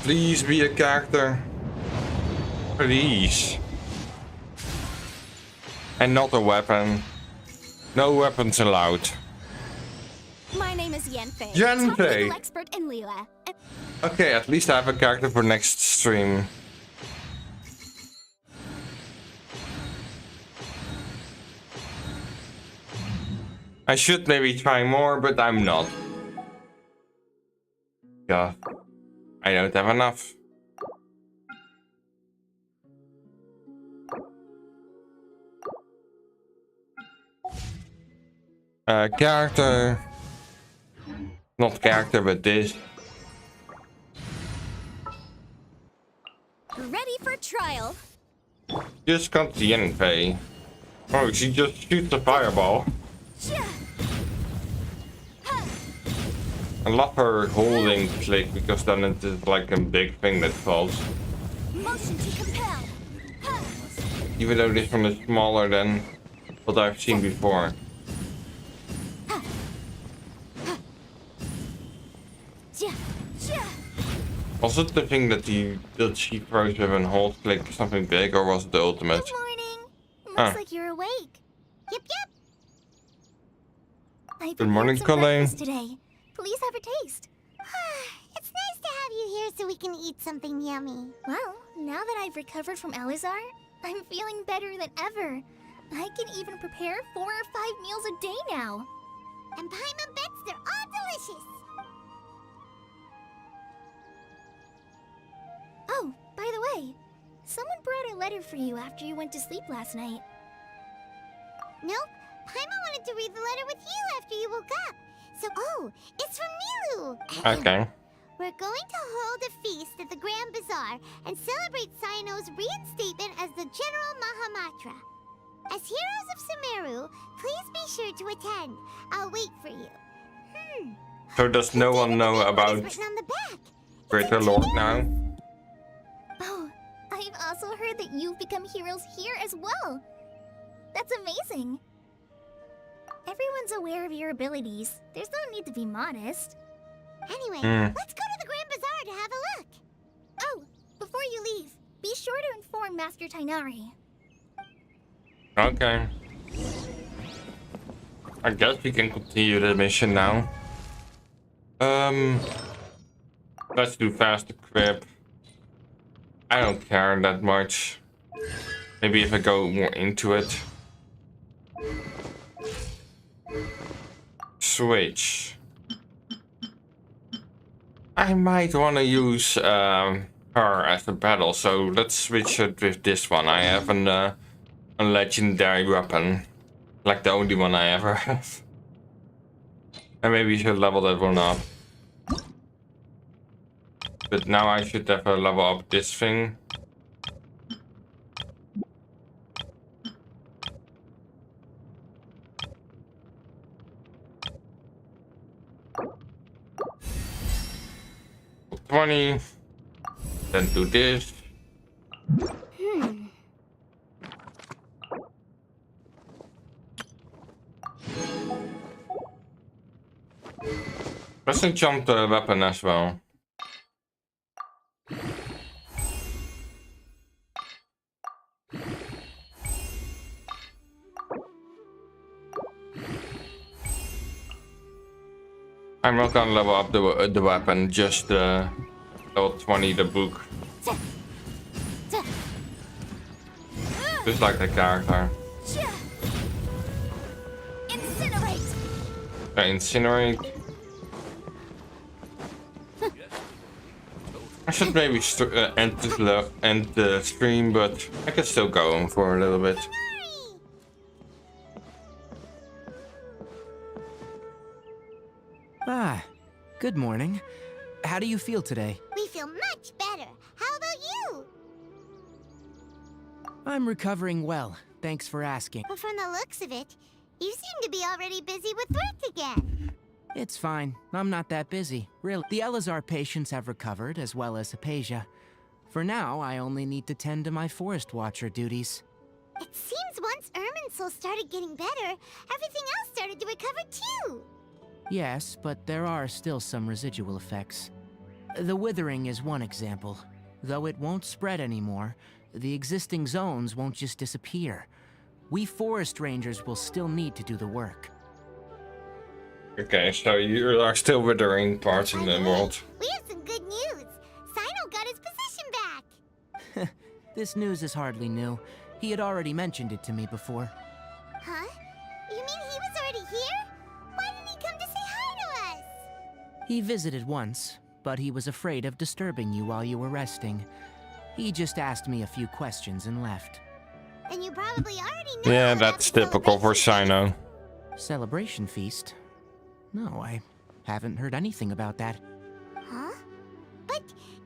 Please be a character. Please. And not a weapon. No weapons allowed. My name is Yenfei. Yenfei. Top legal expert in Liyue. Okay, at least I have a character for next stream. I should maybe try more, but I'm not. God, I don't have enough. Character. Not character, but this. Ready for trial. Just got the Yenfei. Oh, she just shoots a fireball. I love her holding click because then it is like a big thing that falls. Motion to compel. Even though this one is smaller than what I've seen before. Was it the thing that she throws with an hold click something big, or was it the ultimate? Good morning. Looks like you're awake. Yep, yep. Good morning, Colleen. Today. Please have a taste. It's nice to have you here so we can eat something yummy. Well, now that I've recovered from Elazar, I'm feeling better than ever. I can even prepare 4 or 5 meals a day now. And Paimon bets they're all delicious. Oh, by the way, someone brought a letter for you after you went to sleep last night. Nope. Paimon wanted to read the letter with you after you woke up. So, it's from Nilou. Okay. We're going to hold a feast at the Grand Bazaar and celebrate Cyno's reinstatement as the General Mahamatra. As heroes of Sumeru, please be sure to attend. I'll wait for you. So does no one know about Greater Lord now? Oh, I've also heard that you've become heroes here as well. That's amazing. Everyone's aware of your abilities. There's no need to be modest. Anyway, let's go to the Grand Bazaar to have a look. Oh, before you leave, be sure to inform Master Tainari. Okay. I guess we can continue the mission now. Let's do fast equip. I don't care that much. Maybe if I go more into it. Switch. I might want to use her as a battle, so let's switch it with this one. I have a legendary weapon, like the only one I ever have. And maybe we should level that one up. But now I should have a level up this thing. $20. Then do this. Let's enchant the weapon as well. I'm not gonna level up the weapon, just level 20 the book. Just like the character. Incinerate. Incinerate. I should maybe end the stream, but I can still go on for a little bit. Ah, good morning. How do you feel today? We feel much better. How about you? I'm recovering well, thanks for asking. But from the looks of it, you seem to be already busy with work again. It's fine, I'm not that busy, really. The Elazar patients have recovered, as well as Hypatia. For now, I only need to tend to my Forest Watcher duties. It seems once Irminsul started getting better, everything else started to recover too. Yes, but there are still some residual effects. The withering is one example. Though it won't spread anymore, the existing zones won't just disappear. We forest rangers will still need to do the work. Okay, so you are still withering parts in the world. We have some good news. Sino got his position back. This news is hardly new. He had already mentioned it to me before. Huh? You mean he was already here? Why didn't he come to say hi to us? He visited once, but he was afraid of disturbing you while you were resting. He just asked me a few questions and left. And you probably already know. Yeah, that's typical for Sino. Celebration feast? No, I haven't heard anything about that. Huh? But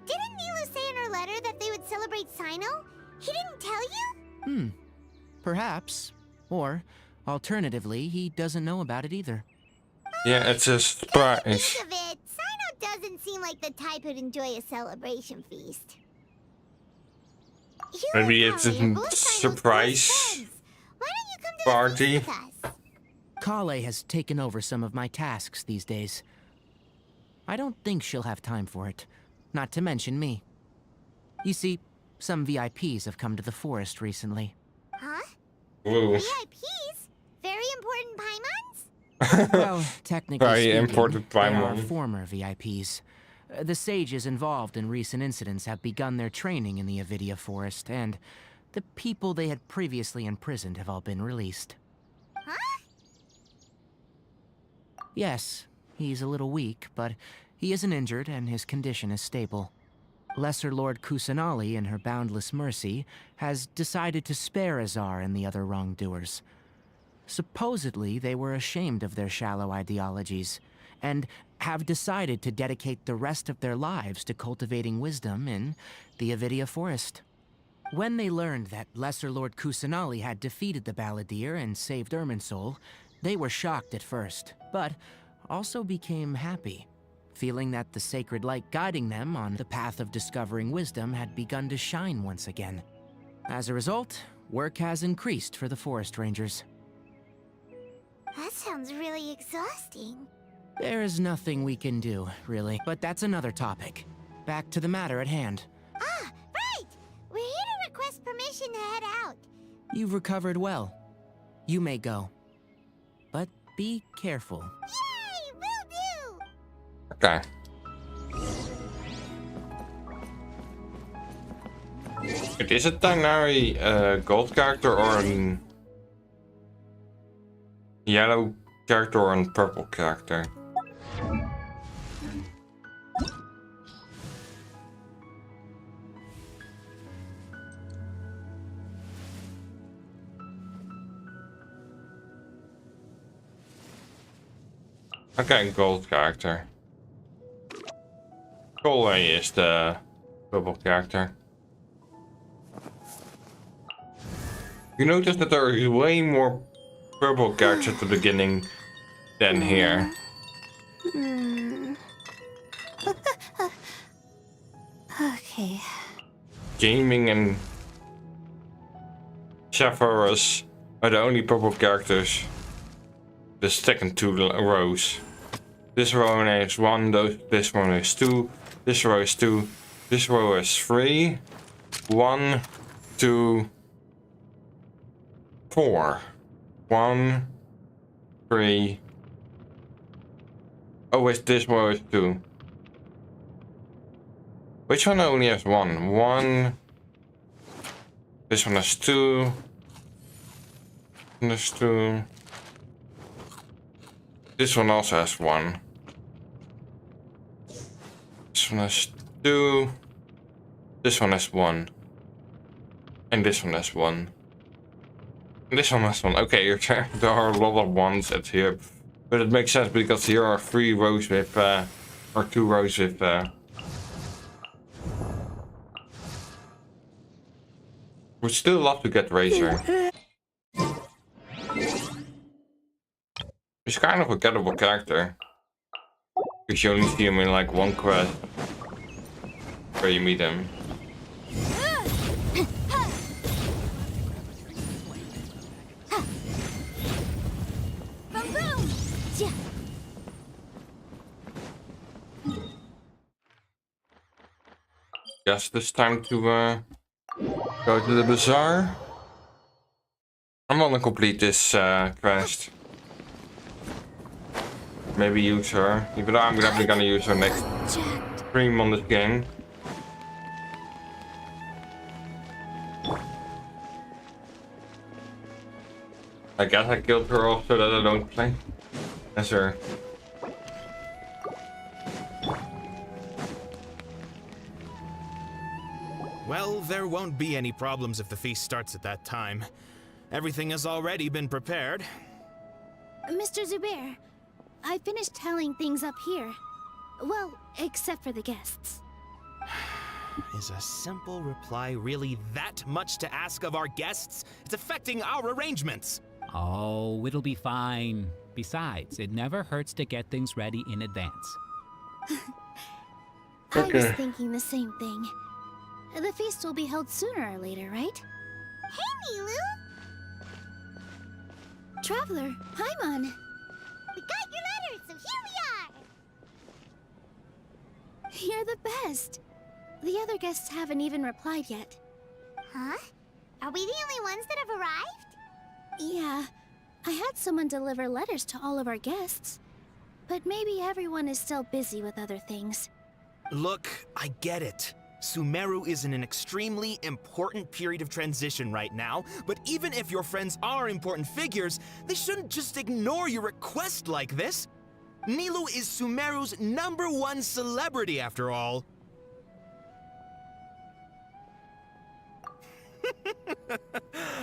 didn't Nilu say in her letter that they would celebrate Sino? He didn't tell you? Perhaps. Or, alternatively, he doesn't know about it either. Yeah, it's a surprise. Think of it, Sino doesn't seem like the type who'd enjoy a celebration feast. Maybe it's a surprise party. Kale has taken over some of my tasks these days. I don't think she'll have time for it, not to mention me. You see, some VIPs have come to the forest recently. Huh? Ooh. VIPs? Very important Paimons? Well, technically Very speaking, important they are Paimon. former VIPs. The sages involved in recent incidents have begun their training in the Avidia Forest, and the people they had previously imprisoned have all been released. Huh? Yes, he's a little weak, but he isn't injured and his condition is stable. Lesser Lord Kusanali, in her boundless mercy, has decided to spare Azar and the other wrongdoers. Supposedly, they were ashamed of their shallow ideologies, and have decided to dedicate the rest of their lives to cultivating wisdom in the Avidia Forest. When they learned that Lesser Lord Kusanali had defeated the Balladeer and saved Irminsul, they were shocked at first, but also became happy, feeling that the sacred light guiding them on the path of discovering wisdom had begun to shine once again. As a result, work has increased for the forest rangers. That sounds really exhausting. There is nothing we can do, really, but that's another topic. Back to the matter at hand. Ah, right! We're here to request permission to head out. You've recovered well. You may go. But be careful. Yay! Will do! Okay. Wait, is it Dynari gold character or a yellow character or a purple character? Okay, gold character. Galway is the purple character. You notice that there is way more purple characters at the beginning than here. Okay. Gaming and Sephiroth are the only purple characters. The second two rows. This row is 1, this one is 2, this row is 2, this row is 3, 1, 2, 4, 1, 3. Oh wait, this row is 2. Which one only has 1? 1. This one has 2. This 2. This one also has 1. This one has 2. This one has 1. And this one has 1. And this one has 1. Okay, there are a lot of 1s at here. But it makes sense because here are 3 rows with, or 2 rows with, would still love to get Razor. He's kind of a gettable character. Because you only see him in like one quest where you meet him. Guess it's time to go to the bazaar. I'm gonna complete this quest. Maybe use her, even though I'm definitely gonna use her next stream on this game. I guess I killed her off so that I don't play as her. Well, there won't be any problems if the feast starts at that time. Everything has already been prepared. Mr. Zubair, I finished tallying things up here. Well, except for the guests. Is a simple reply really that much to ask of our guests? It's affecting our arrangements. Oh, it'll be fine. Besides, it never hurts to get things ready in advance. I was thinking the same thing. The feast will be held sooner or later, right? Hey, Nilu! Traveler, Paimon. We got your letter, so here we are! You're the best. The other guests haven't even replied yet. Huh? Are we the only ones that have arrived? Yeah, I had someone deliver letters to all of our guests. But maybe everyone is still busy with other things. Look, I get it. Sumeru is in an extremely important period of transition right now, but even if your friends are important figures, they shouldn't just ignore your request like this. Nilu is Sumeru's #1 celebrity after all.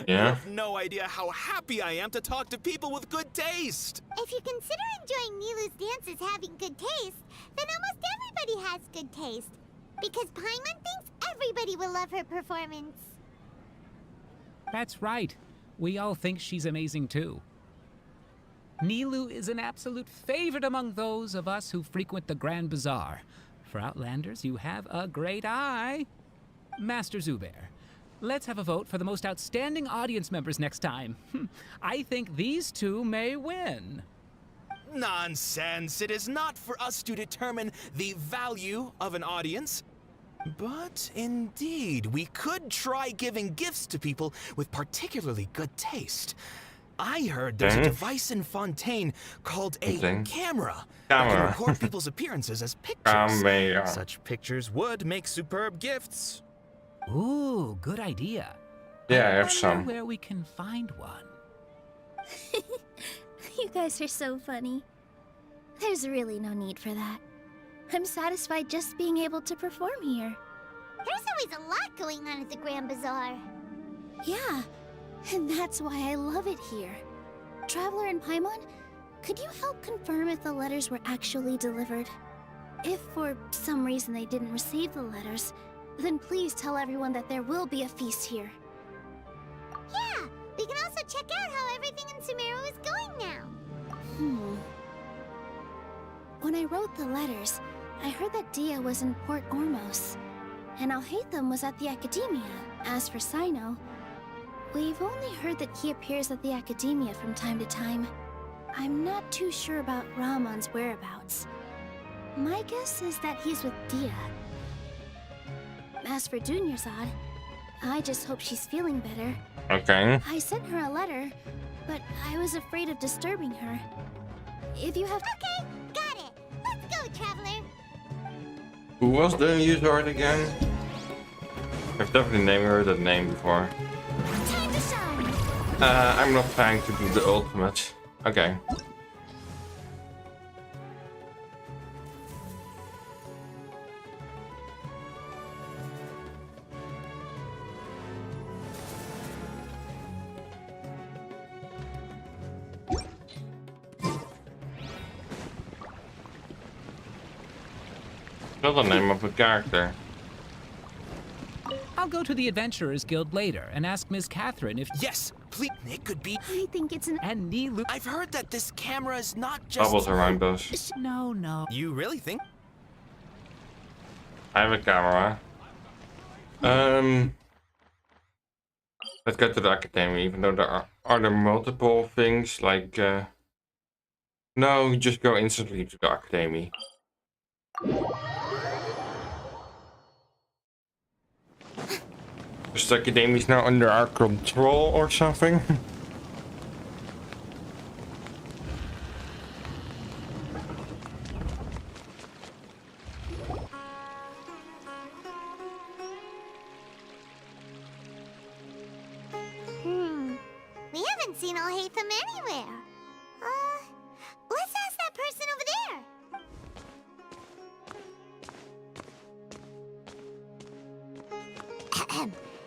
You have no idea how happy I am to talk to people with good taste. If you consider enjoying Nilu's dances having good taste, then almost everybody has good taste. Because Paimon thinks everybody will love her performance. That's right. We all think she's amazing too. Nilu is an absolute favorite among those of us who frequent the Grand Bazaar. For Outlanders, you have a great eye. Master Zubair, let's have a vote for the most outstanding audience members next time. I think these two may win. Nonsense! It is not for us to determine the value of an audience. But indeed, we could try giving gifts to people with particularly good taste. I heard there's a device in Fontaine called a camera that can record people's appearances as pictures. Such pictures would make superb gifts. Ooh, good idea. Yeah, I have some. Where we can find one. You guys are so funny. There's really no need for that. I'm satisfied just being able to perform here. There's always a lot going on at the Grand Bazaar. Yeah, and that's why I love it here. Traveler and Paimon, could you help confirm if the letters were actually delivered? If for some reason they didn't receive the letters, then please tell everyone that there will be a feast here. Yeah, we can also check out how everything in Sumeru is going now. When I wrote the letters, I heard that Dia was in Port Ormos, and Alhaitham was at the Academia. As for Sino, we've only heard that he appears at the Academia from time to time. I'm not too sure about Ramon's whereabouts. My guess is that he's with Dia. As for Dunyarzad, I just hope she's feeling better. Okay. I sent her a letter, but I was afraid of disturbing her. If you have... Okay, got it. Let's go, Traveler. Who was the user again? I've definitely never heard that name before. Time to shine. I'm not trying to do the ultimate. Okay. Not the name of a character. I'll go to the Adventurers Guild later and ask Miss Catherine if... Yes, please. It could be... I think it's an... And Nilou... I've heard that this camera is not just... Bubbles and rainbows. No. You really think? I have a camera. Let's go to the Academy, even though there are there multiple things, like... No, just go instantly to the Academy. Is the Academy is now under our control or something? We haven't seen Alhaitham anywhere. Let's ask that person over there.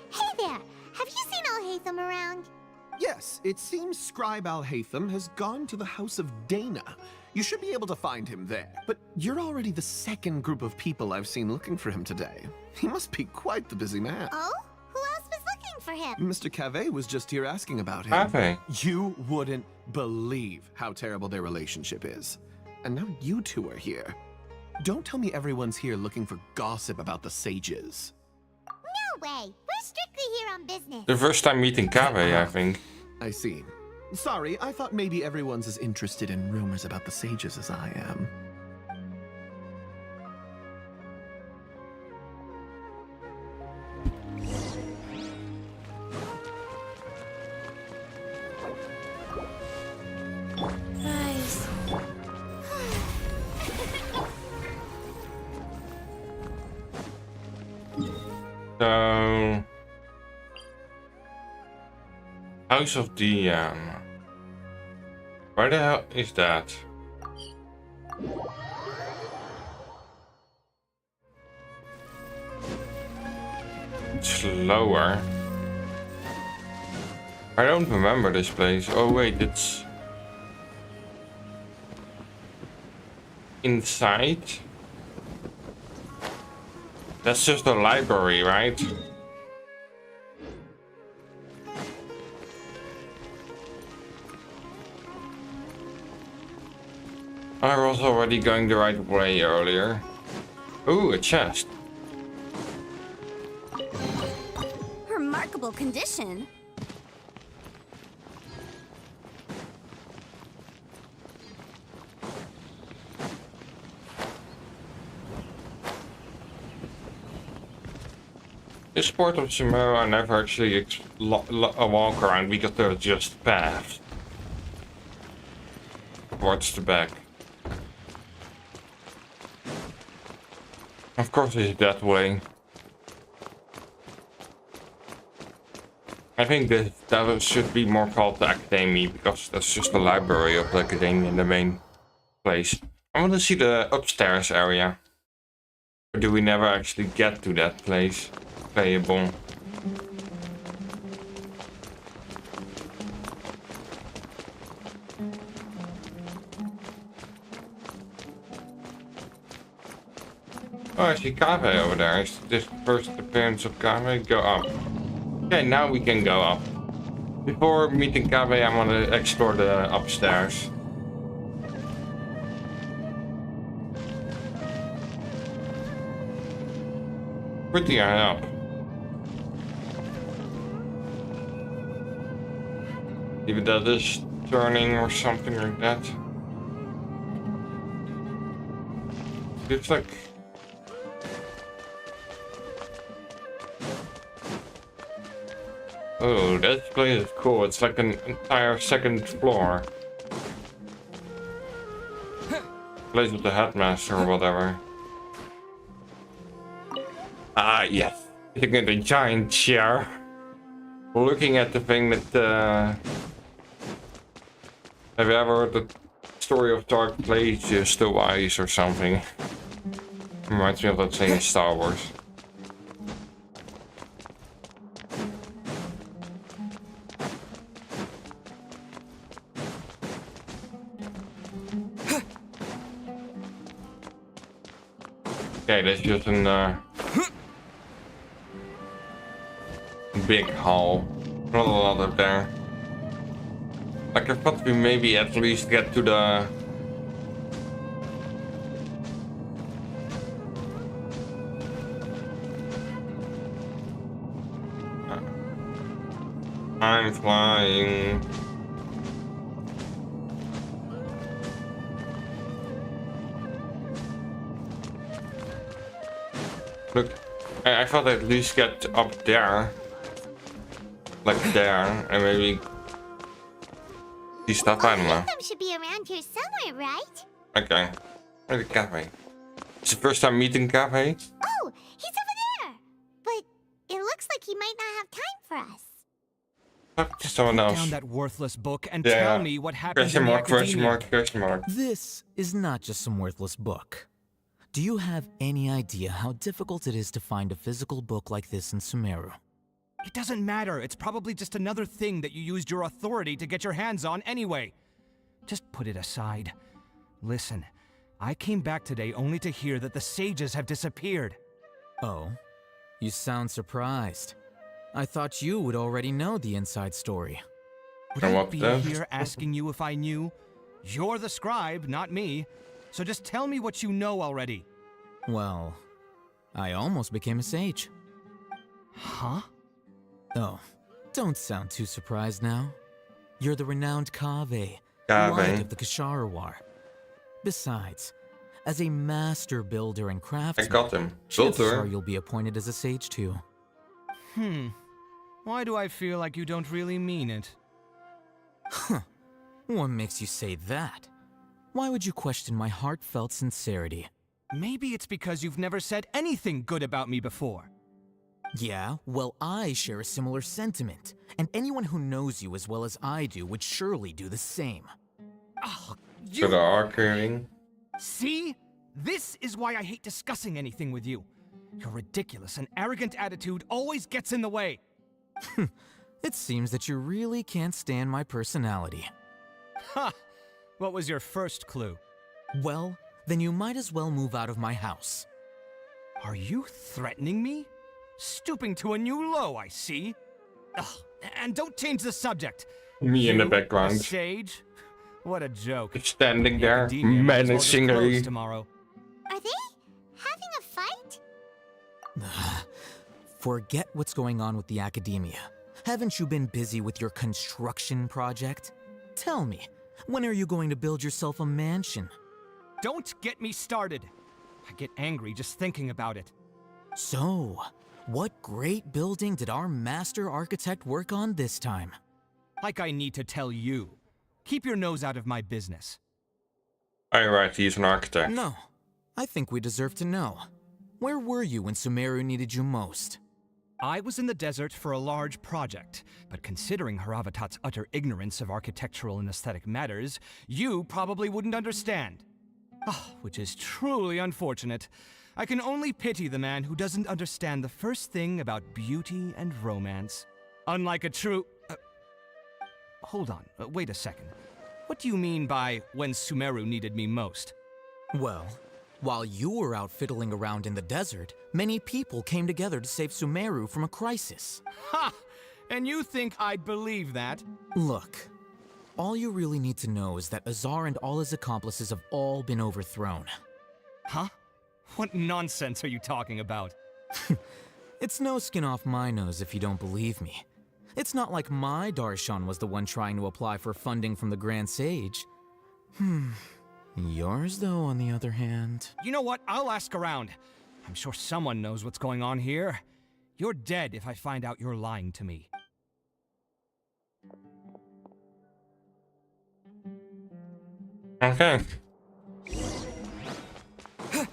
Hey there, have you seen Alhaitham around? Yes, it seems Scribe Alhaitham has gone to the House of Dana. You should be able to find him there. But you're already the second group of people I've seen looking for him today. He must be quite the busy man. Oh? Who else was looking for him? Mr. Cave was just here asking about him. Cave? You wouldn't believe how terrible their relationship is. And now you two are here. Don't tell me everyone's here looking for gossip about the sages. No way. We're strictly here on business. The first time meeting Cave, I think. I see. Sorry, I thought maybe everyone's as interested in rumors about the sages as I am. Guys. So... House of Dian. Where the hell is that? It's lower. I don't remember this place. Oh wait, it's... inside? That's just a library, right? I was already going the right way earlier. Ooh, a chest. Remarkable condition. This part of Sumeru I never actually walk around because they're just paths. towards the back. Of course it's that way. I think that should be more called the Academy, because that's just the library of the Academy in the main place. I want to see the upstairs area. Or do we never actually get to that place? Playable. Oh, I see Kave over there. Is this first appearance of Kave? Go up. Okay, now we can go up. Before meeting Kave, I want to explore the upstairs. Pretty high up. Maybe that is turning or something like that. Looks like... Oh, that place is cool. It's like an entire second floor. Place with the headmaster or whatever. Ah, yes. Sitting in a giant chair. Looking at the thing that, have you ever heard the story of Dark Plagueis, the Wise or something? Reminds me of that thing in Star Wars. Okay, that's just an big hall. Not a lot up there. Like I thought we maybe at least get to the... I'm flying. Look, I thought I'd at least get up there. Like there, and maybe see stuff, I don't know. Them should be around here somewhere, right? Okay. Where's the cafe? It's the first time meeting cafe? Oh, he's over there! But it looks like he might not have time for us. Talk to someone else. Down that worthless book and Yeah. tell me what happened Question in the mark, question academia. mark, question mark. This is not just some worthless book. Do you have any idea how difficult it is to find a physical book like this in Sumeru? It doesn't matter. It's probably just another thing that you used your authority to get your hands on anyway. Just put it aside. Listen, I came back today only to hear that the sages have disappeared. Oh, you sound surprised. I thought you would already know the inside story. Would I be here asking you if I knew? You're the scribe, not me. So just tell me what you know already. Well, I almost became a sage. Huh? Oh, don't sound too surprised now. You're the renowned Kave, Kave. light of the Kasharawar. Besides, as a master builder and craftsman, I got him. chances Builder. are you'll be appointed as a sage too. Why do I feel like you don't really mean it? Huh. What makes you say that? Why would you question my heartfelt sincerity? Maybe it's because you've never said anything good about me before. Yeah, well, I share a similar sentiment, and anyone who knows you as well as I do would surely do the same. Oh, To the arcing. See? This is why I hate discussing anything with you. Your ridiculous and arrogant attitude always gets in the way. It seems that you really can't stand my personality. Ha! What was your first clue? Well, then you might as well move out of my house. Are you threatening me? Stooping to a new low, I see. Ugh, and don't change the subject. Me in the You, background. a sage? What a joke. Standing there, Academia might as well just close menacingly. tomorrow. Are they having a fight? Forget what's going on with the academia. Haven't you been busy with your construction project? Tell me, when are you going to build yourself a mansion? Don't get me started. I get angry just thinking about it. So, what great building did our master architect work on this time? Like I need to tell you. Keep your nose out of my business. Oh, right, he's an architect. No. I think we deserve to know. Where were you when Sumeru needed you most? I was in the desert for a large project, but considering Haravatat's utter ignorance of architectural and aesthetic matters, you probably wouldn't understand. Which is truly unfortunate. I can only pity the man who doesn't understand the first thing about beauty and romance. Unlike a true... hold on, wait a second. What do you mean by when Sumeru needed me most? Well, while you were out fiddling around in the desert, many people came together to save Sumeru from a crisis. Ha! And you think I'd believe that? Look, all you really need to know is that Azar and all his accomplices have all been overthrown. Huh? What nonsense are you talking about? It's no skin off my nose if you don't believe me. It's not like my Darshan was the one trying to apply for funding from the Grand Sage. Yours, though, on the other hand... You know what? I'll ask around. I'm sure someone knows what's going on here. You're dead if I find out you're lying to me. Okay. Hey,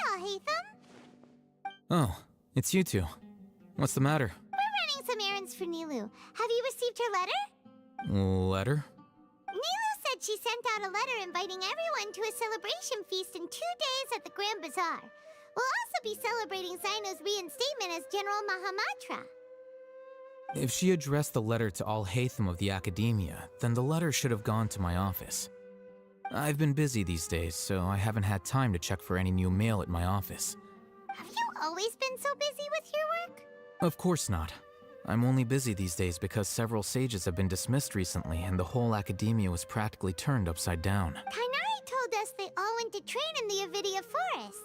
Alhaitham! Oh, it's you two. What's the matter? We're running some errands for Nilou. Have you received her letter? Letter? Nilou said she sent out a letter inviting everyone to a celebration feast in 2 days at the Grand Bazaar. We'll also be celebrating Zaino's reinstatement as General Mahamatra. If she addressed the letter to Alhaitham of the Academia, then the letter should have gone to my office. I've been busy these days, so I haven't had time to check for any new mail at my office. Have you always been so busy with your work? Of course not. I'm only busy these days because several sages have been dismissed recently and the whole Academia was practically turned upside down. Tainari told us they all went to train in the Avidia Forest.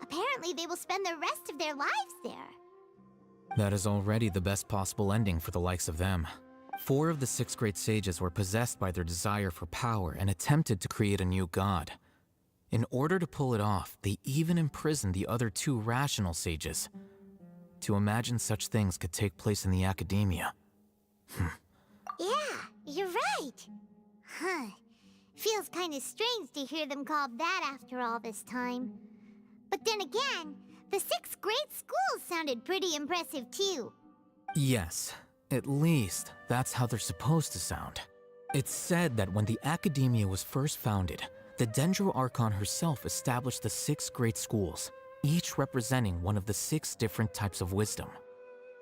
Apparently they will spend the rest of their lives there. That is already the best possible ending for the likes of them. 4 of the 6 great sages were possessed by their desire for power and attempted to create a new god. In order to pull it off, they even imprisoned the other 2 rational sages. To imagine such things could take place in the Academia. Yeah, you're right. Huh. Feels kind of strange to hear them called that after all this time. But then again, the 6 great schools sounded pretty impressive too. Yes, at least that's how they're supposed to sound. It's said that when the Academia was first founded, the Dendro Archon herself established the 6 great schools, each representing one of the 6 different types of wisdom.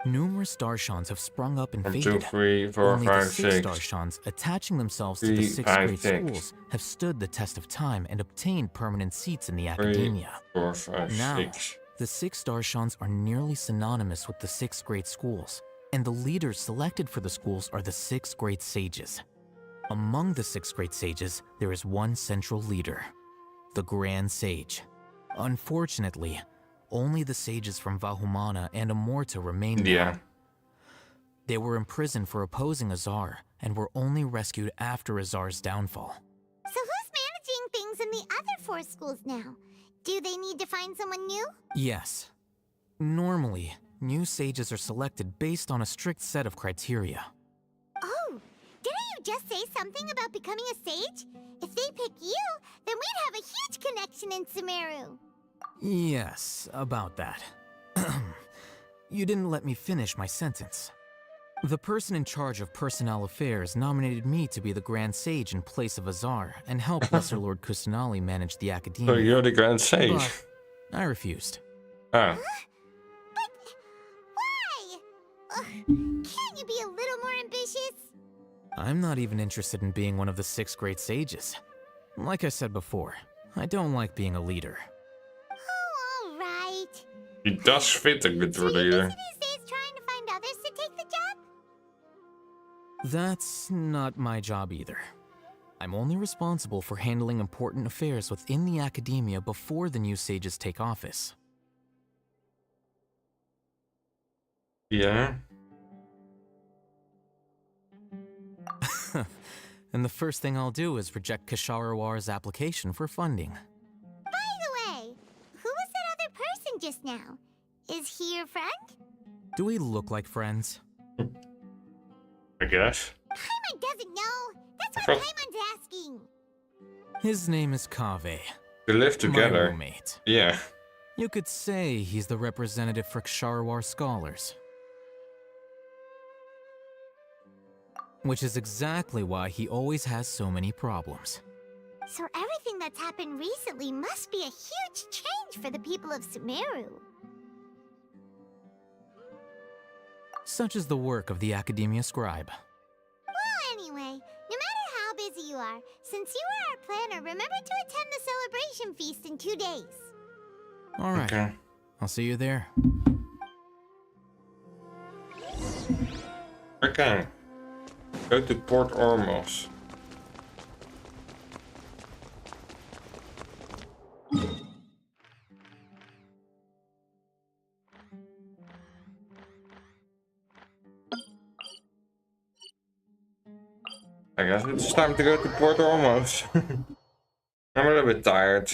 Numerous Darshans have sprung up and 1, faded. 2, 3, 4, Only 5, the 6 6. Darshans attaching themselves to 3, the 6 5, great 6. schools have stood the test of time and obtained permanent seats in the 3, Academia. 4, 5, Now, 6. the 6 Darshans are nearly synonymous with the 6 great schools, and the leaders selected for the schools are the 6 great sages. Among the 6 great sages, there is one central leader, the Grand Sage. Unfortunately, only the sages from Vahumana and Amorta remain now. They were imprisoned for opposing Azar, and were only rescued after Azar's downfall. So who's managing things in the other 4 schools now? Do they need to find someone new? Yes. Normally, new sages are selected based on a strict set of criteria. Oh, didn't you just say something about becoming a sage? If they pick you, then we'd have a huge connection in Sumeru. Yes, about that. You didn't let me finish my sentence. The person in charge of personnel affairs nominated me to be the Grand Sage in place of Azar and help Lesser Lord Kusanali manage the Academia. So you're the Grand Sage? But I refused. Ah. Why? Can't you be a little more ambitious? I'm not even interested in being one of the 6 great sages. Like I said before, I don't like being a leader. Oh, all right. He does fit a good So you're leader. busy these days trying to find others to take the job? That's not my job either. I'm only responsible for handling important affairs within the Academia before the new sages take office. Yeah. And the first thing I'll do is reject Kasharawar's application for funding. By the way, who was that other person just now? Is he your friend? Do we look like friends? I guess. Paimon doesn't know. That's That's what Paimon's asking. His name is Kaveh. They live together. My roommate. Yeah. You could say he's the representative for Ksharwar scholars. Which is exactly why he always has so many problems. So everything that's happened recently must be a huge change for the people of Sumeru. Such is the work of the Academia Scribe. Well, anyway, no matter how busy you are, since you are our planner, remember to attend the celebration feast in 2 days. Alright, Okay. I'll see you there. Okay. Go to Port Ormos. I guess it's time to go to Port Ormos. I'm a little bit tired.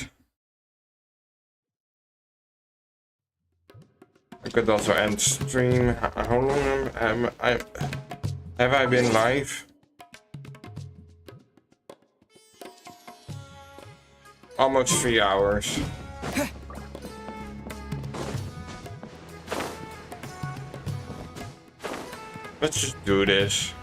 I could also end stream. How long have I been live? Almost 3 hours. Let's just do this.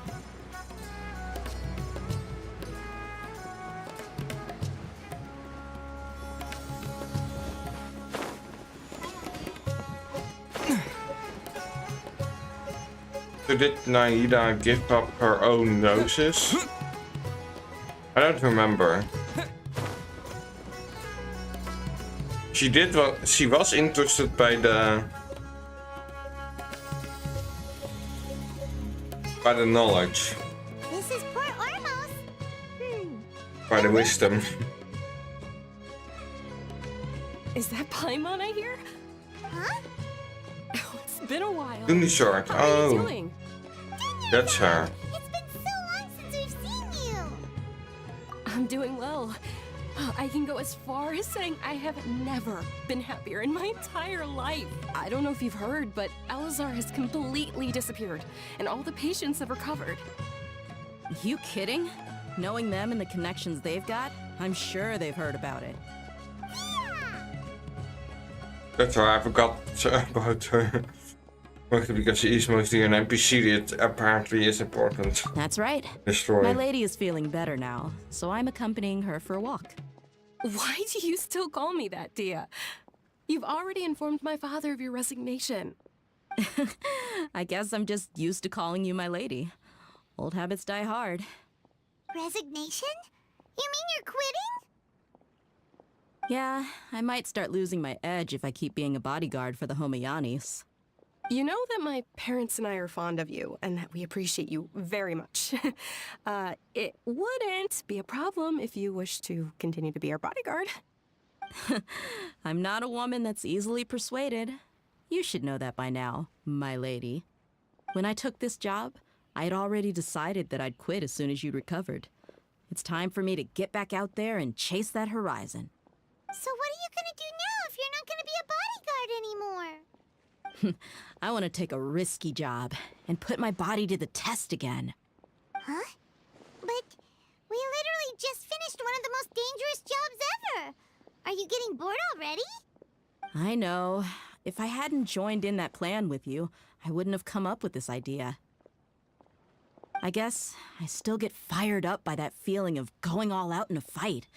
So did Naida give up her own noses? I don't remember. She did what she was interested by the knowledge. This is Port Ormos. By the wisdom. Is that Paimon I hear? Huh? Oh, it's been a while. Unishort. How are you Oh, doing? that's her. It's been so long since we've seen you. I'm doing well. I can go as far as saying I have never been happier in my entire life. I don't know if you've heard, but Elazar has completely disappeared, and all the patients have recovered. You kidding? Knowing them and the connections they've got, I'm sure they've heard about it. That's why I forgot about her. Mostly because she is mostly an NPC that apparently is important. That's right. The story. My lady is feeling better now, so I'm accompanying her for a walk. Why do you still call me that, Dia? You've already informed my father of your resignation. I guess I'm just used to calling you my lady. Old habits die hard. Resignation? You mean you're quitting? Yeah, I might start losing my edge if I keep being a bodyguard for the Homayanis. You know that my parents and I are fond of you, and that we appreciate you very much. It wouldn't be a problem if you wish to continue to be our bodyguard. I'm not a woman that's easily persuaded. You should know that by now, my lady. When I took this job, I had already decided that I'd quit as soon as you'd recovered. It's time for me to get back out there and chase that horizon. So what are you gonna do now if you're not gonna be a bodyguard anymore? I want to take a risky job and put my body to the test again. Huh? But we literally just finished one of the most dangerous jobs ever. Are you getting bored already? I know. If I hadn't joined in that plan with you, I wouldn't have come up with this idea. I guess I still get fired up by that feeling of going all out in a fight.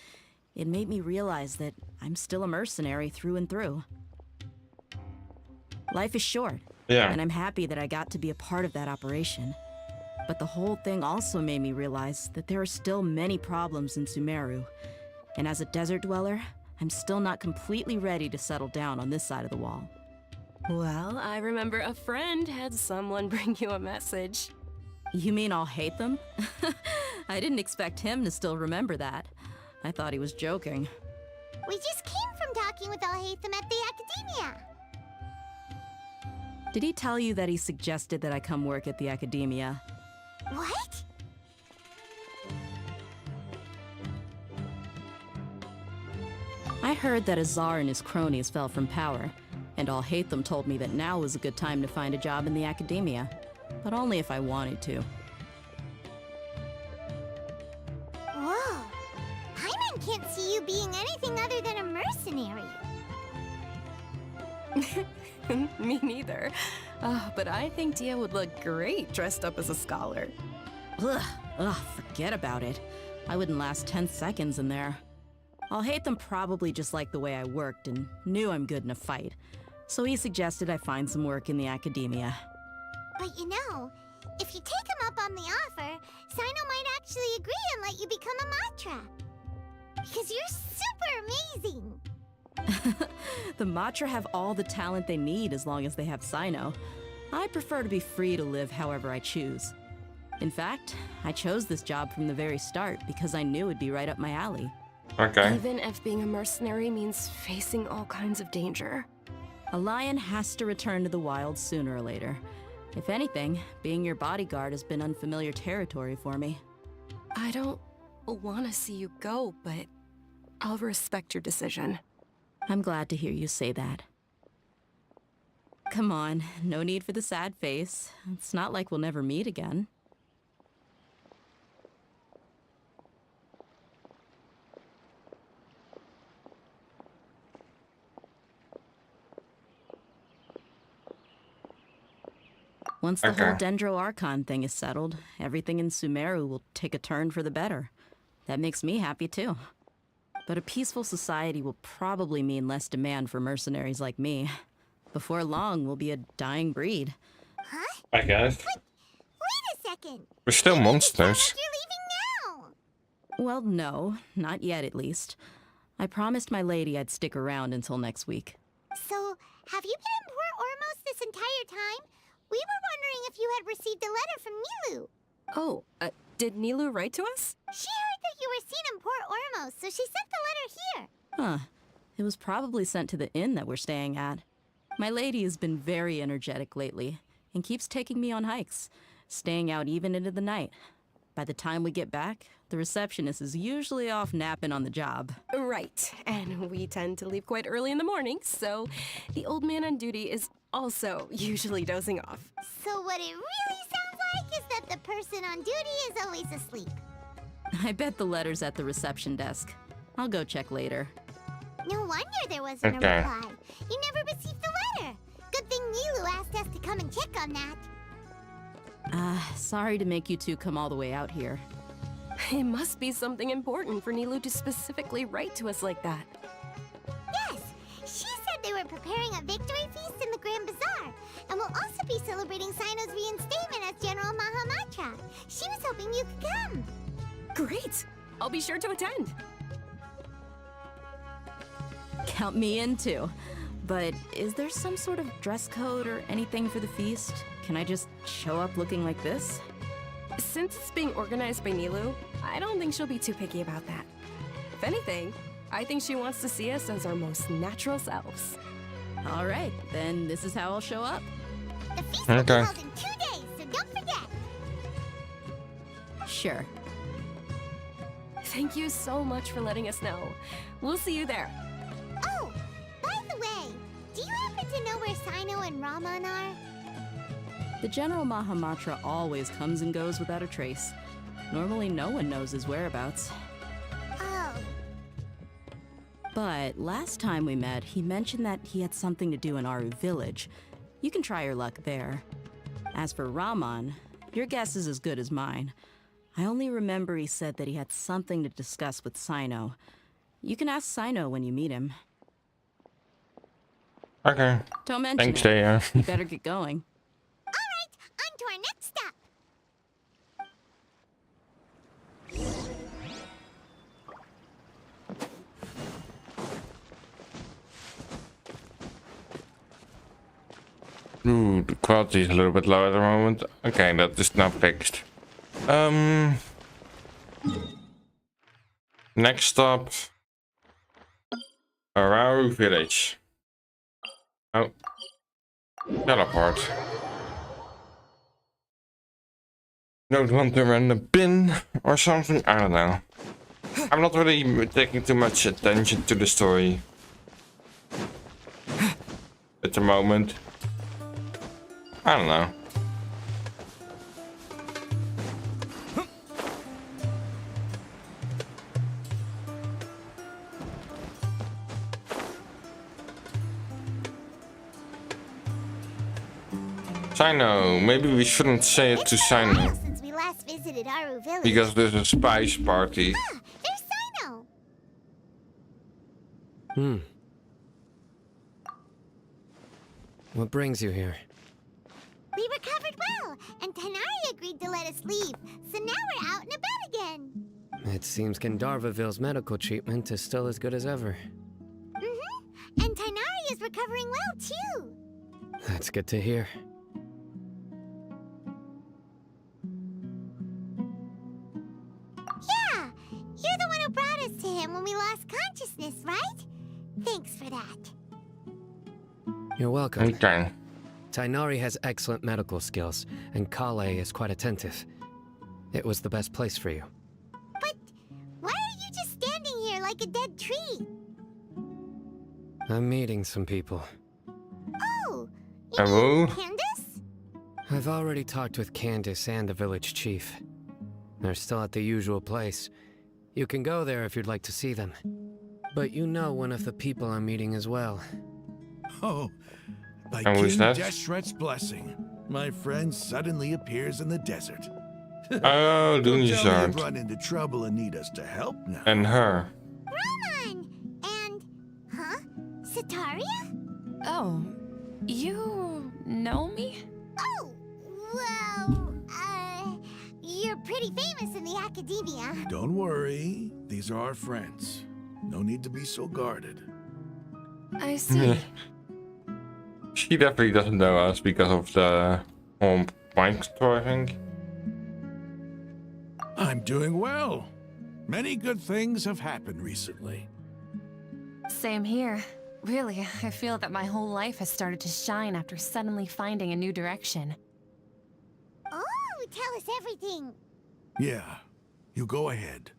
It made me realize that I'm still a mercenary through and through. Life is short, and I'm happy that I got to be a part of that operation. But the whole thing also made me realize that there are still many problems in Sumeru. And as a desert dweller, I'm still not completely ready to settle down on this side of the wall. Well, I remember a friend had someone bring you a message. You mean I'll hate them? I didn't expect him to still remember that. I thought he was joking. We just came from talking with Alhaitham at the Academia. Did he tell you that he suggested that I come work at the Academia? What? I heard that Azar and his cronies fell from power, and Alhaitham told me that now was a good time to find a job in the Academia, but only if I wanted to. Lion can't see you being anything other than a mercenary. Me neither. But I think Dia would look great dressed up as a scholar. Ugh, forget about it. I wouldn't last 10 seconds in there. Alhaitham probably just liked the way I worked and knew I'm good in a fight. So he suggested I find some work in the academia. But you know, if you take him up on the offer, Sino might actually agree and let you become a Matra. Because you're super amazing. The Matra have all the talent they need as long as they have Sino. I prefer to be free to live however I choose. In fact, I chose this job from the very start because I knew it'd be right up my alley. Okay. Even if being a mercenary means facing all kinds of danger. A lion has to return to the wild sooner or later. If anything, being your bodyguard has been unfamiliar territory for me. I don't want to see you go, but I'll respect your decision. I'm glad to hear you say that. Come on, no need for the sad face. It's not like we'll never meet again. Once the whole Dendro Archon thing is settled, everything in Sumeru will take a turn for the better. That makes me happy too. But a peaceful society will probably mean less demand for mercenaries like me. Before long, we'll be a dying breed. Huh? I guess. Wait a second. We're still monsters. You're leaving now. Well, no, not yet at least. I promised my lady I'd stick around until next week. So, have you been in Port Ormos this entire time? We were wondering if you had received a letter from Nilou. Oh, did Nilou write to us? She heard that you were seen in Port Ormos, so she sent the letter here. Huh. It was probably sent to the inn that we're staying at. My lady has been very energetic lately and keeps taking me on hikes, staying out even into the night. By the time we get back, the receptionist is usually off napping on the job. Right, and we tend to leave quite early in the morning, so the old man on duty is also usually dozing off. So what it really sounds like is that the person on duty is always asleep. I bet the letter's at the reception desk. I'll go check later. No wonder there wasn't a reply. You never received the letter. Good thing Nilou asked us to come and check on that. Sorry to make you two come all the way out here. It must be something important for Nilou to specifically write to us like that. Yes, she said they were preparing a victory feast in the Grand Bazaar, and will also be celebrating Sino's reinstatement as General Mahamatra. She was hoping you could come. Great! I'll be sure to attend. Count me in too. But is there some sort of dress code or anything for the feast? Can I just show up looking like this? Since it's being organized by Nilou, I don't think she'll be too picky about that. If anything, I think she wants to see us as our most natural selves. All right, then this is how I'll show up. The feast will be held in 2 days, so don't forget. Sure. Thank you so much for letting us know. We'll see you there. Oh, by the way, do you happen to know where Sino and Raman are? The General Mahamatra always comes and goes without a trace. Normally no one knows his whereabouts. Oh. But last time we met, he mentioned that he had something to do in Aru village. You can try your luck there. As for Raman, your guess is as good as mine. I only remember he said that he had something to discuss with Sino. You can ask Sino when you meet him. Okay. Don't mention Thanks, it. Daya. You better get going. Alright, on to our next stop. Ooh, the quality is a little bit low at the moment. Okay, that is now fixed. Next stop. Araru village. Oh. Teleport. Don't want to run a bin or something? I don't know. I'm not really taking too much attention to the story at the moment. I don't know. Sino. Maybe we shouldn't say it to Sino. Since we last visited Aru Village. Because there's a spice party. Ah, there's Sino. What brings you here? We recovered well, and Tanari agreed to let us leave. So now we're out and about again. It seems Gandharvaville's medical treatment is still as good as ever. And Tanari is recovering well too. That's good to hear. Yeah, you're the one who brought us to him when we lost consciousness, right? Thanks for that. You're welcome. Okay. Tainari has excellent medical skills, and Kale is quite attentive. It was the best place for you. But why are you just standing here like a dead tree? I'm meeting some people. Oh, Hello? Candace? I've already talked with Candace and the village chief. They're still at the usual place. You can go there if you'd like to see them. But you know one of the people I'm meeting as well. Oh, by And who's King that? Deshret's blessing, my friend suddenly appears in the desert. Oh, Don't tell me you've Dunjard. run into trouble and need us to help now. And her. Roman! And... huh? Sataria? Oh, you know me? Oh, well, you're pretty famous in the academia. Don't worry, these are our friends. No need to be so guarded. I see. She definitely doesn't know us because of the home wine store, I think. I'm doing well. Many good things have happened recently. Same here. Really, I feel that my whole life has started to shine after suddenly finding a new direction. Oh, tell us everything. Yeah, you go ahead.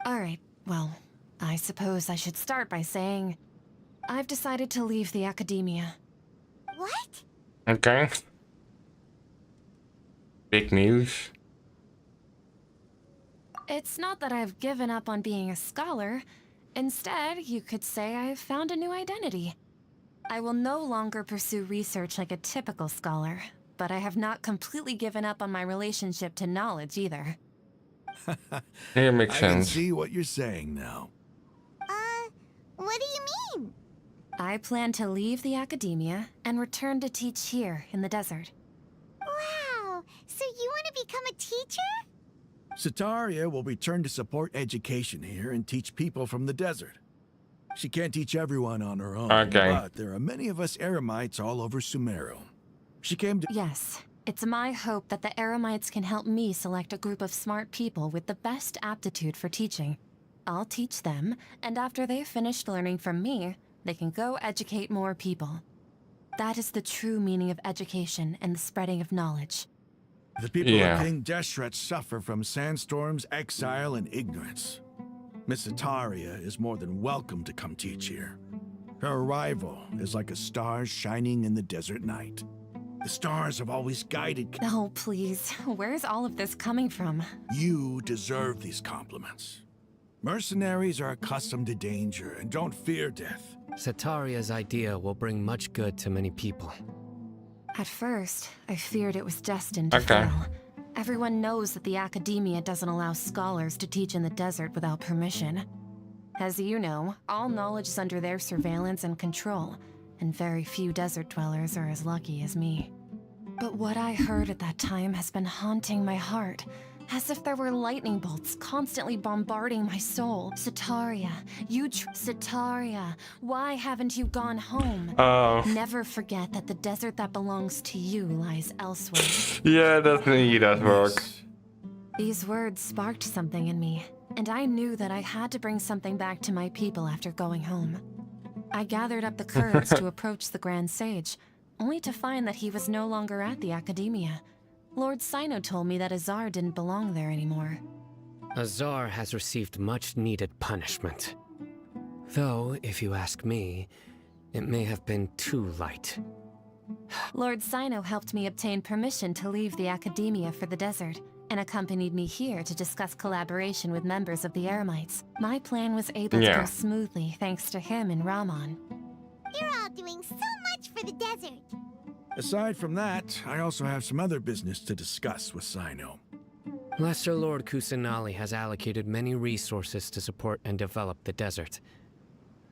Alright, well, I suppose I should start by saying I've decided to leave the academia. What? Okay. Big news. It's not that I've given up on being a scholar. Instead, you could say I've found a new identity. I will no longer pursue research like a typical scholar, but I have not completely given up on my relationship to knowledge either. Here makes I can sense. see what you're saying now. What do you mean? I plan to leave the academia and return to teach here in the desert. Wow, so you want to become a teacher? Sataria will return to support education here and teach people from the desert. She can't teach everyone on her own, Okay. but there are many of us Eremites all over Sumeru. She came to... Yes, it's my hope that the Eremites can help me select a group of smart people with the best aptitude for teaching. I'll teach them, and after they've finished learning from me, they can go educate more people. That is the true meaning of education and the spreading of knowledge. The people Yeah. of King Deshret suffer from sandstorms, exile, and ignorance. Miss Sataria is more than welcome to come teach here. Her arrival is like a star shining in the desert night. The stars have always guided... Oh, please. Where's all of this coming from? You deserve these compliments. Mercenaries are accustomed to danger and don't fear death. Sataria's idea will bring much good to many people. At first, I feared it was destined to Okay. fail. Everyone knows that the academia doesn't allow scholars to teach in the desert without permission. As you know, all knowledge is under their surveillance and control, and very few desert dwellers are as lucky as me. But what I heard at that time has been haunting my heart, as if there were lightning bolts constantly bombarding my soul. Sataria, Sataria, why haven't you gone home? Oh. Never forget that the desert that belongs to you lies elsewhere. Yeah, that's me, that works. These words sparked something in me, and I knew that I had to bring something back to my people after going home. I gathered up the courage to approach the Grand Sage, only to find that he was no longer at the academia. Lord Sino told me that Azar didn't belong there anymore. Azar has received much needed punishment. Though, if you ask me, it may have been too light. Lord Sino helped me obtain permission to leave the academia for the desert, and accompanied me here to discuss collaboration with members of the Eremites. My plan was able to go smoothly thanks to him and Rahman. You're all doing so much for the desert. Aside from that, I also have some other business to discuss with Sino. Lesser Lord Kusanali has allocated many resources to support and develop the desert.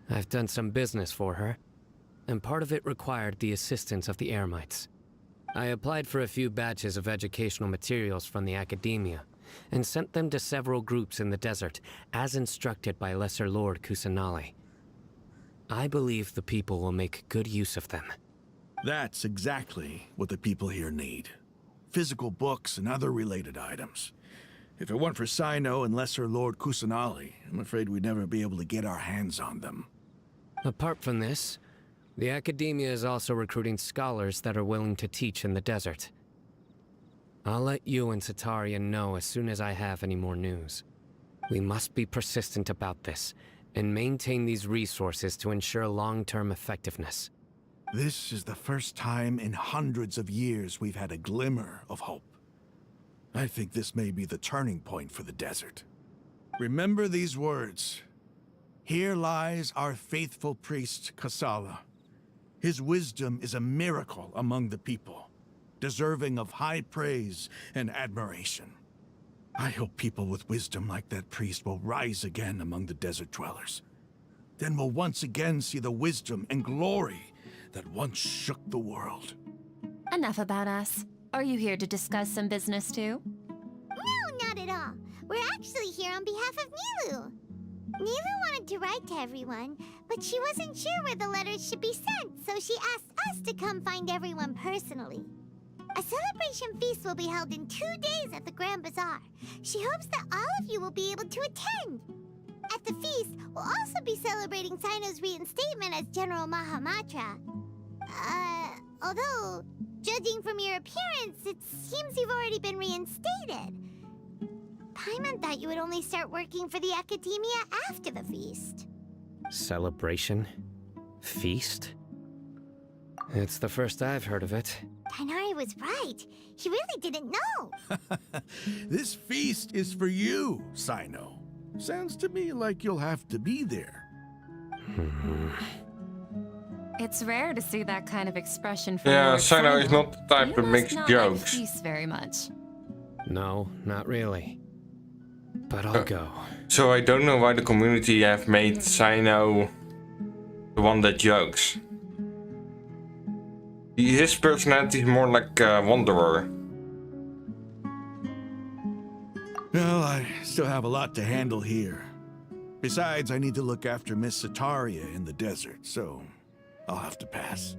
I've done some business for her, and part of it required the assistance of the Eremites. I applied for a few batches of educational materials from the academia, and sent them to several groups in the desert, as instructed by Lesser Lord Kusanali. I believe the people will make good use of them. That's exactly what the people here need. Physical books and other related items. If it weren't for Sino and Lesser Lord Kusanali, I'm afraid we'd never be able to get our hands on them. Apart from this, the academia is also recruiting scholars that are willing to teach in the desert. I'll let you and Sataria know as soon as I have any more news. We must be persistent about this, and maintain these resources to ensure long-term effectiveness. This is the first time in hundreds of years we've had a glimmer of hope. I think this may be the turning point for the desert. Remember these words. Here lies our faithful priest, Kasala. His wisdom is a miracle among the people, deserving of high praise and admiration. I hope people with wisdom like that priest will rise again among the desert dwellers. Then we'll once again see the wisdom and glory that once shook the world. Enough about us. Are you here to discuss some business too? No, not at all. We're actually here on behalf of Nilu. Nilu wanted to write to everyone, but she wasn't sure where the letters should be sent, so she asked us to come find everyone personally. A celebration feast will be held in 2 days at the Grand Bazaar. She hopes that all of you will be able to attend. At the feast, we'll also be celebrating Sino's reinstatement as General Mahamatra. Although, judging from your appearance, it seems you've already been reinstated. Paimon thought you would only start working for the Academia after the feast. Celebration? Feast? It's the first I've heard of it. Tighnari was right. He really didn't know. This feast is for you, Sino. Sounds to me like you'll have to be there. It's rare to see that kind of expression from Yeah, Lord Sino is not the type that makes jokes. Like peace very much. No, not really. But I'll go. So I don't know why the community have made Sino the one that jokes. His personality is more like a wanderer. Well, I still have a lot to handle here. Besides, I need to look after Miss Sataria in the desert, so I'll have to pass.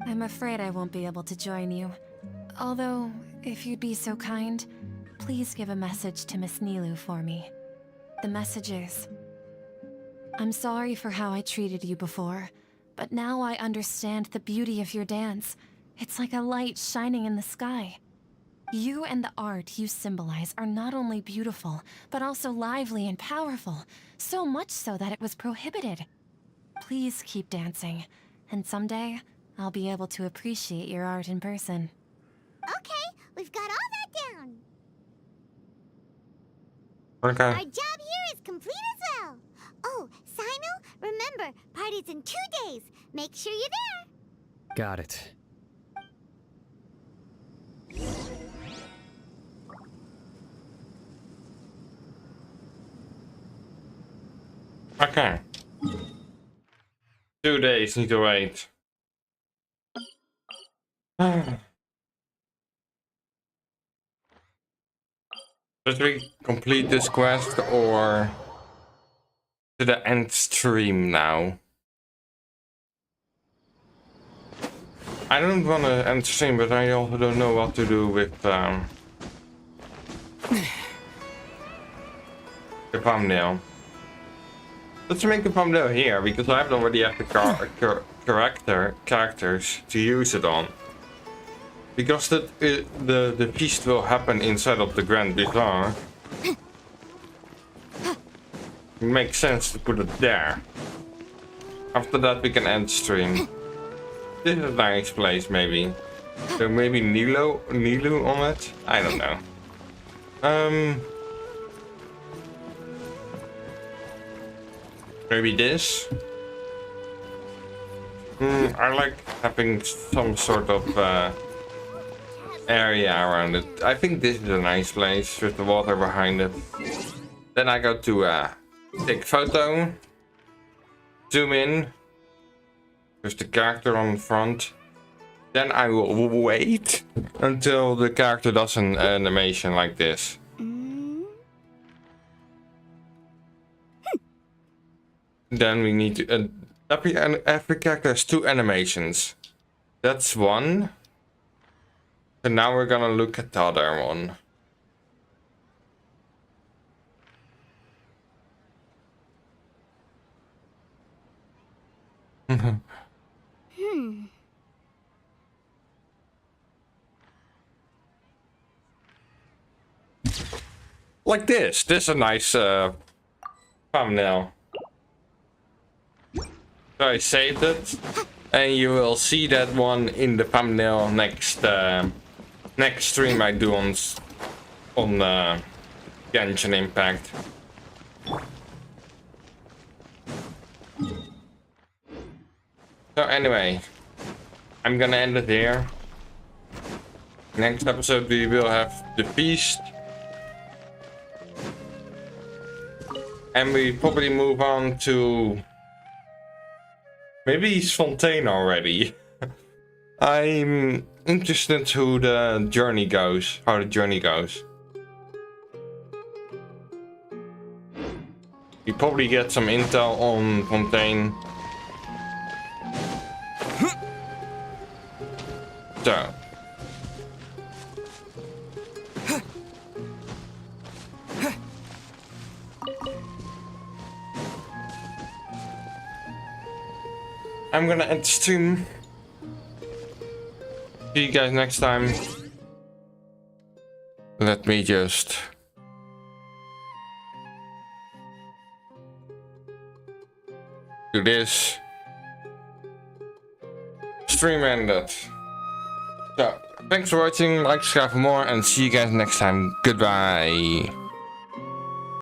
I'm afraid I won't be able to join you. Although, if you'd be so kind, please give a message to Miss Nilu for me. The message is, I'm sorry for how I treated you before, but now I understand the beauty of your dance. It's like a light shining in the sky. You and the art you symbolize are not only beautiful, but also lively and powerful, so much so that it was prohibited. Please keep dancing, and someday I'll be able to appreciate your art in person. Okay, we've got all that down. Okay. Our job here is complete as well. Oh, Sino, remember, party's in 2 days. Make sure you're there. Got it. Okay. 2 days need to wait. Should we complete this quest or to the end stream now? I don't want to end stream, but I also don't know what to do with the thumbnail. Let's make a thumbnail here because I already have the characters to use it on. Because the feast will happen inside of the Grand Bazaar. It makes sense to put it there. After that we can end stream. This is a nice place maybe. So maybe Nilu on it? I don't know. Maybe this? I like having some sort of area around it. I think this is a nice place with the water behind it. Then I go to take photo, zoom in, there's the character on the front. Then I will wait until the character does an animation like this. Then we need to... every character has 2 animations. That's one. And now we're gonna look at the other one. Like this. This is a nice thumbnail. So I saved it, and you will see that one in the thumbnail next next stream I do on Genshin Impact. So anyway, I'm gonna end it here. Next episode we will have the feast. And we probably move on to... maybe East Fontaine already. I'm interested who the journey goes, how the journey goes. We probably get some intel on Fontaine. So. I'm gonna end the stream. See you guys next time. Let me just... do this. Stream ended. So, thanks for watching, like, subscribe for more, and see you guys next time. Goodbye.